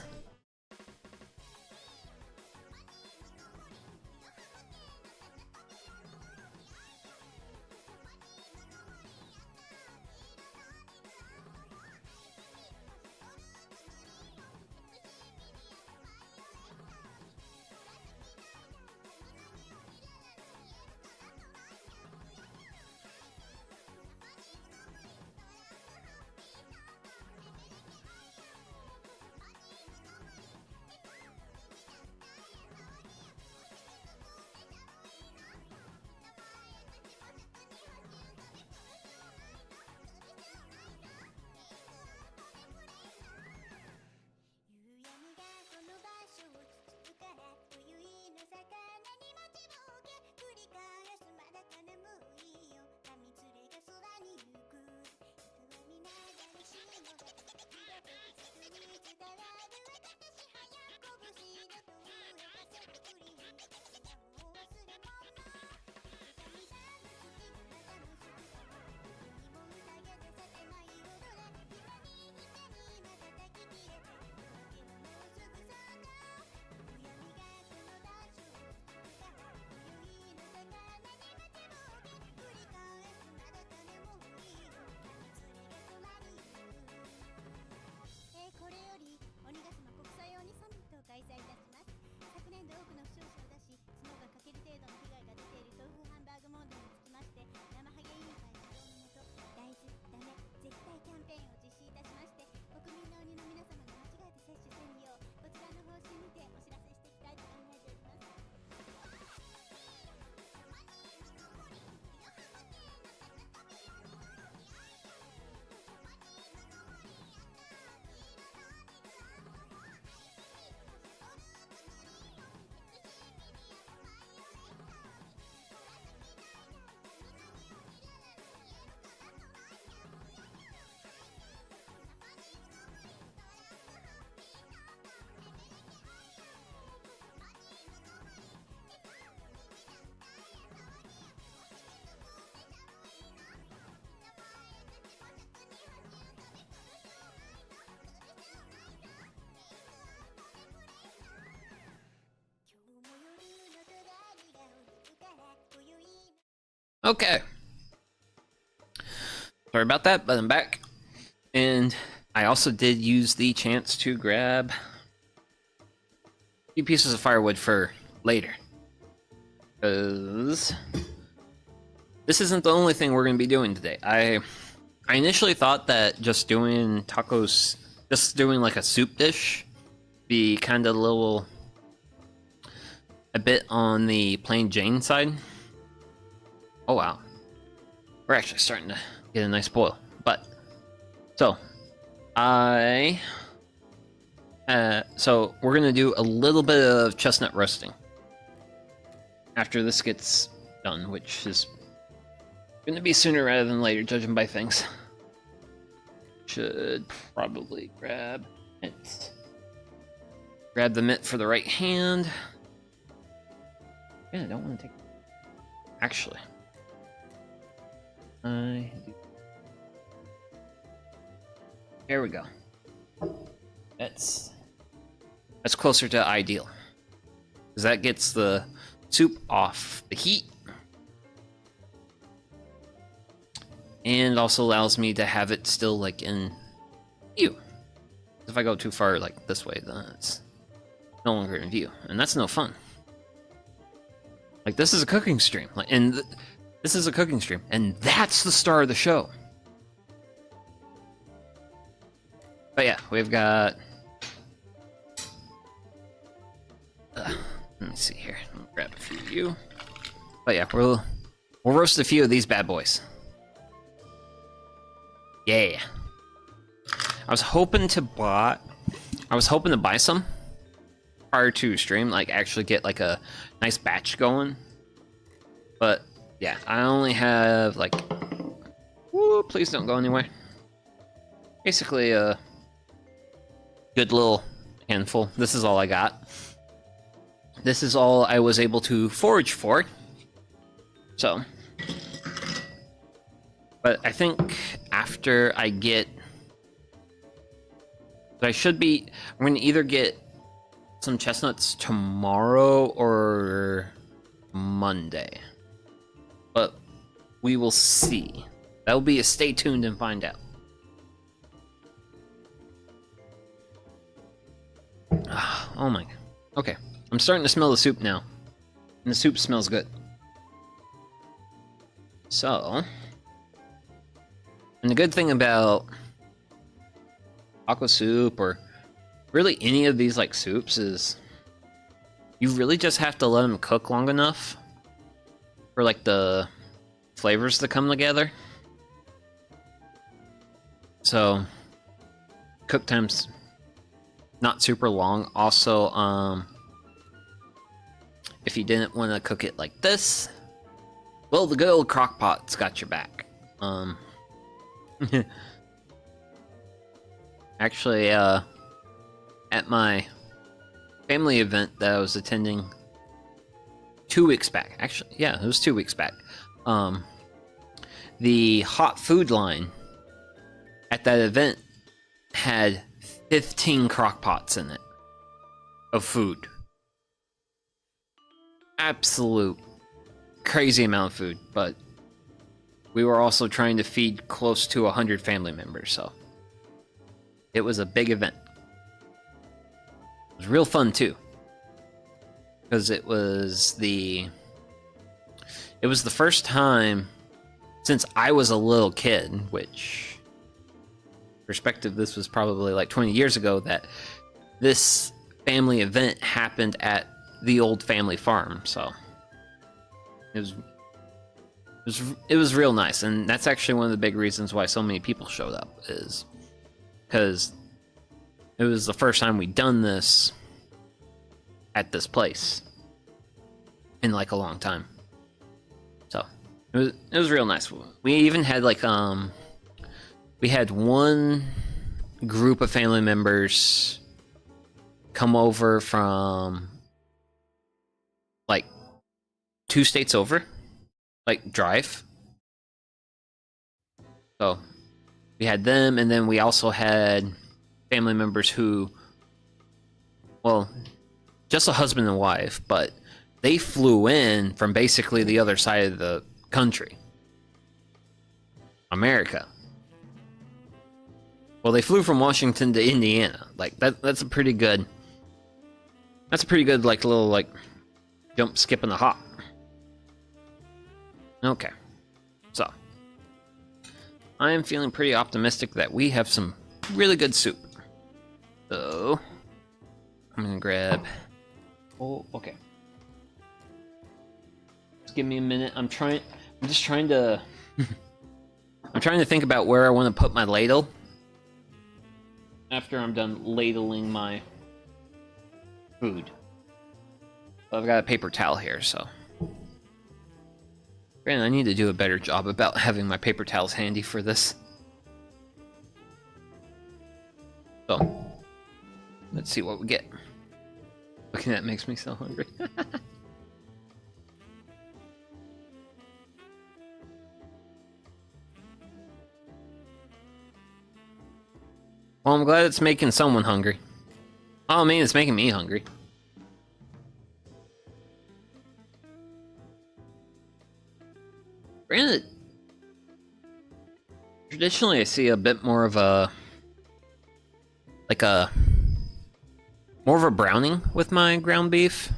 Okay. Sorry about that, but I'm back. And I also did use the chance to grab a few pieces of firewood for later. Because this isn't the only thing we're going to be doing today. I initially thought that just doing tacos, just doing like a soup dish, be kind of a bit on the plain Jane side. Oh wow, we're actually starting to get a nice boil. But so so we're gonna do a little bit of chestnut roasting after this gets done, which is gonna be sooner rather than later, judging by things. Should probably grab it. Grab the mitt for the right hand. Yeah, I don't want to take. Actually, there we go. That's closer to ideal, because that gets the soup off the heat, and also allows me to have it still like in view. If I go too far like this way, then it's no longer in view, and that's no fun. Like, this is a cooking stream, this is a cooking stream, and that's the star of the show. But yeah, we've got. Let me see here. I'll grab a few of you. But yeah, we'll roast a few of these bad boys. Yeah. I was hoping to buy some prior to stream, like actually get like a nice batch going. But yeah, I only have like, whoa, please don't go anywhere. Basically a good little handful. This is all I got. this is all I was able to forage for. So, but I think after I get, I'm going to either get some chestnuts tomorrow or Monday. But we will see. That'll be a stay tuned and find out. Oh my. Okay. I'm starting to smell the soup now. And the soup smells good. So. And the good thing about aqua soup or really any of these like soups is you really just have to let them cook long enough for like the flavors to come together. So cook time's not super long. Also, if you didn't want to cook it like this, well, the good old crock pot's got your back. Actually, at my family event that I was attending 2 weeks back, actually, yeah, it was 2 weeks back. The hot food line at that event had 15 crock pots in it of food. Absolute crazy amount of food, but we were also trying to feed close to 100 family members, so it was a big event. It was real fun too, because it was the first time since I was a little kid, which perspective, this was probably like 20 years ago, that this family event happened at the old family farm. So it was real nice, and that's actually one of the big reasons why so many people showed up, is because it was the first time we'd done this at this place in like a long time. So it was real nice. We even had like we had one group of family members come over from like 2 states over, like drive. So we had them, and then we also had family members who, well, just a husband and wife, but they flew in from basically the other side of the country, America. Well, they flew from Washington to Indiana. Like that's a pretty good like little like jump, skip, and a hop. Okay, so I am feeling pretty optimistic that we have some really good soup. So I'm gonna grab. Oh, okay. Just give me a minute. I'm just trying to. I'm trying to think about where I want to put my ladle after I'm done ladling my food. I've got a paper towel here, so. Granted, I need to do a better job about having my paper towels handy for this. So, let's see what we get. Looking at it makes me so hungry. Well, I'm glad it's making someone hungry. Oh man, it's making me hungry. Granted, traditionally I see a bit more of a more of a browning with my ground beef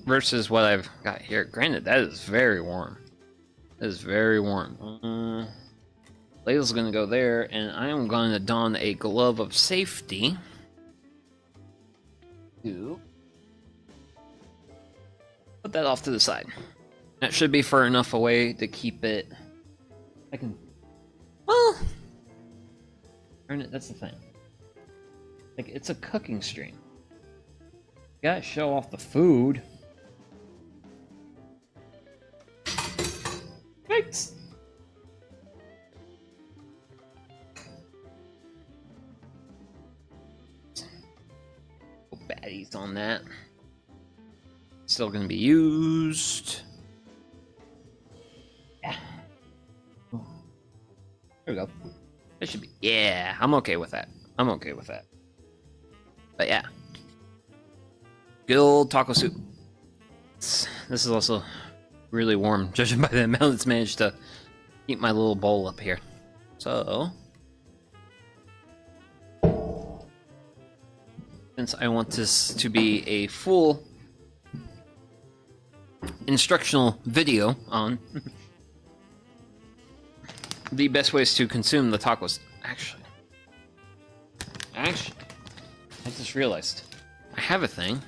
versus what I've got here. Granted, that is very warm. That is very warm. Ladle's gonna go there, and I am gonna don a glove of safety to put that off to the side. That should be far enough away to keep it. I can. Well, turn it. That's the thing. Like, it's a cooking stream. You gotta show off the food. Thanks. patties on that. Still gonna be used. Yeah. There we go. It should be. Yeah, I'm okay with that. I'm okay with that. But yeah. Good old taco soup. This is also really warm, judging by the amount it's managed to keep my little bowl up here. So, since I want this to be a full instructional video on the best ways to consume the tacos. Actually, I just realized I have a thing,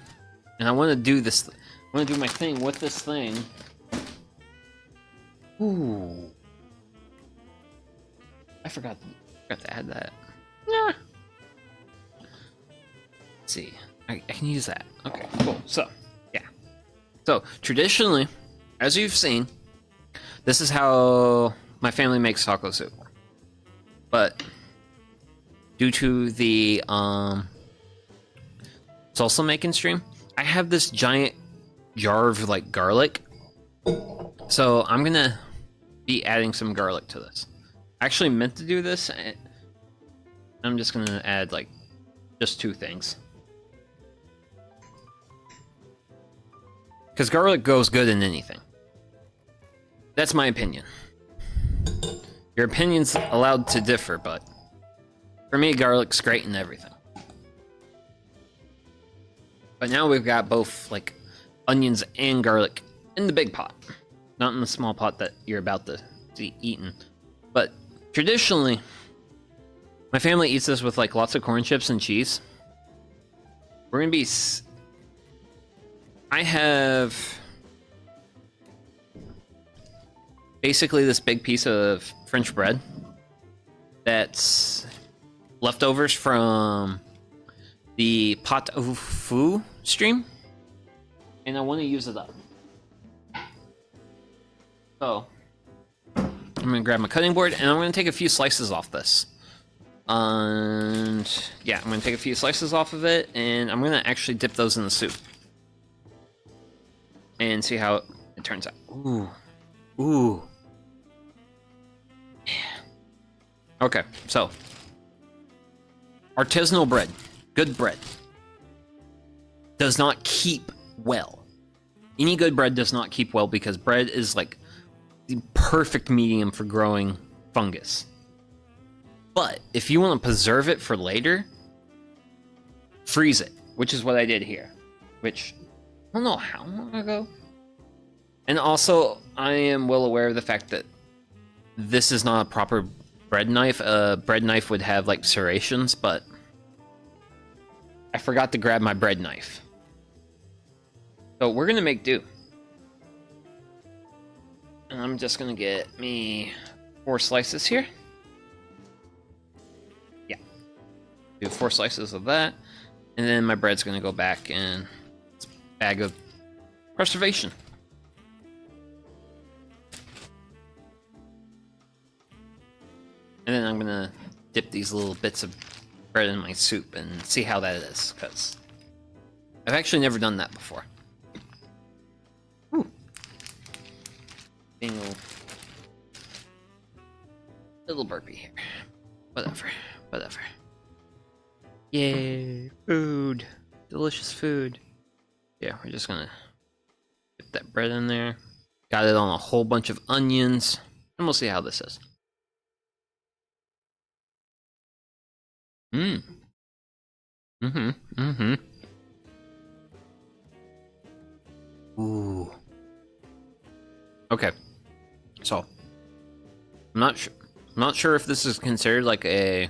and I want to do this. I want to do my thing with this thing. Ooh, I forgot to add that. Yeah. Let's see. I can use that. Okay, cool. So, yeah. So, traditionally, as you've seen, this is how my family makes taco soup. But due to the salsa making stream, I have this giant jar of like garlic. So I'm gonna be adding some garlic to this. I actually meant to do this, and I'm just gonna add like just 2 things. Because garlic goes good in anything. That's my opinion. Your opinion's allowed to differ, but for me, garlic's great in everything. But now we've got both, like, onions and garlic in the big pot. Not in the small pot that you're about to see eaten. But traditionally, my family eats this with, like, lots of corn chips and cheese. We're gonna be... I have... basically this big piece of French bread that's leftovers from the pot au feu stream, and I want to use it up. So I'm gonna grab my cutting board, and I'm gonna take a few slices off this. And yeah, I'm gonna take a few slices off of it, and I'm gonna actually dip those in the soup and see how it turns out. Ooh, ooh. Okay, so artisanal bread, good bread, does not keep well. Any good bread does not keep well because bread is like the perfect medium for growing fungus. But if you want to preserve it for later, freeze it, which is what I did here, which I don't know how long ago. And also, I am well aware of the fact that this is not a proper bread knife. A bread knife would have like serrations, but I forgot to grab my bread knife. So we're gonna make do. And I'm just gonna get me 4 slices here. Yeah. Do 4 slices of that. And then my bread's gonna go back in this bag of preservation. And then I'm gonna dip these little bits of bread in my soup and see how that is, because I've actually never done that before. Ooh. Being a little burpy here. Whatever, whatever. Yay, food. Delicious food. Yeah, we're just gonna dip that bread in there. Got it on a whole bunch of onions. And we'll see how this is. Mmm. Mm-hmm. Mm-hmm. Ooh. Okay. So, I'm not sure if this is considered like a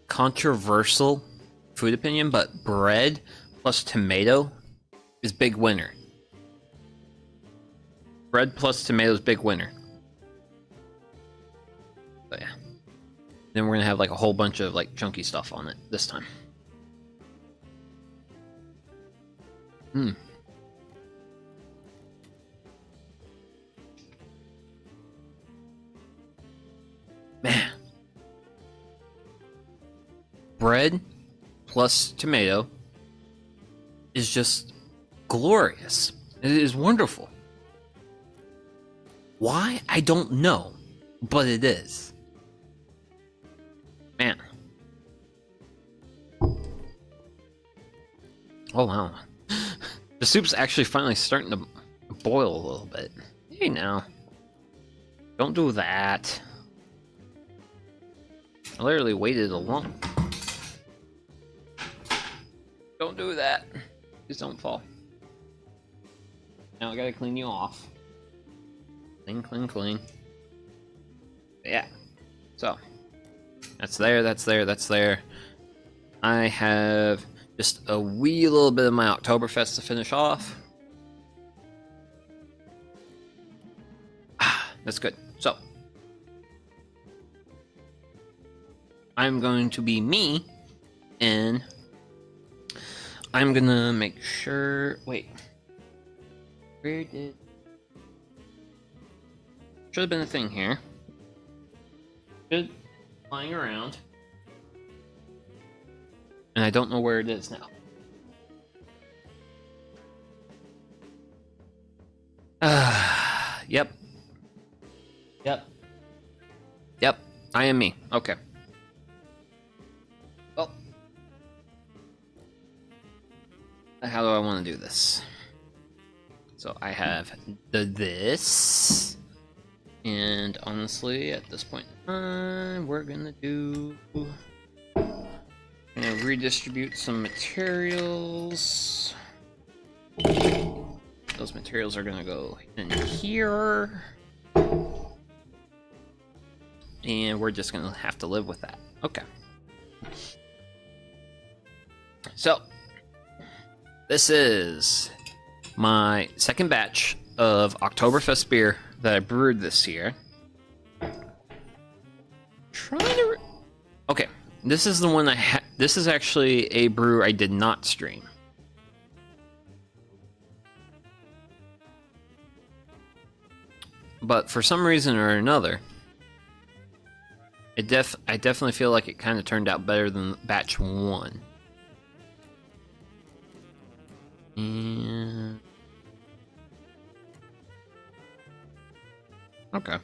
controversial food opinion, but bread plus tomato is big winner. Bread plus tomato is big winner. So yeah. Then we're gonna have like a whole bunch of like chunky stuff on it this time. Hmm. Man. bread plus tomato is just glorious. It is wonderful. Why? I don't know, but it is. Man. Oh wow. The soup's actually finally starting to boil a little bit. Hey now. Don't do that. I literally waited a long... Don't do that. Just don't fall. Now I gotta clean you off. Clean, clean, clean. Yeah. So. That's there, that's there, that's there. I have just a wee little bit of my Oktoberfest to finish off. That's good. So. I'm going to be me, and I'm gonna make sure... Wait. Where did... Should have been a thing here. Should... Flying around. And I don't know where it is now. Yep. Yep. Yep. I am me. Okay. Well. How do I want to do this? So I have this. And honestly, at this point in time, we're gonna do... Gonna redistribute some materials. Those materials are gonna go in here. And we're just gonna have to live with that. Okay. So, this is my second batch of Oktoberfest beer that I brewed this year. Okay, this is the one this is actually a brew I did not stream. But for some reason or another, I definitely feel like it kind of turned out better than batch 1. And... Okay.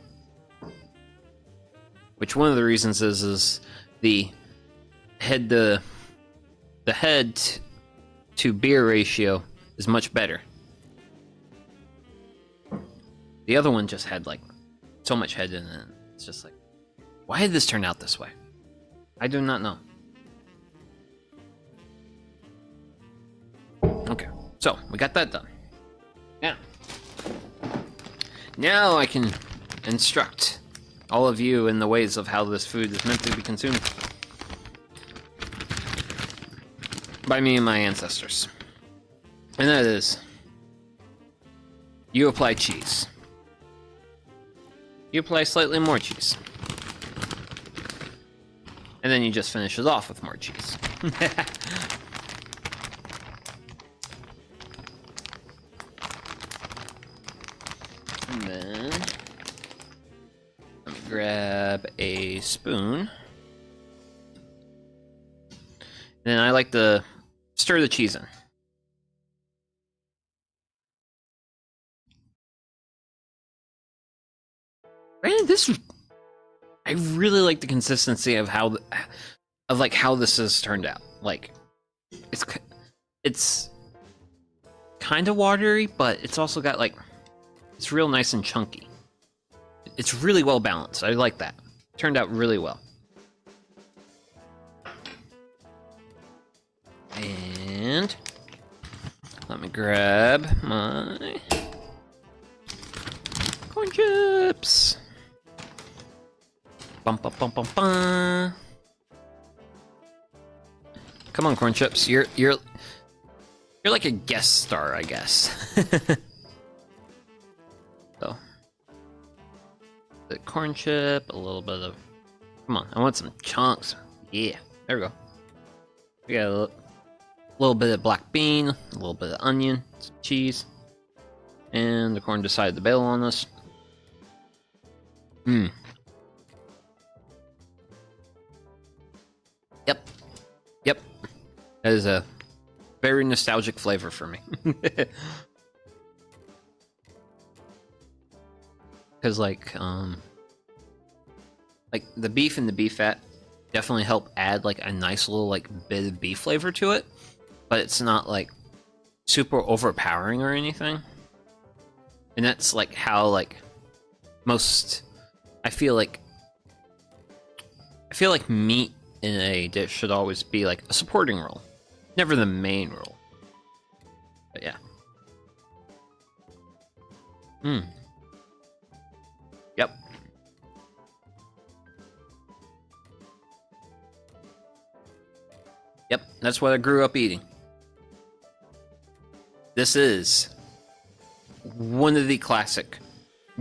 Which one of the reasons is the head to beer ratio is much better. The other one just had like so much head in it. It's just like, why did this turn out this way? I do not know. Okay, so we got that done. Now I can instruct all of you in the ways of how this food is meant to be consumed by me and my ancestors. And that is, you apply cheese. You apply slightly more cheese. And then you just finish it off with more cheese. And then let me grab a spoon. Then I like to stir the cheese in. Granted, I really like the consistency of how this has turned out. Like, it's kind of watery, but it's also got like, it's real nice and chunky. It's really well balanced. I like that. Turned out really well. And let me grab my corn chips. Bum, bum, bum, bum, bum. Come on, corn chips. You're like a guest star, I guess. So, the corn chip, a little bit of. Come on, I want some chunks. Yeah, there we go. We got a little bit of black bean, a little bit of onion, some cheese, and the corn decided to bail on us. Yep. That is a very nostalgic flavor for me. Because like the beef and the beef fat definitely help add like a nice little like bit of beef flavor to it, but it's not like super overpowering or anything. And that's like how like most I feel like meat in a dish should always be like a supporting role, never the main role. But yeah. Yep. Yep, that's what I grew up eating. This is one of the classic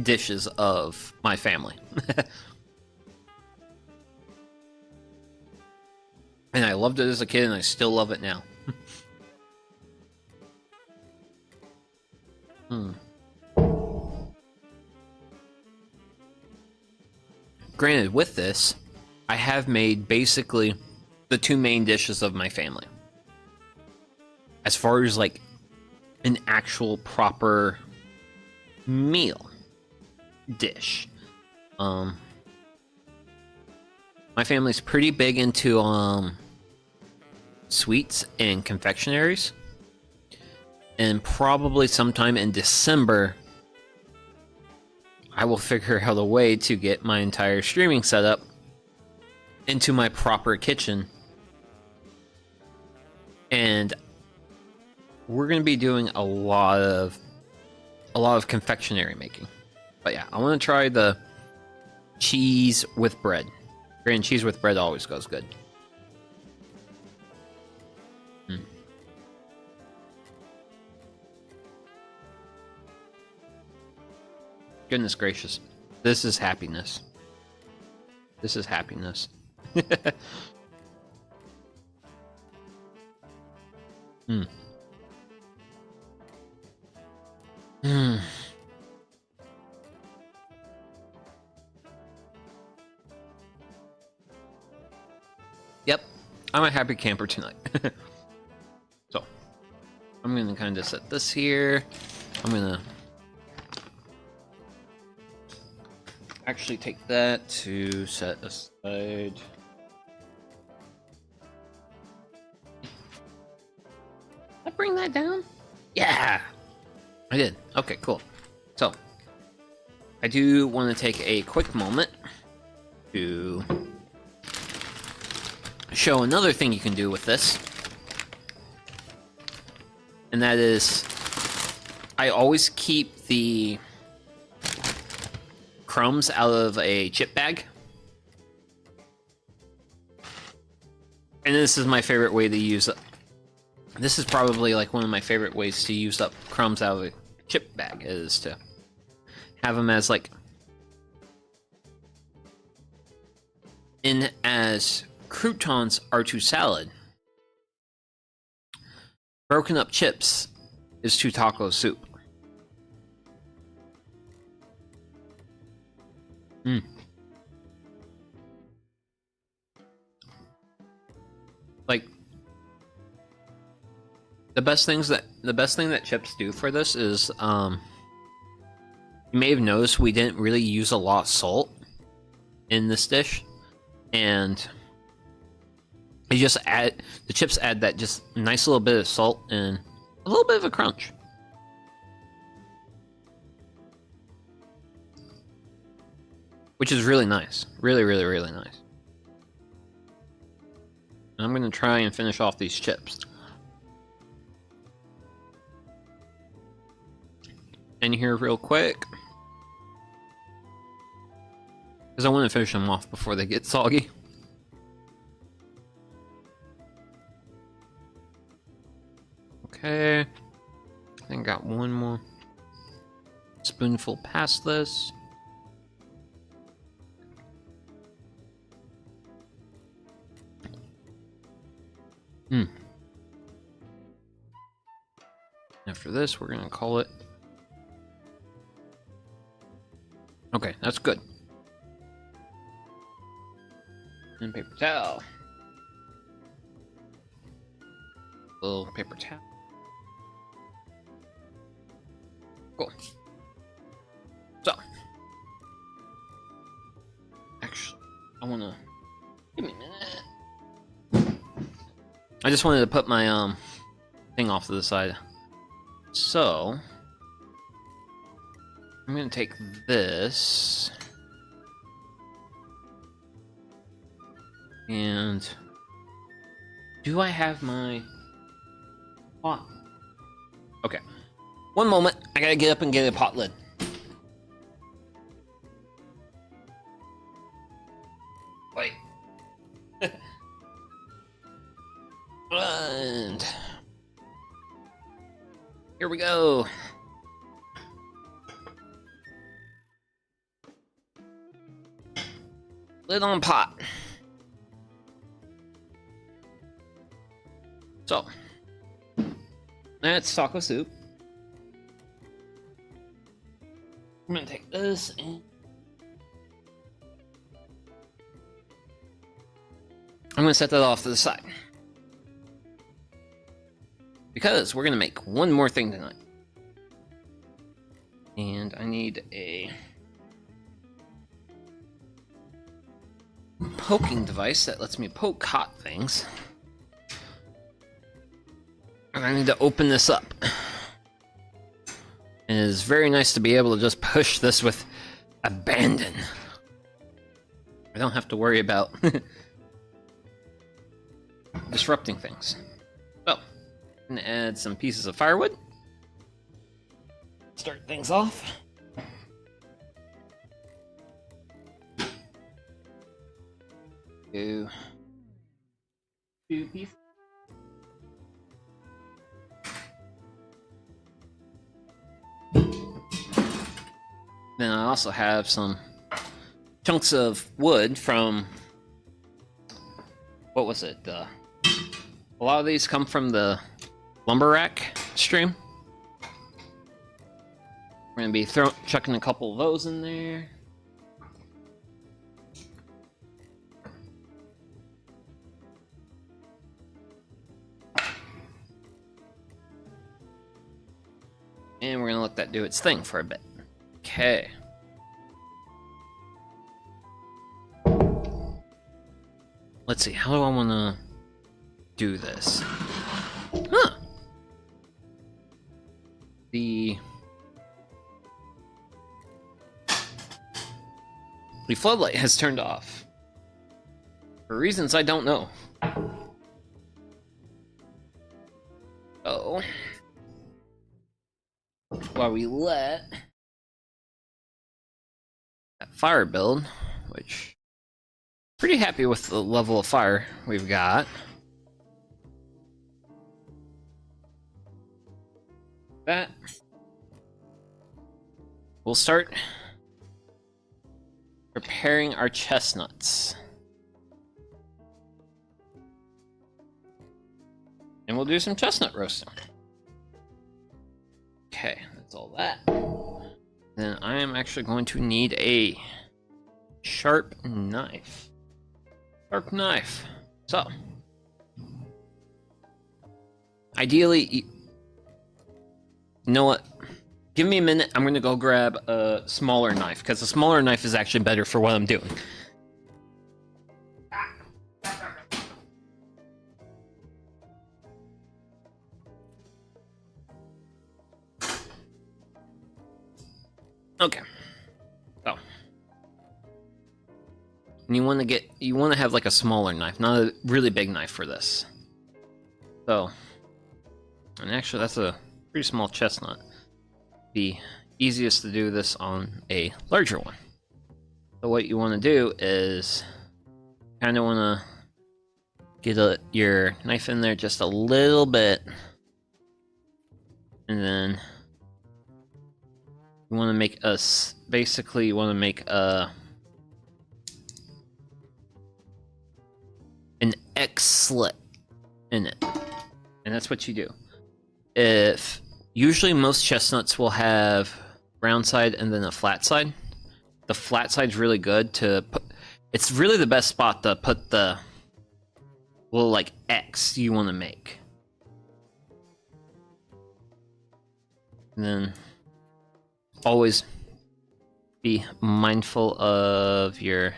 dishes of my family. And I loved it as a kid, and I still love it now. Granted, with this, I have made basically the two main dishes of my family. As far as like an actual proper meal dish. My family's pretty big into sweets and confectionaries. And probably sometime in December, I will figure out a way to get my entire streaming setup into my proper kitchen. And we're going to be doing a lot of confectionery making. But yeah, I want to try the cheese with bread. And cheese with bread always goes good. Goodness gracious. This is happiness. This is happiness. Yep, I'm a happy camper tonight. So, I'm gonna kind of set this here. I'm gonna actually take that to set aside. Did I bring that down? Yeah, I did. Okay, cool. So, I do want to take a quick moment to show another thing you can do with this. And that is, I always keep the crumbs out of a chip bag. And this is my favorite way to use it. This is probably like one of my favorite ways to use up crumbs out of a chip bag, is to have them as like in as croutons are to salad. Broken up chips is to taco soup. Like the best thing that chips do for this is you may have noticed we didn't really use a lot of salt in this dish, and you just add the chips add that just nice little bit of salt and a little bit of a crunch. Which is really nice. Really, really, really nice. I'm gonna try and finish off these chips. In here real quick, because I want to finish them off before they get soggy. Okay, I think I got one more spoonful past this. After this, we're gonna call it. Okay, that's good. And paper towel. little paper towel. Cool. So, actually, I wanna give me a minute. I just wanted to put my thing off to the side. So, I'm gonna take this and do I have my pot? Okay. One moment, I gotta get up and get a pot lid. Wait. And here we go. Lid on pot. So, that's taco soup. I'm gonna take this and I'm gonna set that off to the side. Because we're gonna make one more thing tonight. And I need a poking device that lets me poke hot things. And I need to open this up. And it is very nice to be able to just push this with abandon. I don't have to worry about disrupting things. So, I'm gonna add some pieces of firewood. Start things off. Two pieces. Then I also have some chunks of wood from, what was it? A lot of these come from the lumber rack stream. We're gonna be chucking a couple of those in there. And we're gonna let that do its thing for a bit. Okay. Let's see, how do I want to do this? Huh. The floodlight has turned off. For reasons I don't know. Oh. While we let that fire build, which pretty happy with the level of fire we've got. That we'll start preparing our chestnuts. And we'll do some chestnut roasting. Okay, that's all that. Then I am actually going to need a sharp knife. Sharp knife. So, ideally, you know what? Give me a minute. I'm going to go grab a smaller knife, because a smaller knife is actually better for what I'm doing. Okay. So, and you want to have like a smaller knife, not a really big knife for this. So, and actually that's a pretty small chestnut. The easiest to do this on a larger one. So what you want to do is kind of want to get your knife in there just a little bit, and then you want to make an X slit in it, and that's what you do. Usually most chestnuts will have round side and then a flat side. The flat side's really good to put. It's really the best spot to put the little like X you want to make. And then always be mindful of your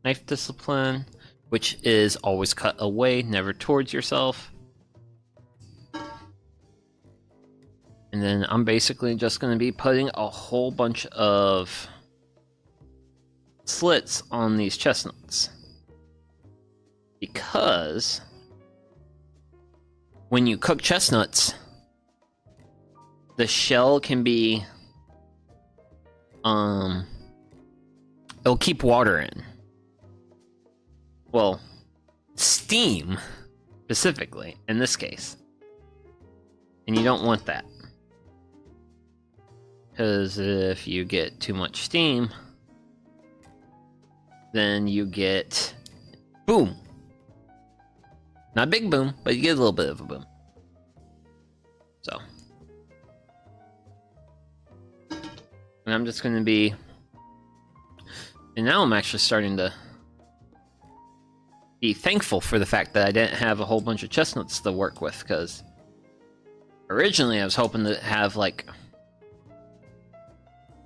knife discipline, which is always cut away, never towards yourself. And then I'm basically just going to be putting a whole bunch of slits on these chestnuts. Because when you cook chestnuts, the shell can be, it'll keep water in. Well, steam, specifically, in this case. And you don't want that. Because if you get too much steam, then you get boom. Not a big boom, but you get a little bit of a boom. So. And I'm just going to be... And now I'm actually starting to be thankful for the fact that I didn't have a whole bunch of chestnuts to work with, because originally I was hoping to have, like,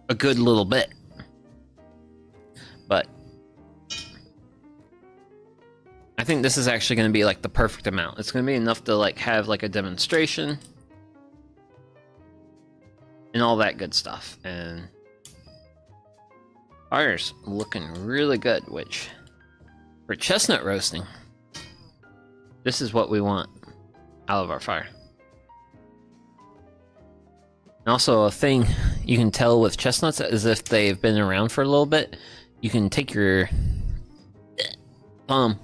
a good little bit. But I think this is actually going to be like the perfect amount. It's going to be enough to like have like a demonstration and all that good stuff. And fire's looking really good, which for chestnut roasting, this is what we want out of our fire. And also, a thing you can tell with chestnuts is if they've been around for a little bit, you can take your thumb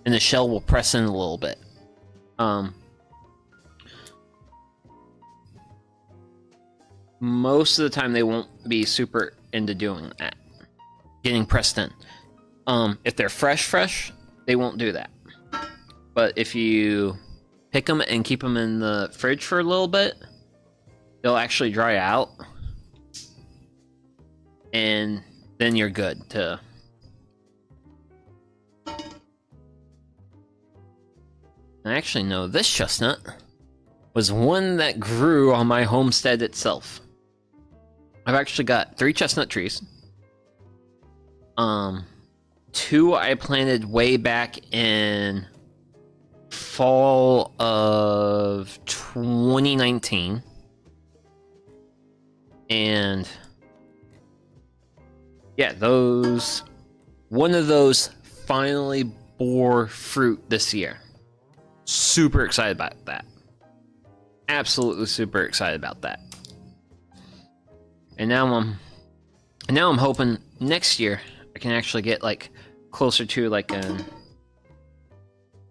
and the shell will press in a little bit. Most of the time they won't be super into doing that, getting pressed in. If they're fresh, they won't do that. But if you pick them and keep them in the fridge for a little bit, they'll actually dry out, and then you're good to... I actually know this chestnut was one that grew on my homestead itself. I've actually got 3 chestnut trees. 2 I planted way back in fall of 2019. And yeah, one of those finally bore fruit this year. Super excited about that. Absolutely super excited about that. And now I'm hoping next year I can actually get like closer to like an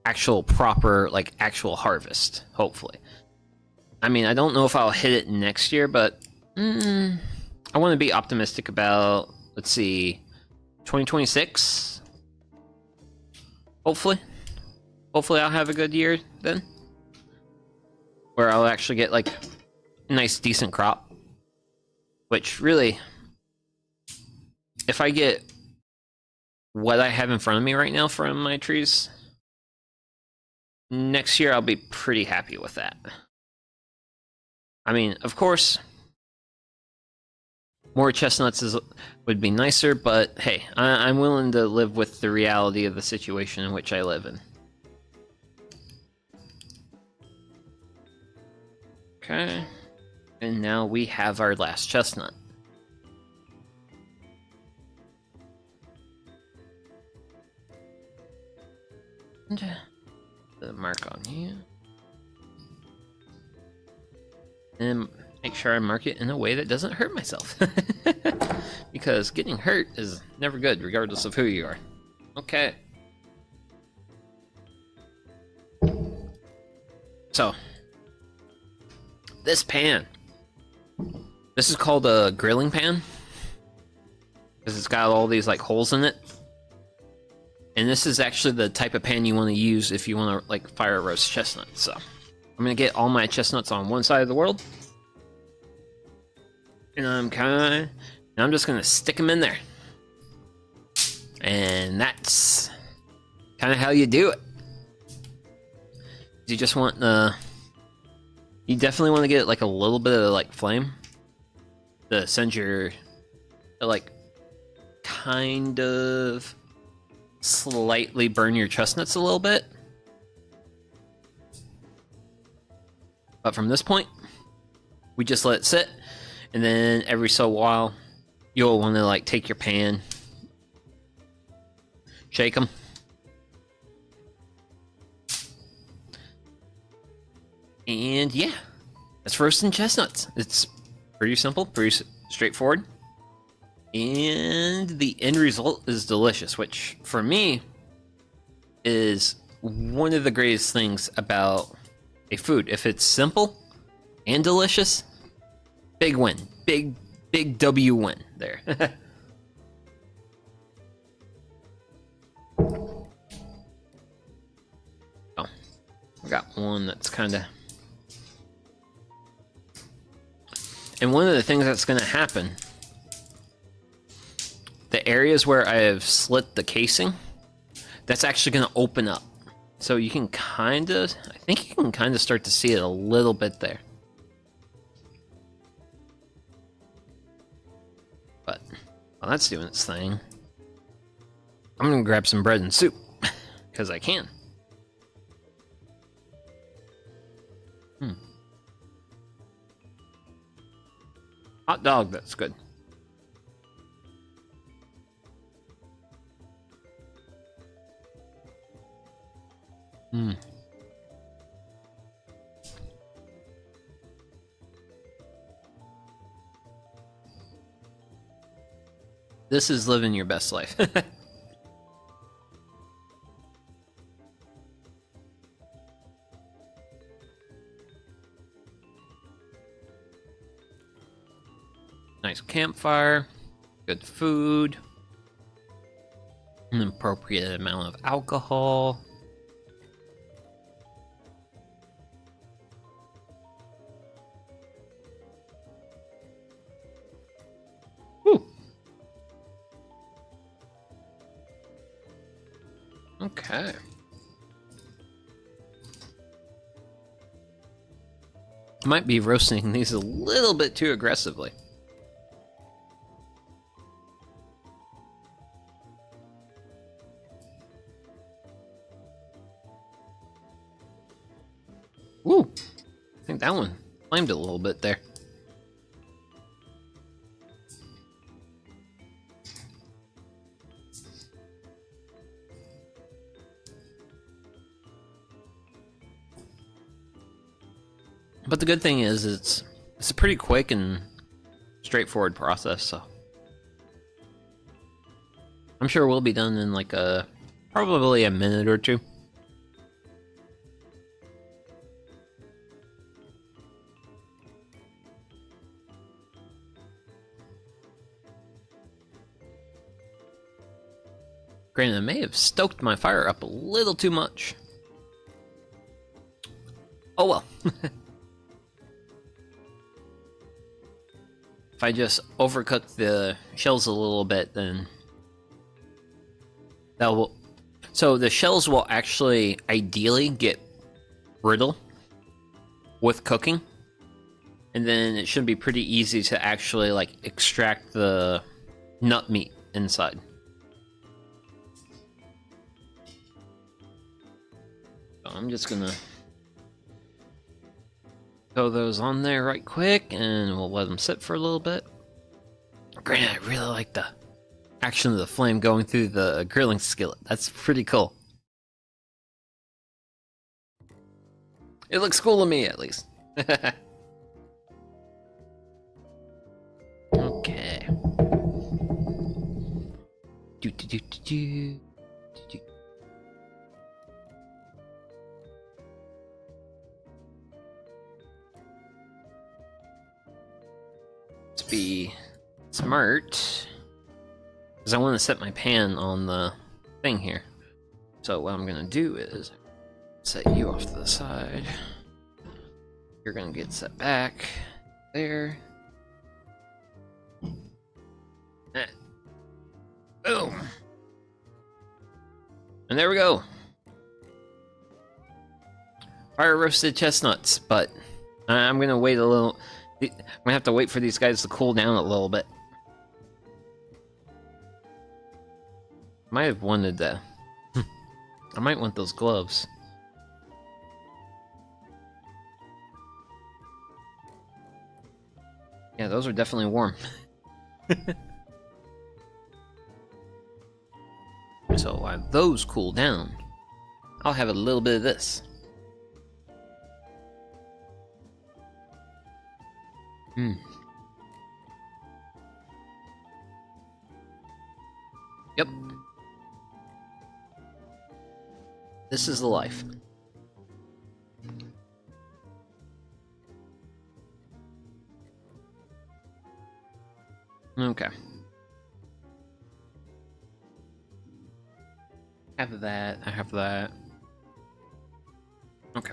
actual proper like actual harvest, hopefully. I mean, I don't know if I'll hit it next year, but I want to be optimistic about, let's see, 2026. Hopefully I'll have a good year then, where I'll actually get like a nice decent crop. Which really, if I get what I have in front of me right now from my trees, next year I'll be pretty happy with that. I mean, of course, more chestnuts would be nicer, but hey, I'm willing to live with the reality of the situation in which I live in. Okay, and now we have our last chestnut. The mark on here. And make sure I mark it in a way that doesn't hurt myself. Because getting hurt is never good, regardless of who you are. Okay. So, this pan. This is called a grilling pan. Because it's got all these like holes in it. And this is actually the type of pan you want to use if you want to like fire roast chestnuts. So, I'm going to get all my chestnuts on one side of the world. And I'm just going to stick them in there. And that's kind of how you do it. You just want You definitely want to get like a little bit of like flame to send your like kind of slightly burn your chestnuts a little bit. But from this point, we just let it sit, and then every so while, you'll want to like take your pan, shake them, and yeah, that's roasting chestnuts. It's pretty simple, pretty straightforward, and the end result is delicious, which for me is one of the greatest things about a food. If it's simple and delicious, big win. Big W win there. Oh, I got one that's kind of... And one of the things that's going to happen, the areas where I have slit the casing, that's actually going to open up. So you can kind of, I think you can kind of start to see it a little bit there. But while that's doing its thing, I'm going to grab some bread and soup, because I can. Hot dog, that's good. This is living your best life. Nice campfire, good food, an appropriate amount of alcohol. Woo. Okay. Might be roasting these a little bit too aggressively. Woo! I think that one flamed a little bit there. But the good thing is it's a pretty quick and straightforward process, so I'm sure we'll be done in like probably a minute or two. Granted, I may have stoked my fire up a little too much. Oh well. If I just overcook the shells a little bit, then that will... So the shells will actually ideally get brittle with cooking, and then it should be pretty easy to actually like extract the nut meat inside. So I'm just gonna throw those on there right quick, and we'll let them sit for a little bit. Granted, I really like the action of the flame going through the grilling skillet. That's pretty cool. It looks cool to me, at least. Okay. Let's be smart, because I want to set my pan on the thing here. So what I'm gonna do is set you off to the side. You're gonna get set back there. Boom. And there we go. Fire roasted chestnuts, but I'm gonna wait a little. I'm gonna have to wait for these guys to cool down a little bit. Might have wanted that. I might want those gloves. Yeah, those are definitely warm. So while those cool down, I'll have a little bit of this. Yep. This is the life. Okay. I have that. I have that. Okay.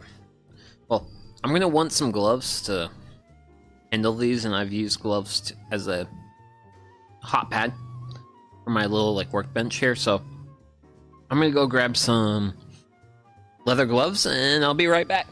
Well, I'm gonna want some gloves to handle these, and I've used gloves as a hot pad for my little like workbench here. So I'm gonna go grab some leather gloves, and I'll be right back.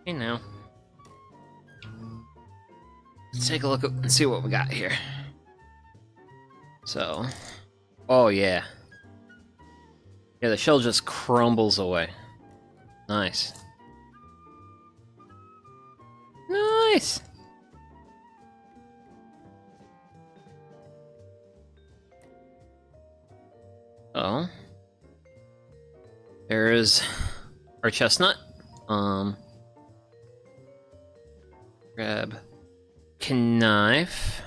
Hey now. Let's take a look and see what we got here. So, oh yeah. Yeah, the shell just crumbles away. Nice. Nice! Oh. There is our chestnut. Grab knife.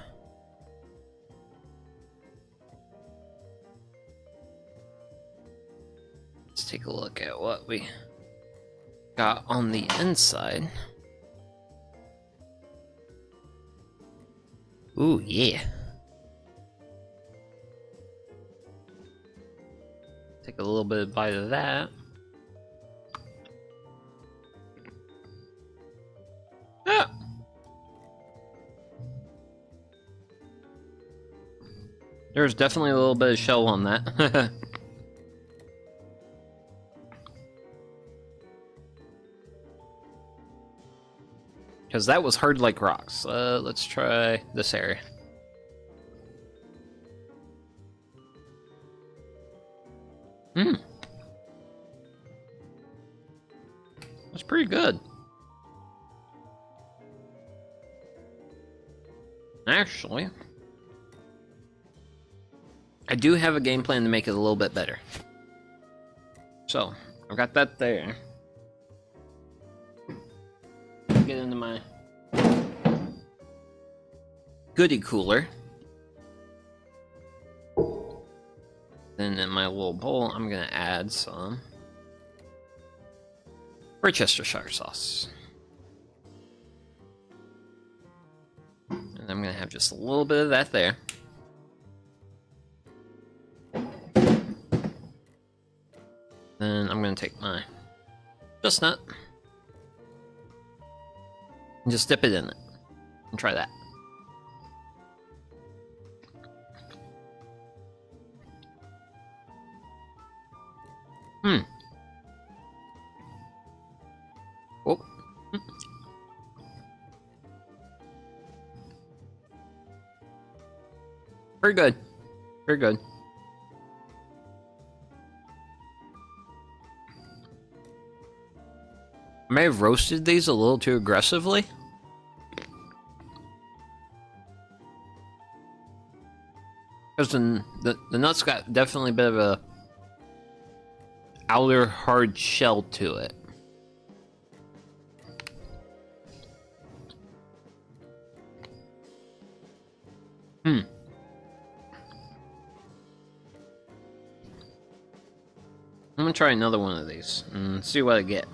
Let's take a look at what we got on the inside. Ooh, yeah. Take a little bit of bite of that. Ah! There's definitely a little bit of shell on that. Because that was hard like rocks. Let's try this area. That's pretty good. Actually, I do have a game plan to make it a little bit better. So, I've got that there. Get into my goodie cooler. Then in my little bowl, I'm gonna add some Worcestershire sauce. And I'm gonna have just a little bit of that there. Then I'm gonna take my chestnut and just dip it in it. And try that. Oh. Very good. Very good. I may have roasted these a little too aggressively. Because the nuts got definitely a bit of a outer hard shell to it. I'm gonna try another one of these and see what I get.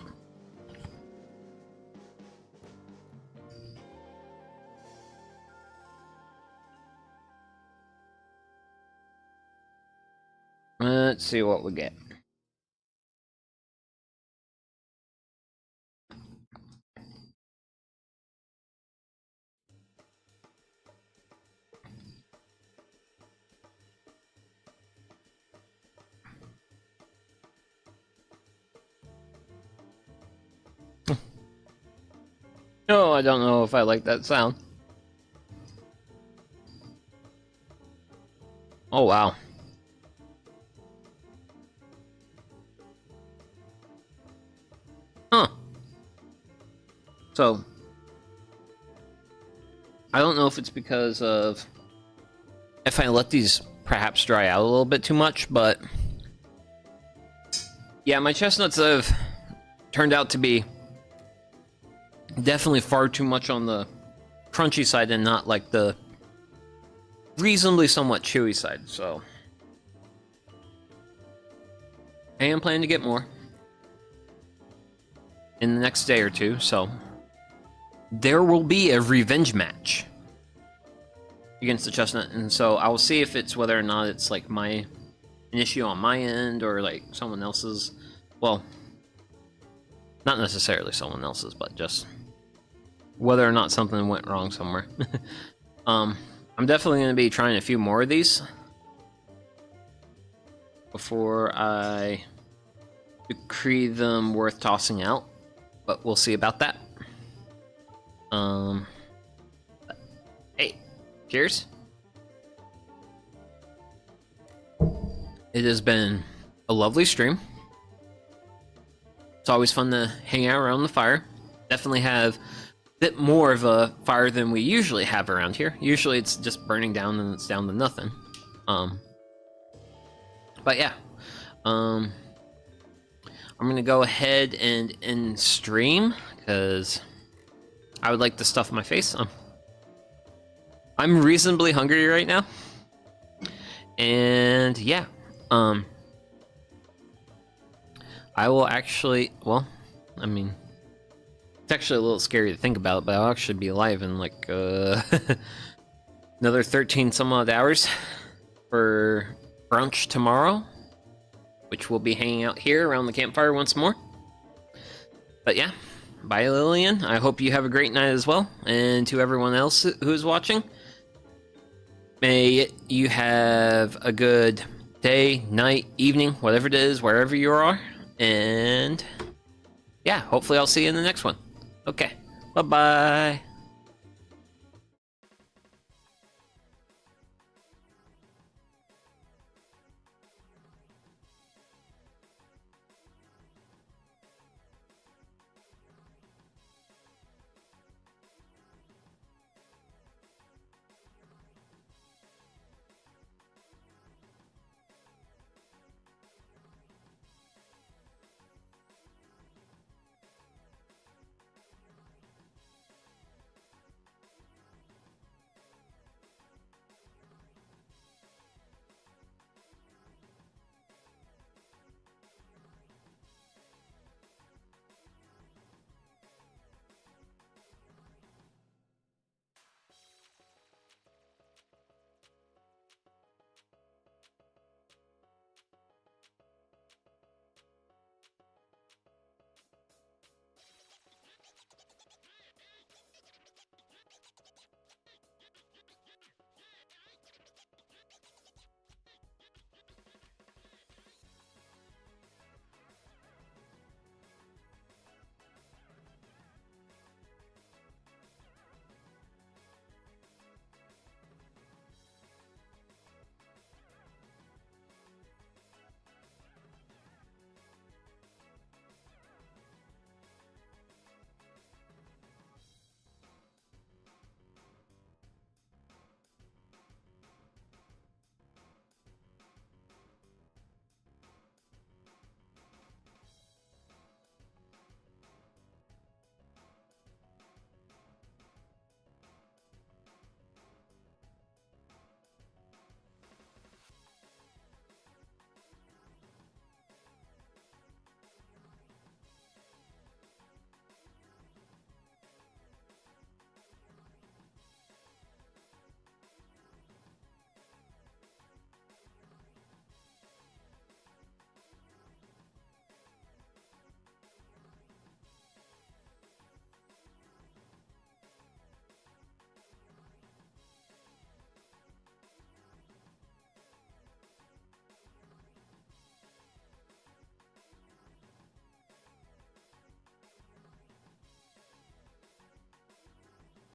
Let's see what we get. No, I don't know if I like that sound. Oh, wow. Huh. So, I don't know if it's because of if I let these perhaps dry out a little bit too much, but yeah, my chestnuts have turned out to be definitely far too much on the crunchy side and not like the reasonably somewhat chewy side, so I am planning to get more in the next day or two, so there will be a revenge match against the chestnut, and so I will see if it's whether or not it's like an issue on my end or like someone else's. Well, not necessarily someone else's, but just whether or not something went wrong somewhere. I'm definitely going to be trying a few more of these before I decree them worth tossing out, but we'll see about that. Hey, cheers. It has been a lovely stream. It's always fun to hang out around the fire. Definitely have a bit more of a fire than we usually have around here. Usually it's just burning down and it's down to nothing. But yeah. I'm gonna go ahead and end stream because I would like to stuff my face. I'm reasonably hungry right now. And yeah. I will actually, well, I mean, it's actually a little scary to think about, but I'll actually be alive in like another 13 some odd hours for brunch tomorrow, which we'll be hanging out here around the campfire once more. But yeah, bye Lillian. I hope you have a great night as well. And to everyone else who's watching, may you have a good day, night, evening, whatever it is, wherever you are. And yeah, hopefully I'll see you in the next one. Okay, bye-bye.